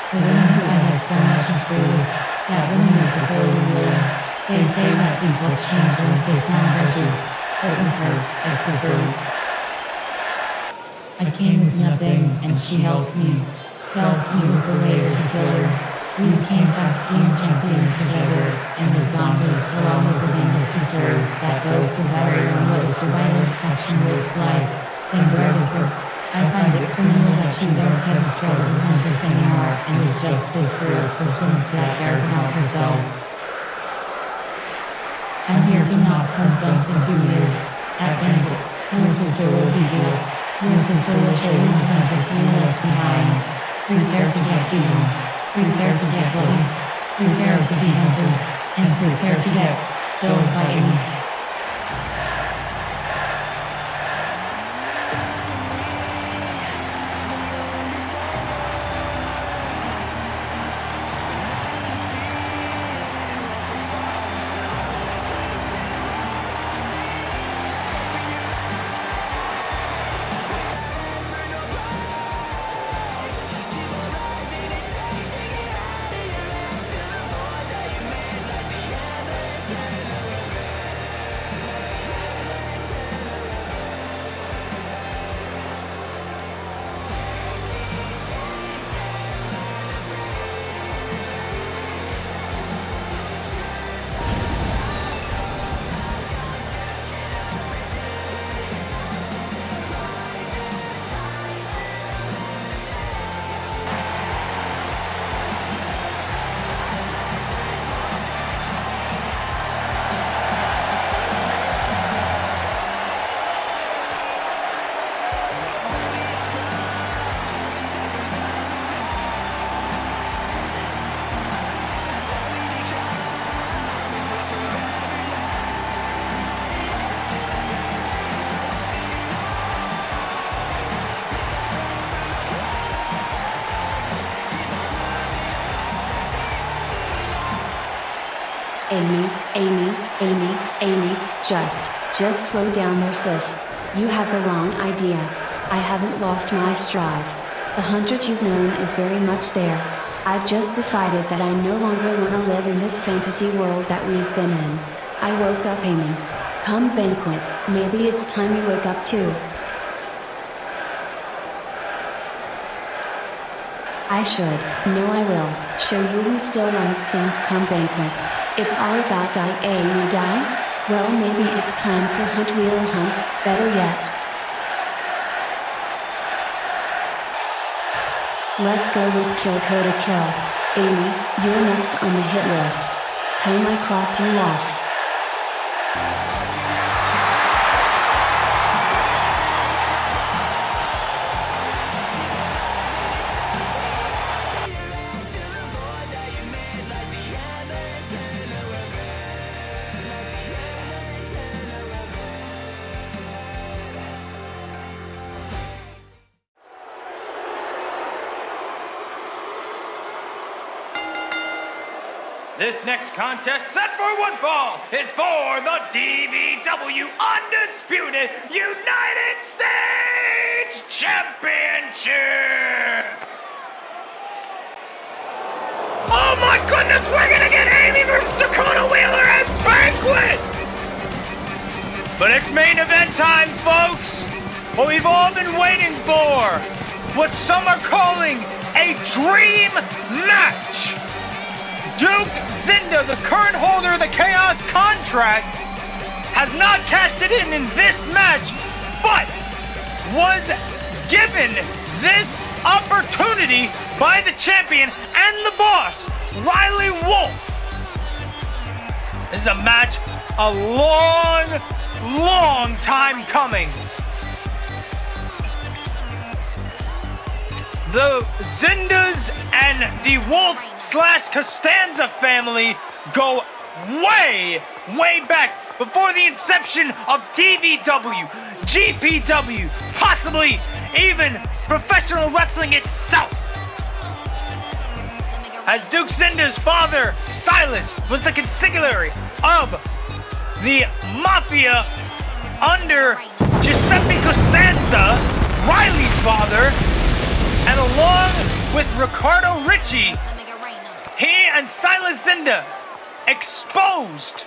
The woman who I had so much history with. That woman is the golden woman. They say that people change once they found bridges, but with her, it's different. I came with nothing, and she helped me. Helped me with the ways of the killer. We became tag team champions together, and was Gandhi, along with the band of sisters that broke the barrier on what a violent action looks like. Things are different. I find it criminal that she don't have the struggle to Huntress anymore, and is just this girl person that cares about herself. I'm here to knock some sense into you. At Banquet, your sister will be healed. Your sister will show you the Huntress you left behind. Prepare to get beaten. Prepare to get bloody. Prepare to be hunted. And prepare to get killed by me. Amy, just slow down there, sis. You have the wrong idea. I haven't lost my strive. The Huntress you've known is very much there. I've just decided that I no longer want to live in this fantasy world that we've been in. I woke up, Amy. Come Banquet, maybe it's time you wake up too. I should, no I will, show you who still runs things come Banquet. It's all about die, Amy, die? Well, maybe it's time for Hunt Wheeler Hunt, better yet. Let's go with Kill Coda Kill. Amy, you're next on the hit list. Time I cross you off. This next contest set for one fall is for the DVW Undisputed United States Championship! Oh my goodness, we're gonna get Amy versus Dakota Wheeler at Banquet! But it's main event time, folks! What we've all been waiting for! What some are calling a dream match. Duke Zinda, the current holder of the Chaos contract, has not cashed it in this match, but was given this opportunity by the champion and the boss, Riley Wolf. This is a match a long time coming. The Zindas and the Wolf/Costanza family go way back, before the inception of DVW, GPW, possibly even professional wrestling itself. As Duke Zinda's father, Silas, was the consigliere of the Mafia under Giuseppe Costanza, Riley's father, and along with Riccardo Ricci, he and Silas Zinda exposed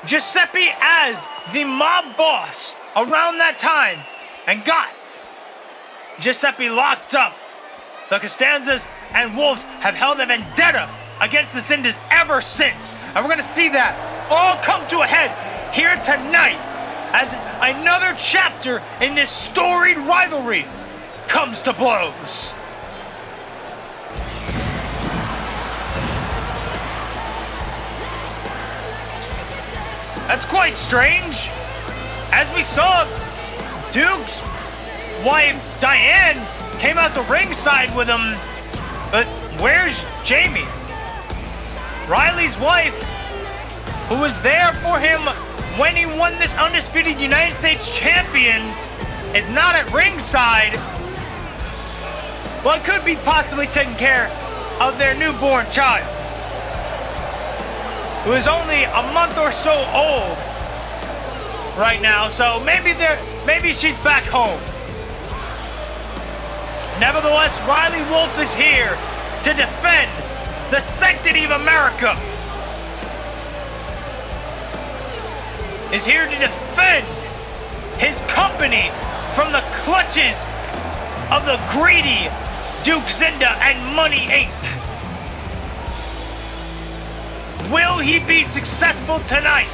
Giuseppe as the mob boss around that time and got Giuseppe locked up. The Costanzas and Wolves have held a vendetta against the Zindas ever since. And we're going to see that all come to a head here tonight as another chapter in this storied rivalry comes to blows. That's quite strange. As we saw, Duke's wife, Diane, came out the ringside with him. But where's Jamie? Riley's wife, who was there for him when he won this undisputed United States champion, is not at ringside. Well, it could be possibly taking care of their newborn child, who is only a month or so old right now, so maybe she's back home. Nevertheless, Riley Wolf is here to defend the sanctity of America. Is here to defend his company from the clutches of the greedy Duke Zinda and Money Inc. Will he be successful tonight?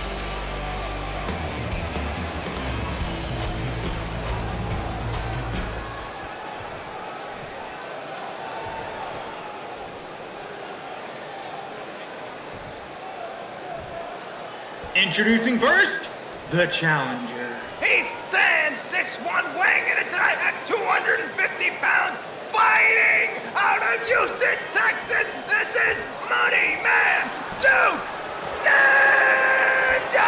Introducing first, the challenger. He stands 6'1", weighing in tonight at 250 pounds, fighting out of Houston, Texas. This is Money Man Duke Zinda!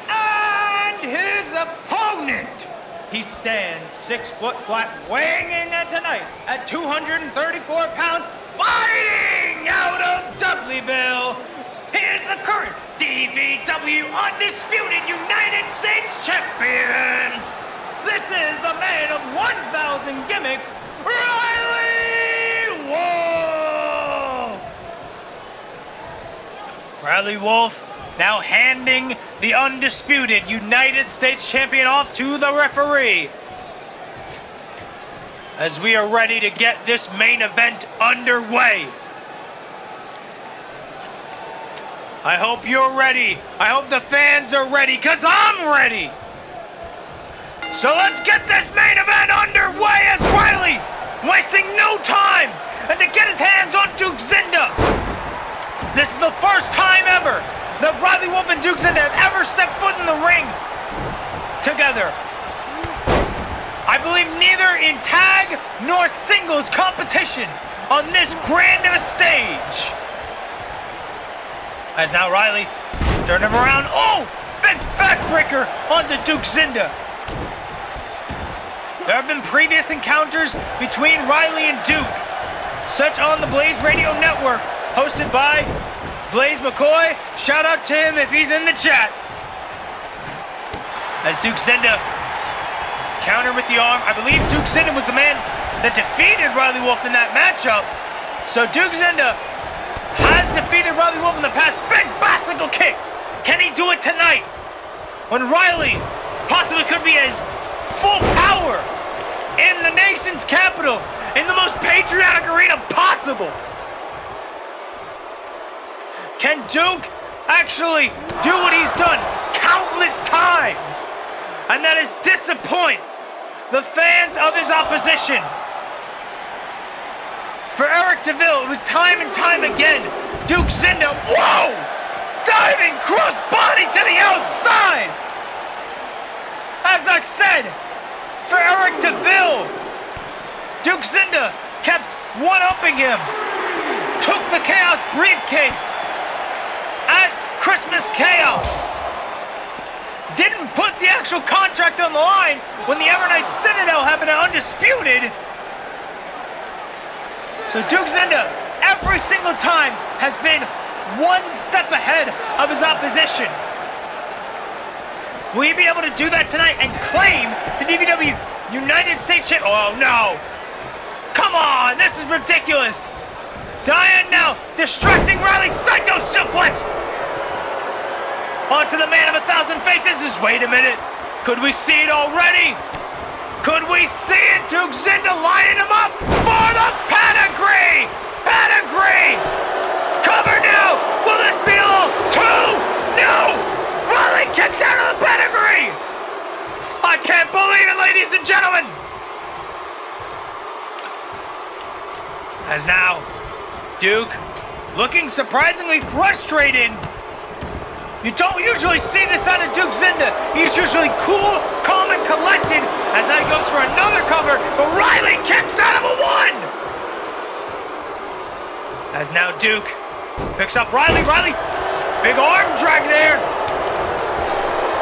And his opponent, he stands 6 foot flat, weighing in tonight at 234 pounds, fighting out of Dudleyville. Here's the current DVW Undisputed United States Champion. This is the man of 1,000 gimmicks, Riley Wolf. Riley Wolf now handing the Undisputed United States Champion off to the referee, as we are ready to get this main event underway. I hope you're ready. I hope the fans are ready, because I'm ready. So let's get this main event underway as Riley, wasting no time, and to get his hands on Duke Zinda. This is the first time ever that Riley Wolf and Duke Zinda have ever stepped foot in the ring together. I believe neither in tag nor singles competition on this grand of a stage. As now Riley turned him around. Oh! Big backbreaker onto Duke Zinda. There have been previous encounters between Riley and Duke, such on the Blaze Radio Network, hosted by Blaze McCoy. Shout out to him if he's in the chat. As Duke Zinda countered with the arm. I believe Duke Zinda was the man that defeated Riley Wolf in that matchup. So Duke Zinda has defeated Riley Wolf in the past. Big bicycle kick. Can he do it tonight, when Riley possibly could be at his full power in the nation's capital, in the most patriotic arena possible. Can Duke actually do what he's done countless times? And that is disappoint the fans of his opposition. For Eric DeVille, it was time and time again. Duke Zinda, whoa! Diving cross body to the outside! As I said, for Eric DeVille, Duke Zinda kept one-upping him. Took the Chaos briefcase at Christmas Chaos. Didn't put the actual contract on the line when the Evernight Citadel had been undisputed. So Duke Zinda, every single time, has been one step ahead of his opposition. Will he be able to do that tonight and claim the DVW United States Champion? Oh no! Come on, this is ridiculous! Diane now distracting Riley, Saito suplex! Onto the man of 1,000 faces. Wait a minute, could we see it already? Could we see it? Duke Zinda lining him up for the pedigree! Pedigree! Cover now! Will this be all? 2? No! Riley kicked out of the pedigree! I can't believe it, ladies and gentlemen! As now, Duke looking surprisingly frustrated. You don't usually see this out of Duke Zinda. He's usually cool, calm, and collected. As now he goes for another cover, but Riley kicks out of a 1! As now Duke picks up Riley. Riley, big arm drag there.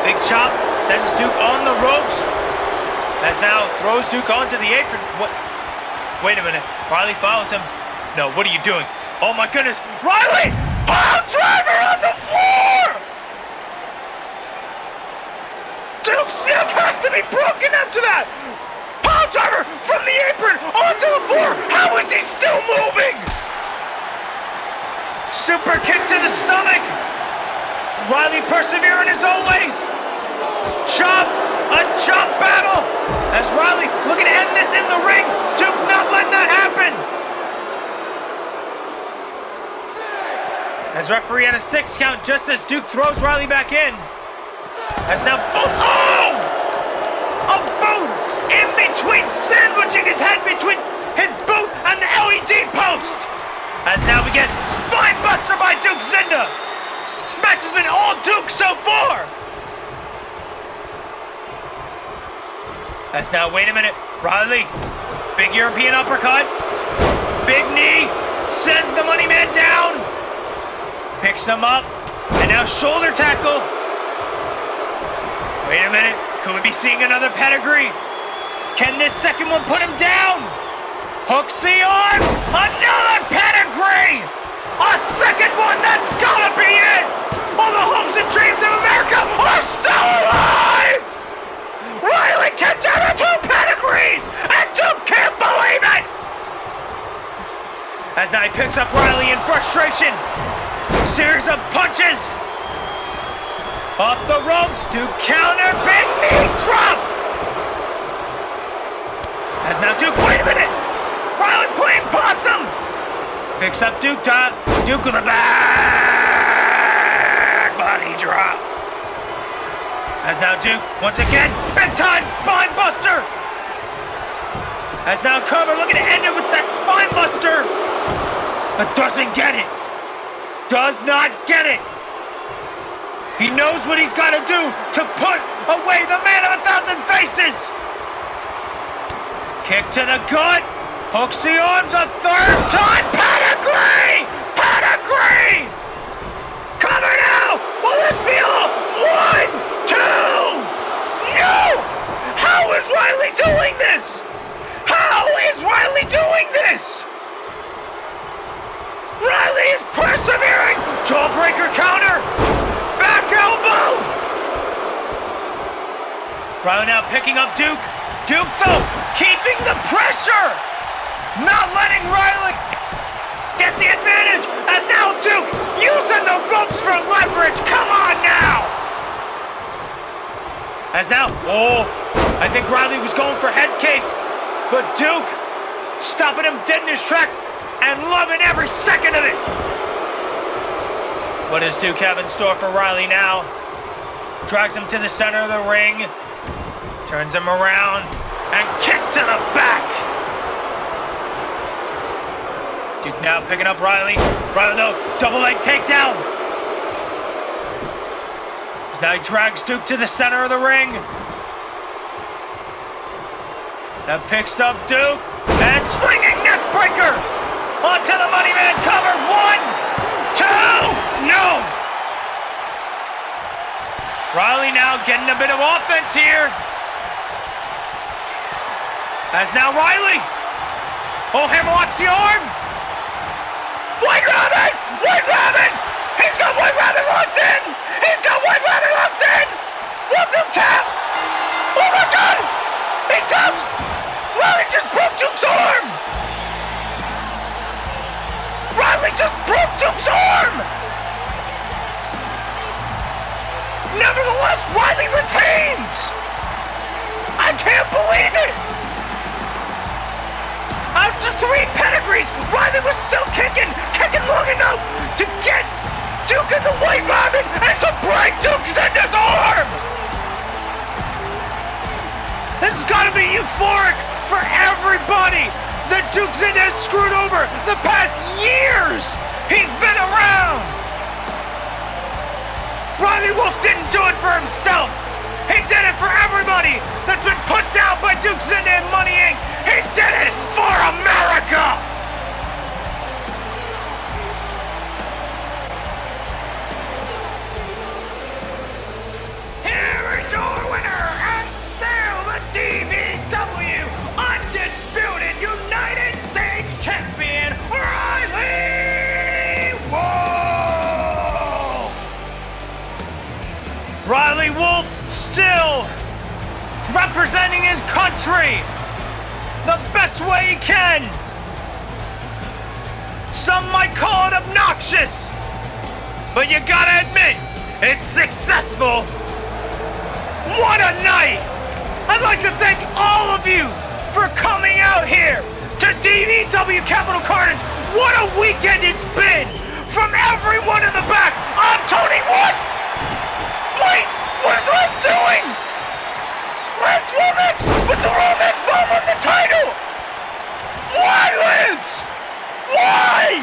Big chop sends Duke on the ropes. As now throws Duke onto the apron. What? Wait a minute. Riley follows him. No, what are you doing? Oh my goodness. Riley! Pile driver on the floor! Duke's neck has to be broken after that! Pile driver from the apron onto the floor! How is he still moving? Super kick to the stomach! Riley persevering as always! Chop! A chop battle! As Riley looking to end this in the ring! Duke not letting that happen! As referee at a 6 count, just as Duke throws Riley back in. As now boom! Oh! A boot in between, sandwiching his head between his boot and the LED post. As now we get spine buster by Duke Zinda. This match has been all Duke so far. As now, wait a minute, Riley, big European uppercut, big knee, sends the money man down. Picks him up, and now shoulder tackle. Wait a minute, could we be seeing another pedigree? Can this second one put him down? Hooks the arms, another pedigree! A second one, that's gotta be it! All the hopes and dreams of America are still alive! Riley kicked out of 2 pedigrees, and Duke can't believe it! As now he picks up Riley in frustration. Series of punches. Off the ropes, Duke counter, big knee drop. As now Duke, wait a minute. Riley playing possum. Picks up Duke, Duke with a back body drop. As now Duke, once again, big time spine buster. As now Cover looking to end it with that spine buster. But doesn't get it. Does not get it. He knows what he's got to do to put away the man of 1,000 faces. Kick to the gut. Hooks the arms a 3rd time. Pedigree! Pedigree! Cover now! Will this be all? 1, 2! No! How is Riley doing this? How is Riley doing this? Riley is persevering! Jawbreaker counter! Back elbow! Riley now picking up Duke. Duke, though, keeping the pressure! Not letting Riley get the advantage! As now Duke using the ropes for leverage! Come on now! As now, I think Riley was going for head case. But Duke stopping him dead in his tracks and loving every second of it. What does Duke have in store for Riley now? Drags him to the center of the ring, turns him around, and kick to the back. Duke now picking up Riley. Riley though, double leg takedown. Now he drags Duke to the center of the ring. That picks up Duke, and swinging neck breaker onto the Money Man cover. 1, 2, no! Riley now getting a bit of offense here. As now Riley. Oh, hammerlocks the arm. White Rabbit! White Rabbit! He's got White Rabbit locked in! He's got White Rabbit locked in! 1, 2, tap! Oh my God! He taps! Riley just broke Duke's arm! Riley just broke Duke's arm! Nevertheless, Riley retains! I can't believe it! After 3 pedigrees, Riley was still kicking long enough to get Duke in the White Rabbit and to break Duke's in his arm! This has got to be euphoric for everybody that Duke's in has screwed over the past years he's been around! Riley Wolf didn't do it for himself. He did it for everybody that's been put down by Duke Zinda and Money Inc. He did it for America! Here is your winner and still the DVW Undisputed United States Champion, Riley Wolf! Riley Wolf still representing his country the best way he can. Some might call it obnoxious, but you gotta admit, it's successful. What a night! I'd like to thank all of you for coming out here to DVW Capital Carnage. What a weekend it's been! From everyone in the back, I'm Tony Wood! Wait, what is Lance doing? Lance Romance with the Romance Bomb on the title! Why, Lance? Why?